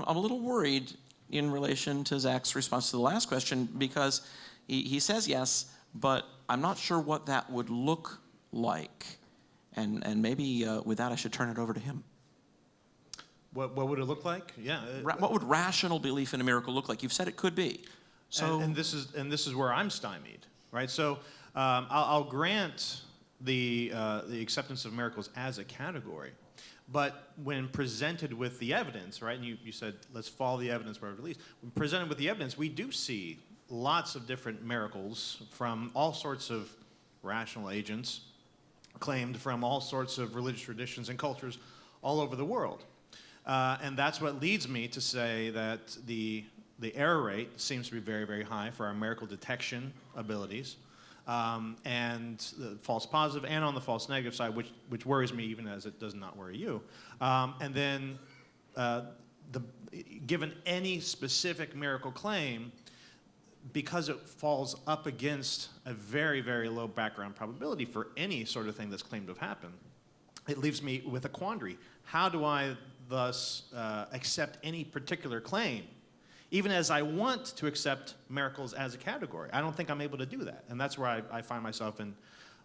a little worried in relation to Zach's response to the last question, because he says yes, but I'm not sure what that would look like. And maybe with that I should turn it over to him. What would it look like? Yeah. What would rational belief in a miracle look like? You've said it could be. So and this is where I'm stymied, right? So I'll grant the acceptance of miracles as a category, but when presented with the evidence, right? And you said let's follow the evidence wherever it leads. When presented with the evidence, we do see lots of different miracles from all sorts of rational agents, claimed from all sorts of religious traditions and cultures all over the world. And that's what leads me to say that the error rate seems to be very, very high for our miracle detection abilities, and the false positive and on the false negative side, which worries me even as it does not worry you. And then given any specific miracle claim, because it falls up against a very, very low background probability for any sort of thing that's claimed to have happened, it leaves me with a quandary. How do I thus accept any particular claim, even as I want to accept miracles as a category? I don't think I'm able to do that, and that's where I find myself in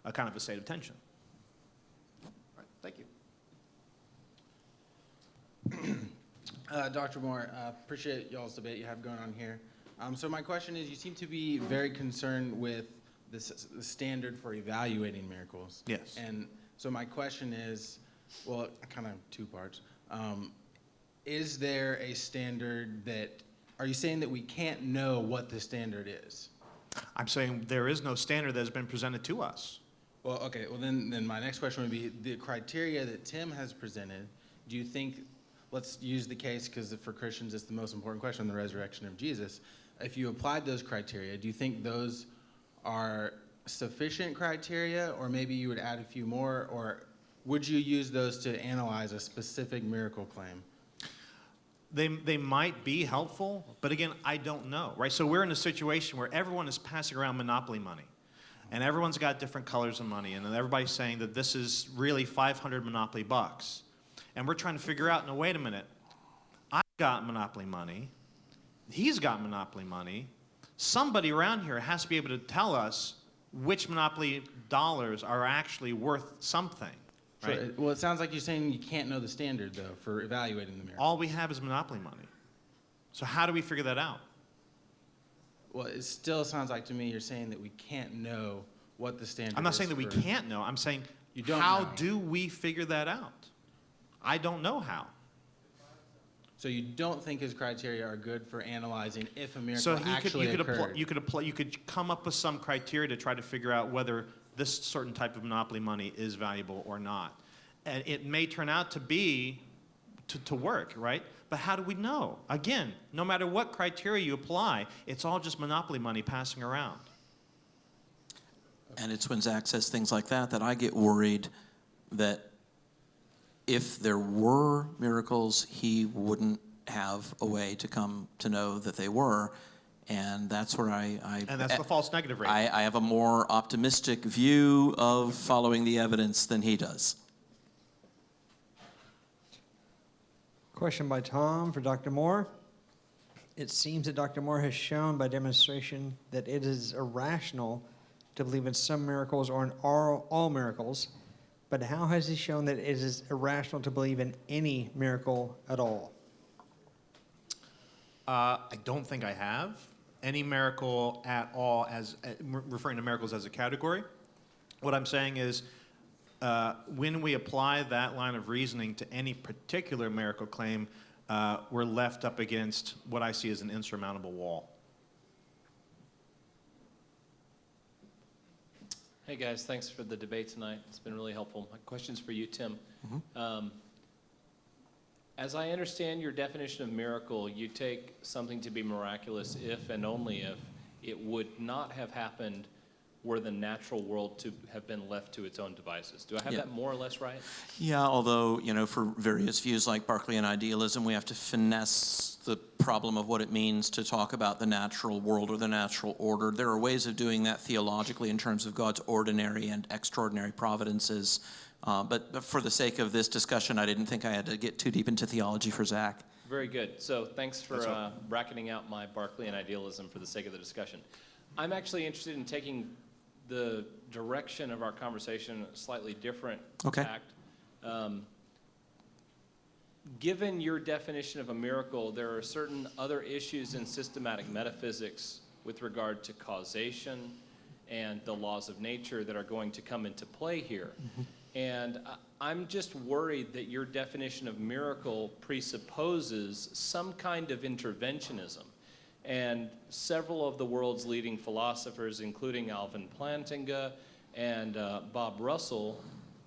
a kind of a state of tension. All right, thank you. Dr. Moore, appreciate y'all's debate you have going on here. So my question is, you seem to be very concerned with the standard for evaluating miracles. Yes. And so my question is, well, kind of two parts. Is there a standard are you saying that we can't know what the standard is? I'm saying there is no standard that has been presented to us. Well, okay, well then my next question would be the criteria that Tim has presented. Do you think, let's use the case because for Christians it's the most important question, the resurrection of Jesus. If you applied those criteria, do you think those are sufficient criteria, or maybe you would add a few more, or would you use those to analyze a specific miracle claim? They might be helpful, but again, I don't know, right? So we're in a situation where everyone is passing around monopoly money, and everyone's got different colors of money, and everybody's saying that this is really 500 monopoly bucks. And we're trying to figure out, no, wait a minute, I've got monopoly money, he's got monopoly money. Somebody around here has to be able to tell us which monopoly dollars are actually worth something. Right? Sure. Well, it sounds like you're saying you can't know the standard, though, for evaluating the miracle. All we have is monopoly money. So how do we figure that out? Well, it still sounds like to me you're saying that we can't know what the standard is. I'm not saying that we can't know. I'm saying, do we figure that out? I don't know how. So you don't think his criteria are good for analyzing if a miracle actually occurred? You could come up with some criteria to try to figure out whether this certain type of monopoly money is valuable or not. And it may turn out to be to work, right? But how do we know? Again, no matter what criteria you apply, it's all just monopoly money passing around. And it's when Zach says things like that that I get worried that if there were miracles, he wouldn't have a way to come to know that they were. And that's where and that's the false negative rate. I have a more optimistic view of following the evidence than he does. Question by Tom for Dr. Moore. It seems that Dr. Moore has shown by demonstration that it is irrational to believe in some miracles or in all miracles, but how has he shown that it is irrational to believe in any miracle at all? I don't think I have any miracle at all, as referring to miracles as a category. What I'm saying is, when we apply that line of reasoning to any particular miracle claim, we're left up against what I see as an insurmountable wall. Hey guys, thanks for the debate tonight. It's been really helpful. My question's for you, Tim. As I understand your definition of miracle, you take something to be miraculous if and only if it would not have happened were the natural world to have been left to its own devices. Do I have that more or less right? Yeah, although, for various views like Berkeleyan idealism, we have to finesse the problem of what it means to talk about the natural world or the natural order. There are ways of doing that theologically in terms of God's ordinary and extraordinary providences. But for the sake of this discussion, I didn't think I had to get too deep into theology for Zach. Very good. So thanks for bracketing out my Berkeleyan idealism for the sake of the discussion. I'm actually interested in taking the direction of our conversation a slightly different tact. Given your definition of a miracle, there are certain other issues in systematic metaphysics with regard to causation and the laws of nature that are going to come into play here. And I'm just worried that your definition of miracle presupposes some kind of interventionism. And several of the world's leading philosophers, including Alvin Plantinga and Bob Russell,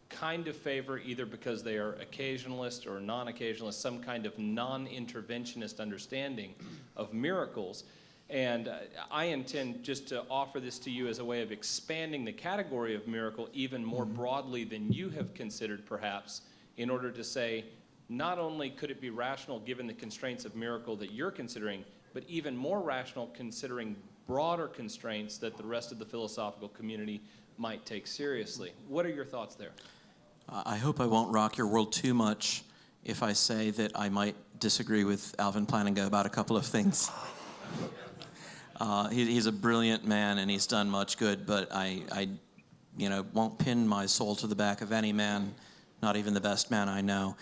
kind of favor, either because they are occasionalist or non-occasionalist, some kind of non-interventionist understanding of miracles. And I intend just to offer this to you as a way of expanding the category of miracle even more broadly than you have considered, perhaps, in order to say, not only could it be rational given the constraints of miracle that you're considering, but even more rational considering broader constraints that the rest of the philosophical community might take seriously. What are your thoughts there? I hope I won't rock your world too much if I say that I might disagree with Alvin Plantinga about a couple of things. He's a brilliant man and he's done much good, but I won't pin my soul to the back of any man, not even the best man I know.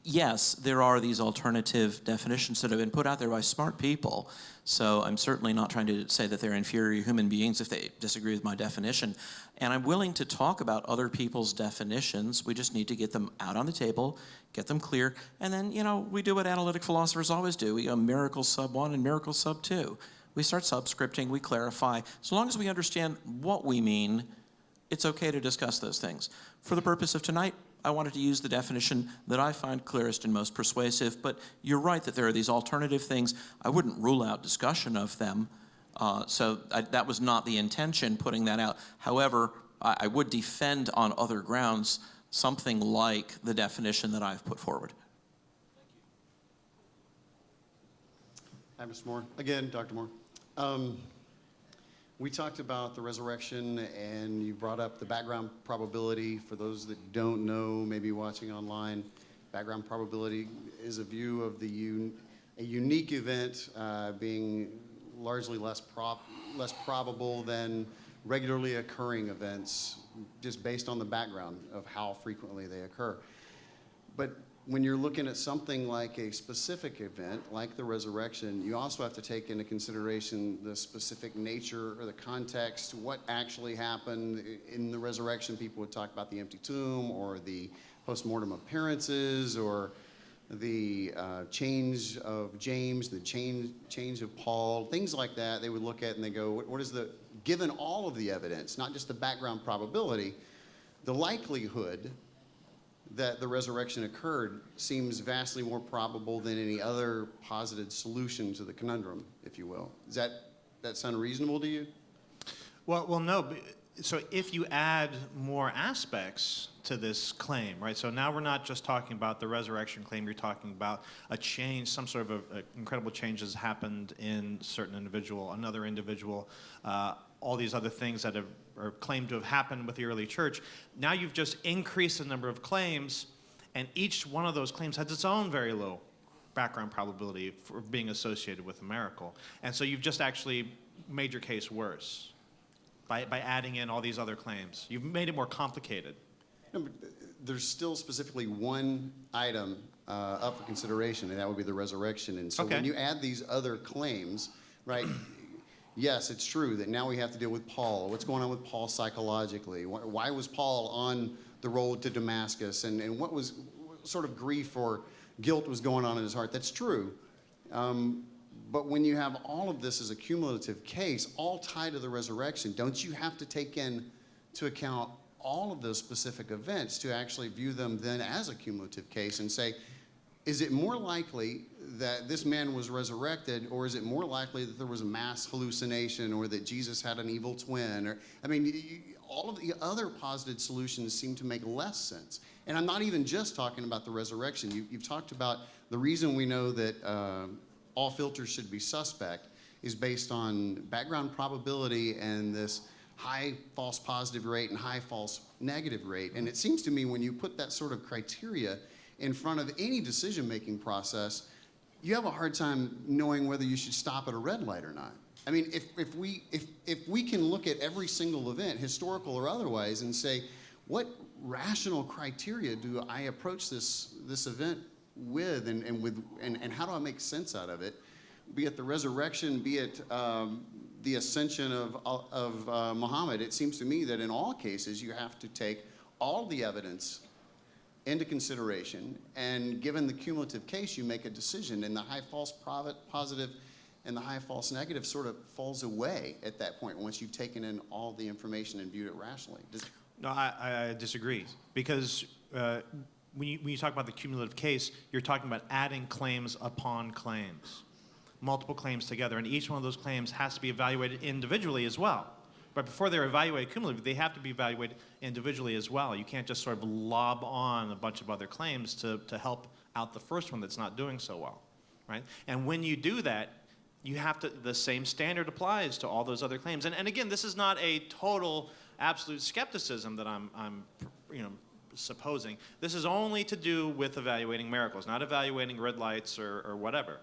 Yes, there are these alternative definitions that have been put out there by smart people. So I'm certainly not trying to say that they're inferior human beings if they disagree with my definition. And I'm willing to talk about other people's definitions. We just need to get them out on the table, get them clear, and then, we do what analytic philosophers always do. We go miracle sub 1 and miracle sub 2. We start subscripting, we clarify. So long as we understand what we mean, it's okay to discuss those things. For the purpose of tonight, I wanted to use the definition that I find clearest and most persuasive, but you're right that there are these alternative things. I wouldn't rule out discussion of them, so that was not the intention, putting that out. However, I would defend on other grounds something like the definition that I've put forward. Hi, Mr. Moore. Again, Dr. Moore. We talked about the resurrection, and you brought up the background probability. For those that don't know, maybe watching online, background probability is a view of a unique event being largely less probable than regularly occurring events, just based on the background of how frequently they occur. But when you're looking at something like a specific event, like the resurrection, you also have to take into consideration the specific nature or the context, what actually happened in the resurrection. People would talk about the empty tomb or the post-mortem appearances or the change of James, the change of Paul, things like that. They would look at and they go, what is given all of the evidence, not just the background probability, the likelihood that the resurrection occurred seems vastly more probable than any other posited solution to the conundrum, if you will. Does that sound reasonable to you? Well, no. So if you add more aspects to this claim, right? So now we're not just talking about the resurrection claim. You're talking about a change, some sort of a incredible change has happened in a certain individual, another individual, all these other things that are claimed to have happened with the early church. Now you've just increased the number of claims, and each one of those claims has its own very low background probability for being associated with a miracle. And so you've just actually made your case worse by adding in all these other claims. You've made it more complicated. No, but there's still specifically one item up for consideration, and that would be the resurrection. And so when you add these other claims, right, yes, it's true that now we have to deal with Paul. What's going on with Paul psychologically? Why was Paul on the road to Damascus? And what sort of grief or guilt was going on in his heart? That's true. But when you have all of this as a cumulative case, all tied to the resurrection, don't you have to take into account all of those specific events to actually view them then as a cumulative case and say, is it more likely that this man was resurrected, or is it more likely that there was a mass hallucination, or that Jesus had an evil twin? Or, I mean, all of the other posited solutions seem to make less sense. And I'm not even just talking about the resurrection. You've talked about the reason we know that all filters should be suspect is based on background probability and this high false positive rate and high false negative rate. And it seems to me when you put that sort of criteria in front of any decision-making process, you have a hard time knowing whether you should stop at a red light or not. I mean, if we can look at every single event, historical or otherwise, and say, what rational criteria do I approach this event with, and how do I make sense out of it? Be it the resurrection, be it the ascension of Muhammad. It seems to me that in all cases you have to take all the evidence into consideration, and given the cumulative case, you make a decision, and the high false positive and the high false negative sort of falls away at that point once you've taken in all the information and viewed it rationally. No, I disagree, because when you talk about the cumulative case, you're talking about adding claims upon claims, multiple claims together, and each one of those claims has to be evaluated individually as well. But before they're evaluated cumulatively, they have to be evaluated individually as well. You can't just sort of lob on a bunch of other claims to help out the first one that's not doing so well, right? And when you do that, you have to, the same standard applies to all those other claims. And again, this is not a total absolute skepticism that I'm supposing. This is only to do with evaluating miracles, not evaluating red lights or whatever.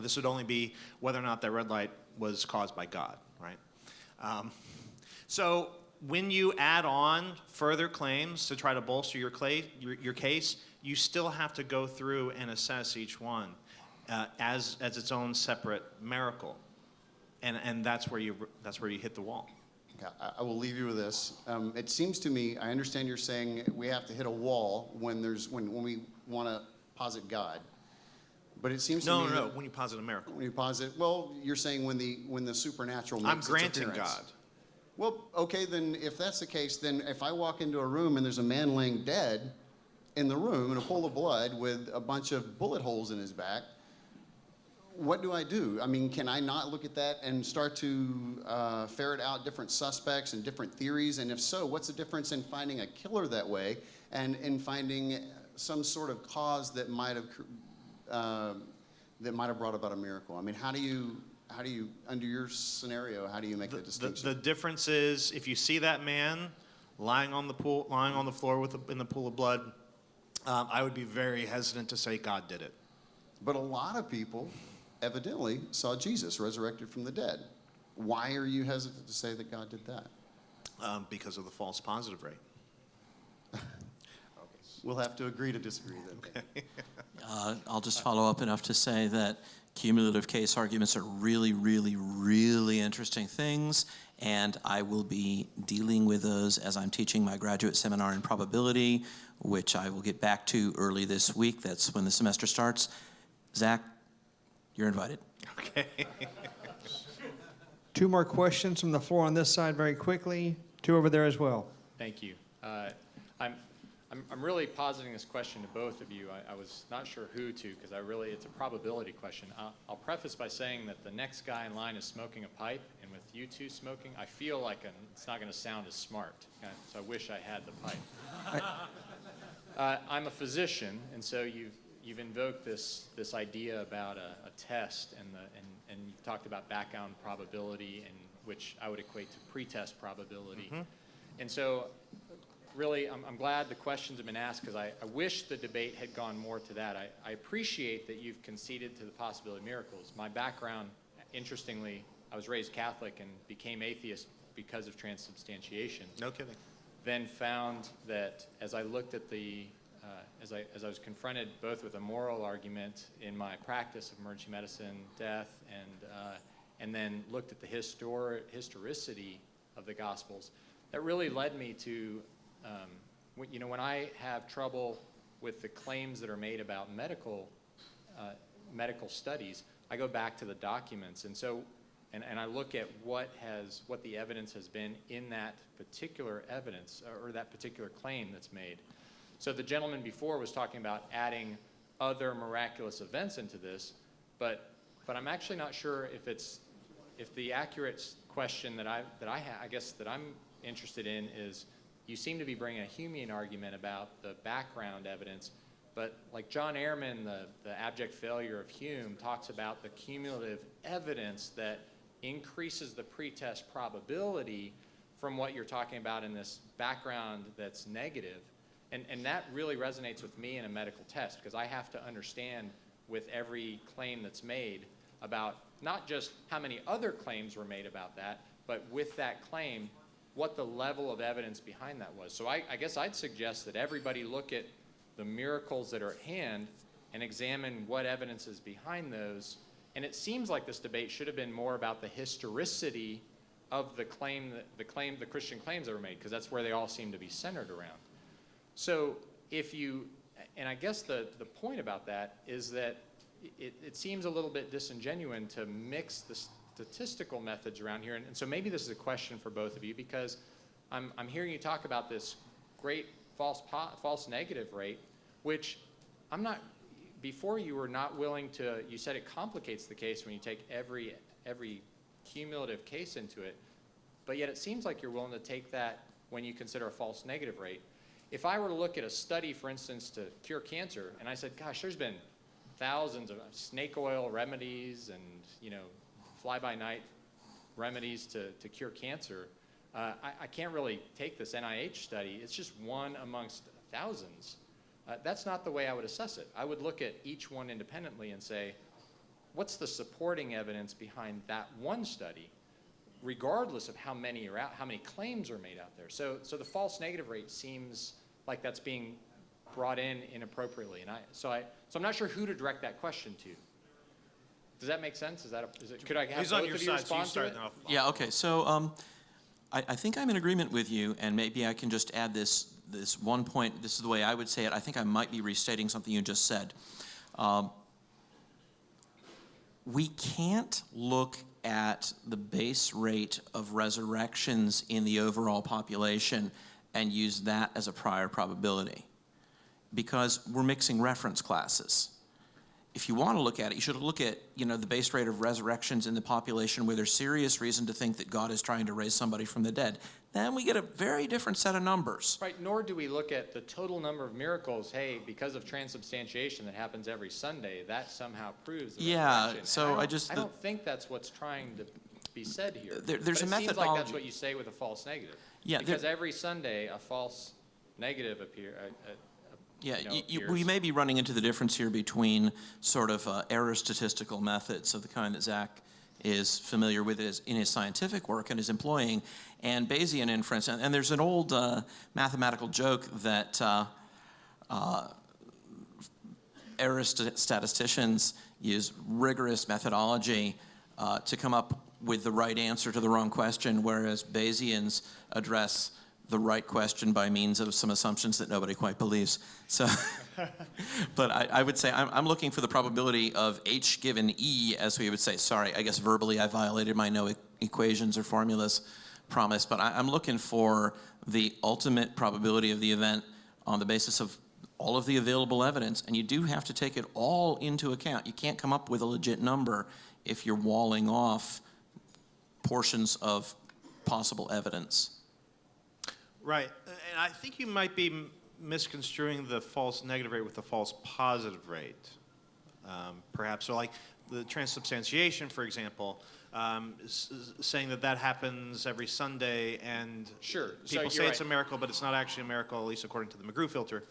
This would only be whether or not that red light was caused by God, right? So when you add on further claims to try to bolster your case, you still have to go through and assess each one as its own separate miracle, and that's where you hit the wall. Okay, I will leave you with this. It seems to me, I understand you're saying we have to hit a wall when we want to posit God. But it seems to me No, when you posit a miracle. When you posit, well, you're saying when the supernatural makes I'm its granting appearance. God. Well, okay, then if that's the case, then if I walk into a room and there's a man laying dead in the room in a pool of blood with a bunch of bullet holes in his back, what do I do? I mean, can I not look at that and start to ferret out different suspects and different theories? And if so, what's the difference in finding a killer that way and in finding some sort of cause that might have brought about a miracle? I mean, how do you, under your scenario, how do you make the distinction? The difference is, if you see that man lying on the floor in the pool of blood, I would be very hesitant to say God did it. But a lot of people evidently saw Jesus resurrected from the dead. Why are you hesitant to say that God did that? Because of the false positive rate. We'll have to agree to disagree then. Okay. I'll just follow up enough to say that cumulative case arguments are really, really, really interesting things, and I will be dealing with those as I'm teaching my graduate seminar in probability, which I will get back to early this week. That's when the semester starts. Zach, you're invited. Okay. Two more questions from the floor on this side very quickly. Two over there as well. Thank you. I'm really positing this question to both of you. I was not sure who to, because it's a probability question. I'll preface by saying that the next guy in line is smoking a pipe, and with you two smoking, I feel like it's not going to sound as smart. So I wish I had the pipe. I'm a physician, and so you've invoked this idea about a test, and you talked about background probability, and which I would equate to pretest probability. Mm-hmm. And so really, I'm glad the questions have been asked, because I wish the debate had gone more to that. I appreciate that you've conceded to the possibility of miracles. My background, interestingly, I was raised Catholic and became atheist because of transubstantiation. No kidding. Then found that as I looked at as I was confronted both with a moral argument in my practice of emergency medicine, death, and then looked at the historicity of the Gospels, that really led me to when I have trouble with the claims that are made about medical studies, I go back to the documents, and so, and I look at what the evidence has been in that particular evidence or that particular claim that's made. So the gentleman before was talking about adding other miraculous events into this, but I'm actually not sure if the accurate question that I guess that I'm interested in is, you seem to be bringing a Humean argument about the background evidence, but like John Ehrman, the abject failure of Hume, talks about the cumulative evidence that increases the pretest probability from what you're talking about in this background that's negative. And that really resonates with me in a medical test, because I have to understand with every claim that's made about not just how many other claims were made about that, but with that claim, what the level of evidence behind that was. So I guess I'd suggest that everybody look at the miracles that are at hand and examine what evidence is behind those. And it seems like this debate should have been more about the historicity of the Christian claims that were made, because that's where they all seem to be centered around. So and I guess the point about that is that it seems a little bit disingenuous to mix the statistical methods around here. And so maybe this is a question for both of you, because I'm hearing you talk about this great false negative rate, which before you were not willing to, you said it complicates the case when you take every cumulative case into it, but yet it seems like you're willing to take that when you consider a false negative rate. If I were to look at a study, for instance, to cure cancer, and I said, gosh, there's been thousands of snake oil remedies and, fly-by-night remedies to cure cancer, I can't really take this NIH study. It's just one amongst thousands. That's not the way I would assess it. I would look at each one independently and say, what's the supporting evidence behind that one study, regardless of how many are out, how many claims are made out there. So the false negative rate seems like that's being brought in inappropriately, and so I'm not sure who to direct that question to. Does that make sense? Could I have He's both on your of you side, respond so you to it? start now. Yeah, okay. So I think I'm in agreement with you, and maybe I can just add this one point. This is the way I would say it. I think I might be restating something you just said. We can't look at the base rate of resurrections in the overall population and use that as a prior probability, because we're mixing reference classes. If you want to look at it, you should look at, the base rate of resurrections in the population where there's serious reason to think that God is trying to raise somebody from the dead. Then we get a very different set of numbers. Right, nor do we look at the total number of miracles, hey, because of transubstantiation that happens every Sunday, that somehow proves the resurrection. So I don't think that's what's trying to be said here. There's but a it seems like that's methodology. what you say with a false negative. Yeah, because every Sunday a false negative appears. We may be running into the difference here between sort of error statistical methods of the kind that Zach is familiar with in his scientific work and is employing, and Bayesian inference. And there's an old mathematical joke that error statisticians use rigorous methodology to come up with the right answer to the wrong question, whereas Bayesians address the right question by means of some assumptions that nobody quite believes. So, but I would say I'm looking for the probability of H given E, as we would say. Sorry, I guess verbally I violated my no equations or formulas promise, but I'm looking for the ultimate probability of the event on the basis of all of the available evidence, and you do have to take it all into account. You can't come up with a legit number if you're walling off portions of possible evidence. Right, and I think you might be misconstruing the false negative rate with the false positive rate, perhaps. So like the transubstantiation, for example, saying that happens every Sunday, and sure. People say it's a miracle, but it's not actually a miracle, at least according to the McGrew filter.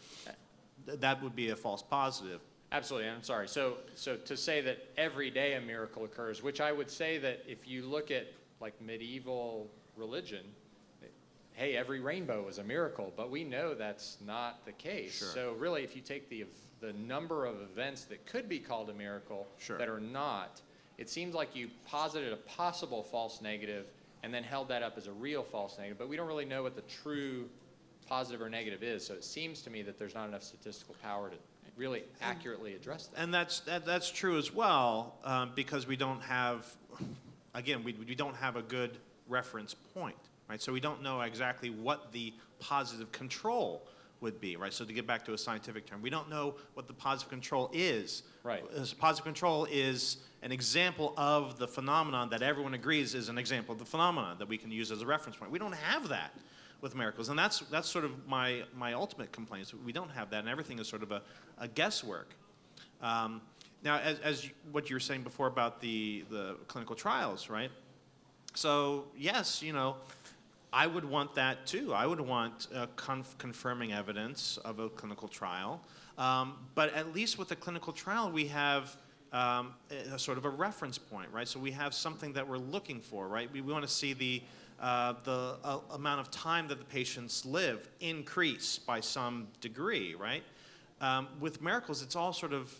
That would be a false positive. Absolutely, I'm sorry. So to say that every day a miracle occurs, which I would say that if you look at like medieval religion, hey, every rainbow is a miracle, but we know that's not the case. Sure. So really, if you take the number of events that could be called a miracle that are not, it seems like you posited a possible false negative and then held that up as a real false negative, but we don't really know what the true positive or negative is. So it seems to me that there's not enough statistical power to really accurately address that. And that's true as well, because we don't have, again, we don't have a good reference point, right? So we don't know exactly what the positive control would be, right? So to get back to a scientific term, we don't know what the positive control is. Right. Positive control is an example of the phenomenon that everyone agrees is an example of the phenomenon that we can use as a reference point. We don't have that with miracles, and that's sort of my ultimate complaint is we don't have that, and everything is sort of a guesswork. Now, as what you were saying before about the clinical trials, right? So yes, I would want that too. I would want confirming evidence of a clinical trial. But at least with a clinical trial, we have a sort of a reference point, right? So we have something that we're looking for, right? We want to see the amount of time that the patients live increase by some degree, right? With miracles, it's all sort of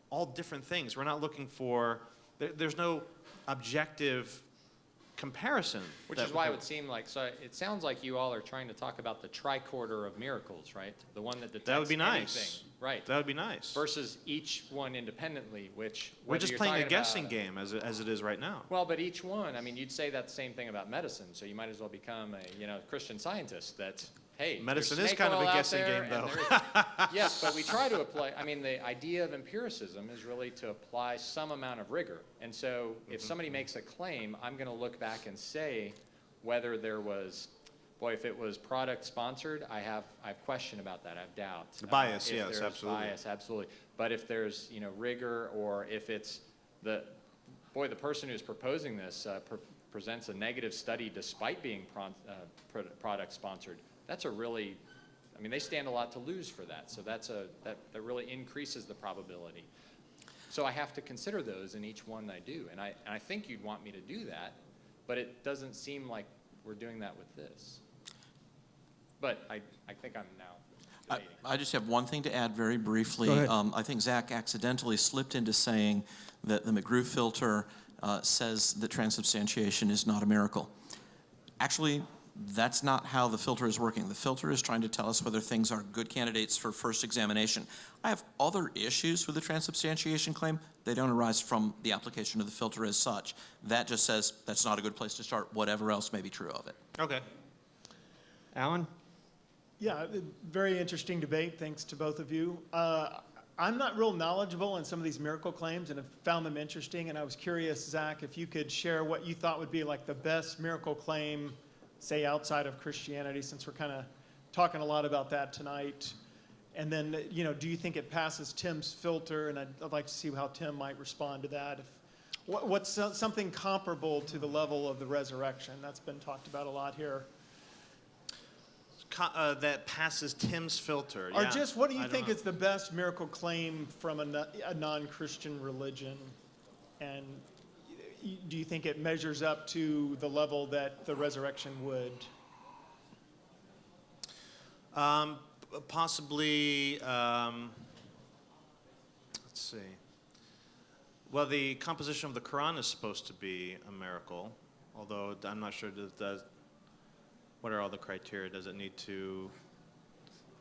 all different things. We're not looking for, there's no objective comparison. Which is why it would seem like, so it sounds like you all are trying to talk about the tricorder of miracles, right? The one that detects that would be anything. nice. Right. That would be nice. Versus each one independently, which we're just playing a guessing game as it is right now. Well, but each one, I mean, you'd say that the same thing about medicine, so you might as well become a Christian scientist that, hey, medicine there's is kind of a snake oil out guessing there, game, though. Yes, but we try to apply, I mean, the idea of empiricism is really to apply some amount of rigor. And so if somebody makes a claim, I'm going to look back and say whether there was, boy, if it was product sponsored, I have question about that. I have doubt. Bias, If yes, there's absolutely. Bias, absolutely. But if there's rigor, or if it's the person who's proposing this presents a negative study despite being product sponsored, that's a really, I mean, they stand a lot to lose for that. So that really increases the probability. So I have to consider those in each one I do, and I think you'd want me to do that, but it doesn't seem like we're doing that with this. But I think I'm now debating. I just have one thing to add very briefly. Go ahead. I think Zach accidentally slipped into saying that the McGrew filter says that transubstantiation is not a miracle. Actually, that's not how the filter is working. The filter is trying to tell us whether things are good candidates for first examination. I have other issues with the transubstantiation claim. They don't arise from the application of the filter as such. That just says that's not a good place to start, whatever else may be true of it. Okay. Alan? Yeah, very interesting debate. Thanks to both of you. I'm not real knowledgeable on some of these miracle claims and have found them interesting. And I was curious, Zach, if you could share what you thought would be like the best miracle claim, say outside of Christianity, since we're kind of talking a lot about that tonight. And then, do you think it passes Tim's filter? And I'd like to see how Tim might respond to that. What's something comparable to the level of the resurrection? That's been talked about a lot here. That passes Tim's filter. Or yeah. just what do you I don't think know. is the best miracle claim from a non-Christian religion? And do you think it measures up to the level that the resurrection would? Possibly, let's see. Well, the composition of the Quran is supposed to be a miracle, although I'm not sure what are all the criteria? Does it need to?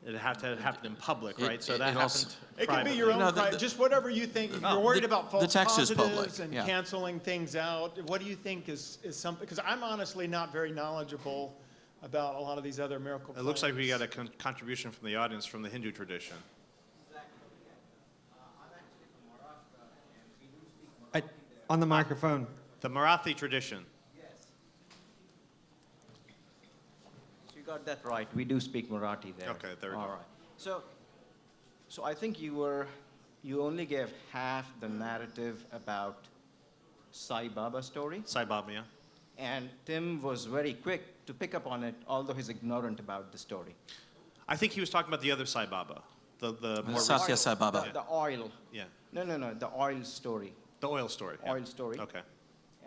It have to happen in public, right? So that happened. It can be your own, just whatever you think. If you're worried about false positives and canceling things out, what do you think is something? Because I'm honestly not very knowledgeable about a lot of these other miracle claims. It looks like we got a contribution from the audience from the Hindu tradition. On the microphone. The Marathi tradition. You got that right. We do speak Marathi there. Okay, there we go. All right. So I think you only gave half the narrative about Sai Baba story. Sai Baba, yeah. And Tim was very quick to pick up on it, although he's ignorant about the story. I think he was talking about the other Sai Baba, the more Satya Sai Baba. The oil. Yeah. No, the oil story. The oil story. Yeah. Oil story. Okay.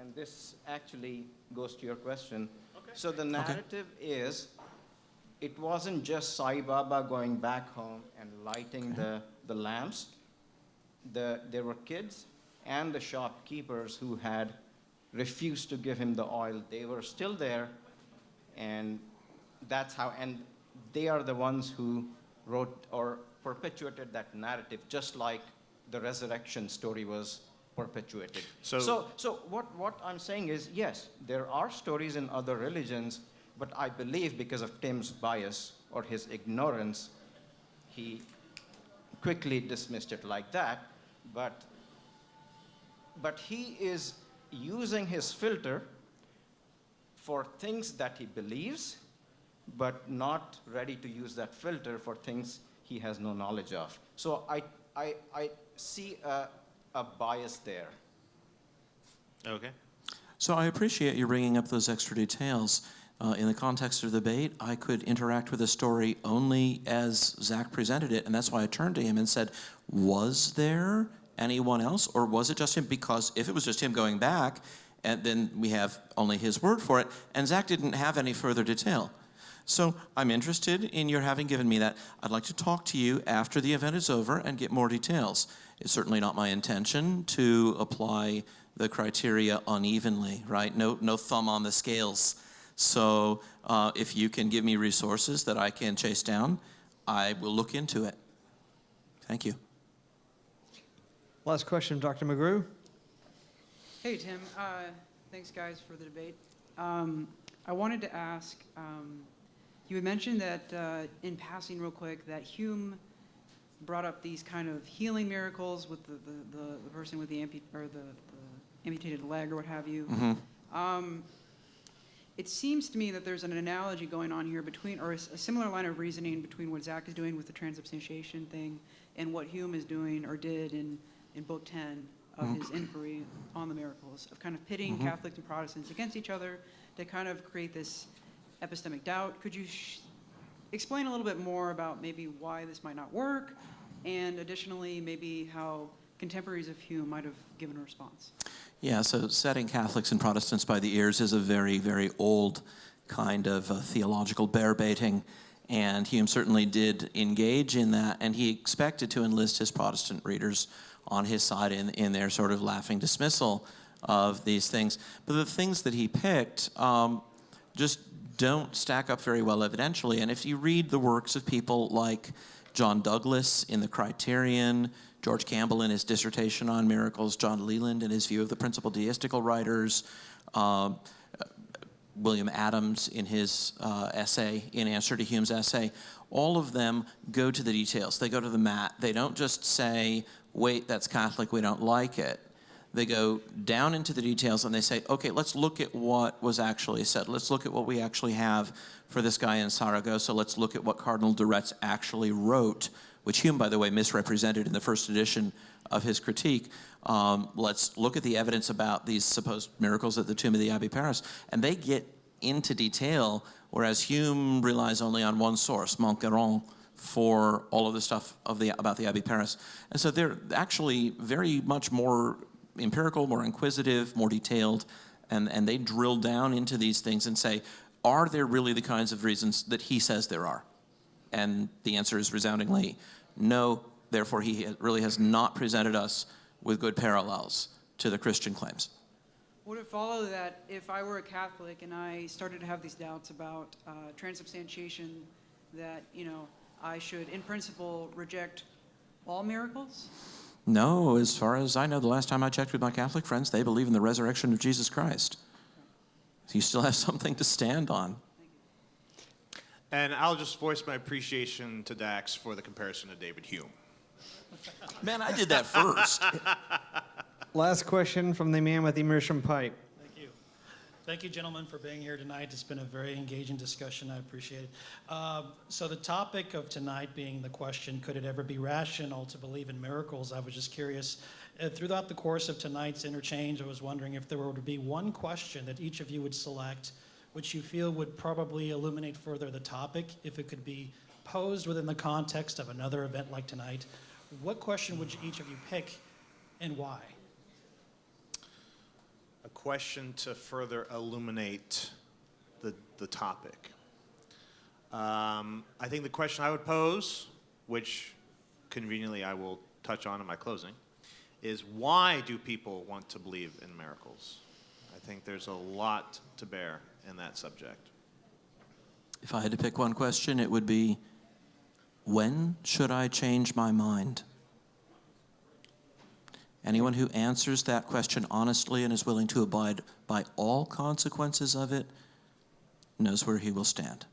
And this actually goes to your question. Okay. So the narrative is, it wasn't just Sai Baba going back home and lighting the lamps. There were kids and the shopkeepers who had refused to give him the oil. They were still there, and that's how. And they are the ones who wrote or perpetuated that narrative, just like the resurrection story was perpetuated. So what I'm saying is, yes, there are stories in other religions, but I believe because of Tim's bias or his ignorance, he quickly dismissed it like that. But he is using his filter for things that he believes, but not ready to use that filter for things he has no knowledge of. So I see a bias there. Okay. So I appreciate you bringing up those extra details. In the context of the debate, I could interact with the story only as Zach presented it, and that's why I turned to him and said, was there anyone else, or was it just him? Because if it was just him going back, and then we have only his word for it, and Zach didn't have any further detail. So I'm interested in your having given me that. I'd like to talk to you after the event is over and get more details. It's certainly not my intention to apply the criteria unevenly, right? No thumb on the scales. So if you can give me resources that I can chase down, I will look into it. Thank you. Last question, Dr. McGrew. Hey, Tim. Thanks, guys, for the debate. I wanted to ask, you had mentioned that, in passing real quick, that Hume brought up these kind of healing miracles with the person with the amputated leg or what have you. Mm-hmm. It seems to me that there's an analogy going on here between, or a similar line of reasoning between what Zach is doing with the transubstantiation thing and what Hume is doing or did in Book 10 of his inquiry on the miracles, of kind of pitting Catholics and Protestants against each other to kind of create this epistemic doubt. Could you explain a little bit more about maybe why this might not work, and additionally maybe how contemporaries of Hume might have given a response? Yeah, so setting Catholics and Protestants by the ears is a very, very old kind of theological bear baiting, and Hume certainly did engage in that, and he expected to enlist his Protestant readers on his side in their sort of laughing dismissal of these things. But the things that he picked just don't stack up very well evidentially, and if you read the works of people like John Douglas in the Criterion, George Campbell in his dissertation on miracles, John Leland in his view of the principal deistical writers, William Adams in his essay in answer to Hume's essay, all of them go to the details. They go to the mat. They don't just say, wait, that's Catholic, we don't like it. They go down into the details and they say, okay, let's look at what was actually said. Let's look at what we actually have for this guy in Saragossa. Let's look at what Cardinal de Retz actually wrote, which Hume, by the way, misrepresented in the first edition of his critique. Let's look at the evidence about these supposed miracles at the tomb of the Abbé Paris. And they get into detail, whereas Hume relies only on one source, Montgeron, for all of the stuff about the Abbé Paris. And so they're actually very much more empirical, more inquisitive, more detailed, and they drill down into these things and say, are there really the kinds of reasons that he says there are? And the answer is resoundingly no. Therefore, he really has not presented us with good parallels to the Christian claims. Would it follow that if I were a Catholic and I started to have these doubts about transubstantiation, that, I should, in principle, reject all miracles? No, as far as I know, the last time I checked with my Catholic friends, they believe in the resurrection of Jesus Christ. So you still have something to stand on. And I'll just voice my appreciation to Dax for the comparison to David Hume. Man, I did that first. Last question from the man with the immersion pipe. Thank you. Thank you, gentlemen, for being here tonight. It's been a very engaging discussion. I appreciate it. So the topic of tonight being the question, could it ever be rational to believe in miracles? I was just curious. Throughout the course of tonight's interchange, I was wondering if there were to be one question that each of you would select, which you feel would probably illuminate further the topic, if it could be posed within the context of another event like tonight. What question would each of you pick, and why? A question to further illuminate the topic. I think the question I would pose, which conveniently I will touch on in my closing, is why do people want to believe in miracles? I think there's a lot to bear in that subject. If I had to pick one question, it would be, when should I change my mind? Anyone who answers that question honestly and is willing to abide by all consequences of it knows where he will stand.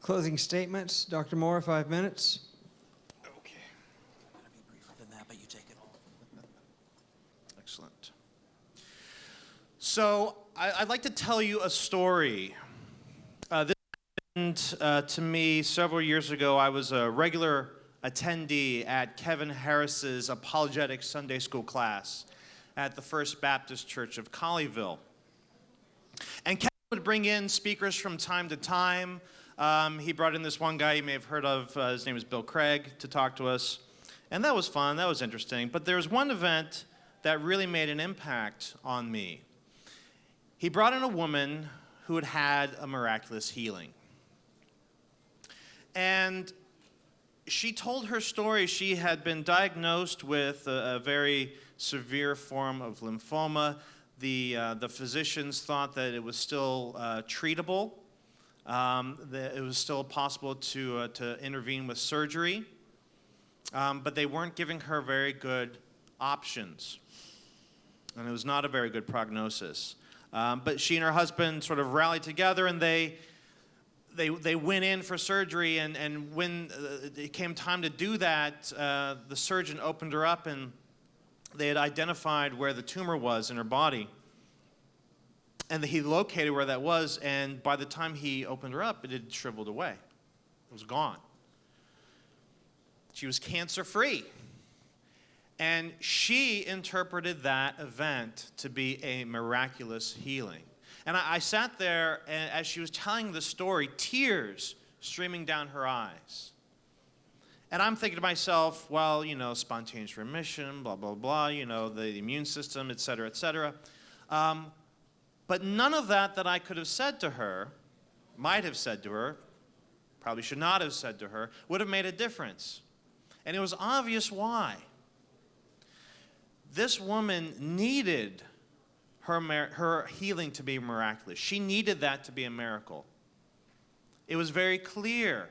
Closing statements. Dr. Moore, 5 minutes. Okay. I'm going to be briefer than that, but you take it all. Excellent. So I'd like to tell you a story. This happened to me several years ago. I was a regular attendee at Kevin Harris's apologetics Sunday school class at the First Baptist Church of Colleyville. And Kevin would bring in speakers from time to time. He brought in this one guy you may have heard of. His name is Bill Craig, to talk to us. And that was fun. That was interesting. But there was one event that really made an impact on me. He brought in a woman who had had a miraculous healing. And she told her story. She had been diagnosed with a very severe form of lymphoma. The physicians thought that it was still treatable, that it was still possible to intervene with surgery, but they weren't giving her very good options. And it was not a very good prognosis. But she and her husband sort of rallied together, and they went in for surgery, and when it came time to do that, the surgeon opened her up, and they had identified where the tumor was in her body. And he located where that was, and by the time he opened her up, it had shriveled away. It was gone. She was cancer-free. And she interpreted that event to be a miraculous healing. And I sat there, and as she was telling the story, tears streaming down her eyes. And I'm thinking to myself, well, spontaneous remission, blah, blah, blah, the immune system, et cetera, et cetera. But none of that I could have said to her, might have said to her, probably should not have said to her, would have made a difference. And it was obvious why. This woman needed her healing to be miraculous. She needed that to be a miracle. It was very clear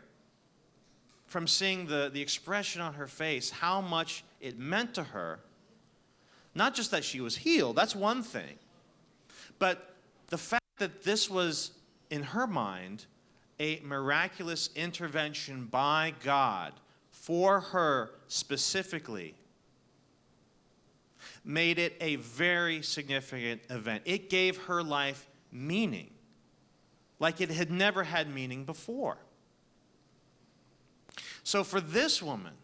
from seeing the expression on her face how much it meant to her. Not just that she was healed, that's one thing. But the fact that this was, in her mind, a miraculous intervention by God for her specifically, made it a very significant event. It gave her life meaning, like it had never had meaning before. So for this woman,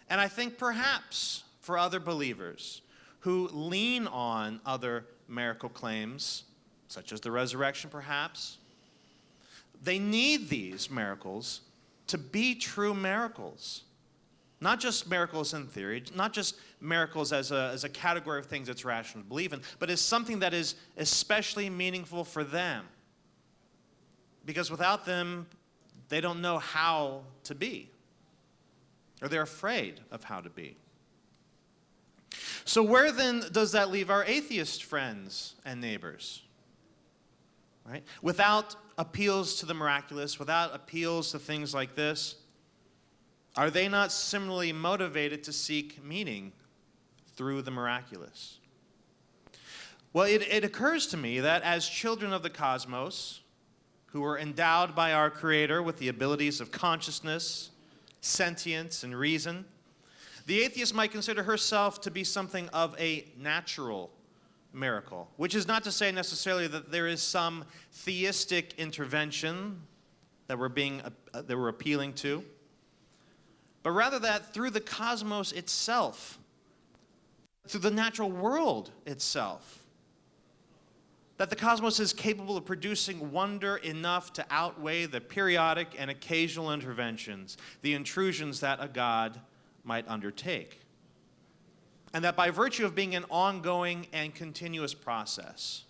and I think perhaps for other believers who lean on other miracle claims, such as the resurrection perhaps, they need these miracles to be true miracles. Not just miracles in theory, not just miracles as a category of things that's rational to believe in, but as something that is especially meaningful for them. Because without them, they don't know how to be, or they're afraid of how to be. So where then does that leave our atheist friends and neighbors? Right? Without appeals to the miraculous, without appeals to things like this, are they not similarly motivated to seek meaning through the miraculous? Well, it occurs to me that as children of the cosmos, who are endowed by our Creator with the abilities of consciousness, sentience, and reason, the atheist might consider herself to be something of a natural miracle, which is not to say necessarily that there is some theistic intervention that we're appealing to, but rather that through the cosmos itself, through the natural world itself, that the cosmos is capable of producing wonder enough to outweigh the periodic and occasional interventions, the intrusions that a God might undertake. And that by virtue of being an ongoing and continuous process,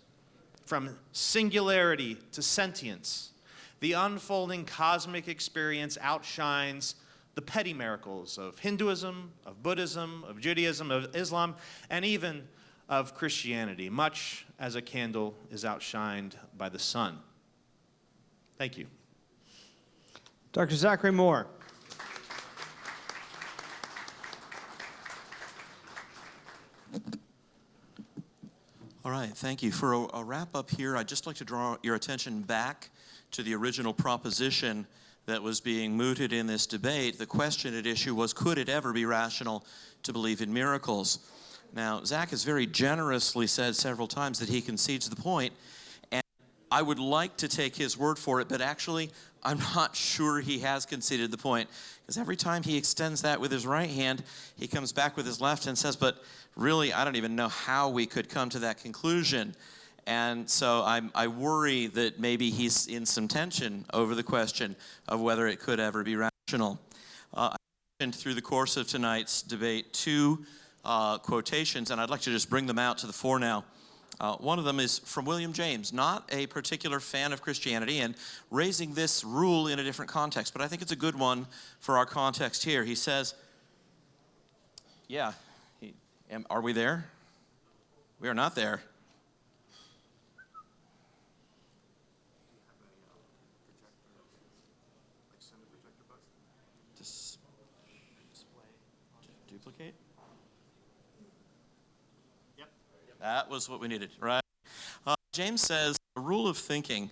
from singularity to sentience, the unfolding cosmic experience outshines the petty miracles of Hinduism, of Buddhism, of Judaism, of Islam, and even of Christianity, much as a candle is outshined by the sun. Thank you. Dr. Zachary Moore. All right, thank you. For a wrap up here, I'd just like to draw your attention back to the original proposition that was being mooted in this debate. The question at issue was, could it ever be rational to believe in miracles? Now, Zach has very generously said several times that he concedes the point, and I would like to take his word for it, but actually, I'm not sure he has conceded the point, because every time he extends that with his right hand, he comes back with his left and says, but really, I don't even know how we could come to that conclusion. And so I worry that maybe he's in some tension over the question of whether it could ever be rational. I mentioned through the course of tonight's debate two quotations, and I'd like to just bring them out to the fore now. One of them is from William James, not a particular fan of Christianity, and raising this rule in a different context, but I think it's a good one for our context here. He says, are we there? We are not there. Duplicate? Yep. That was what we needed, right? James says, a rule of thinking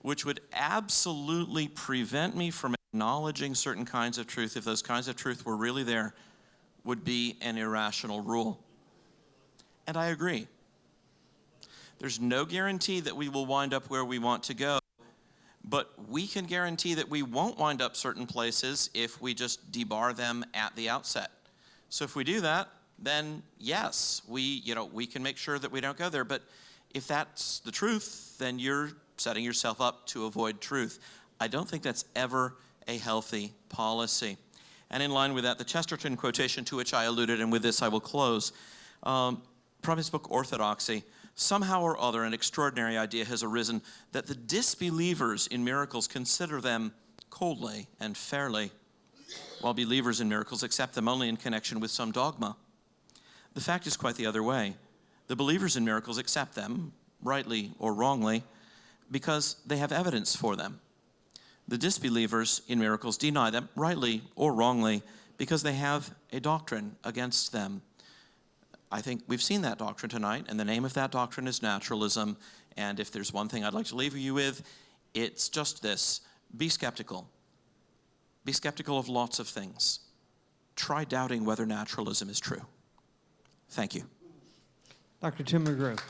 which would absolutely prevent me from acknowledging certain kinds of truth, if those kinds of truth were really there, would be an irrational rule. And I agree. There's no guarantee that we will wind up where we want to go, but we can guarantee that we won't wind up certain places if we just debar them at the outset. So if we do that, then yes, we can make sure that we don't go there. But if that's the truth, then you're setting yourself up to avoid truth. I don't think that's ever a healthy policy. And in line with that, the Chesterton quotation to which I alluded, and with this I will close, from his book Orthodoxy, somehow or other an extraordinary idea has arisen that the disbelievers in miracles consider them coldly and fairly, while believers in miracles accept them only in connection with some dogma. The fact is quite the other way. The believers in miracles accept them, rightly or wrongly, because they have evidence for them. The disbelievers in miracles deny them, rightly or wrongly, because they have a doctrine against them. I think we've seen that doctrine tonight, and the name of that doctrine is naturalism. And if there's one thing I'd like to leave you with, it's just this: be skeptical. Be skeptical of lots of things. Try doubting whether naturalism is true. Thank you. Dr. Tim McGrew.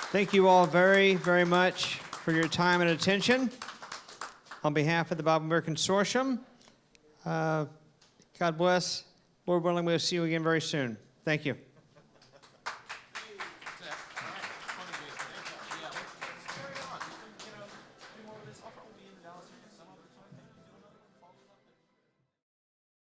Thank you all very, very much for your time and attention. On behalf of the Bible Beer Consortium, God bless. Lord willing, we'll see you again very soon. Thank you.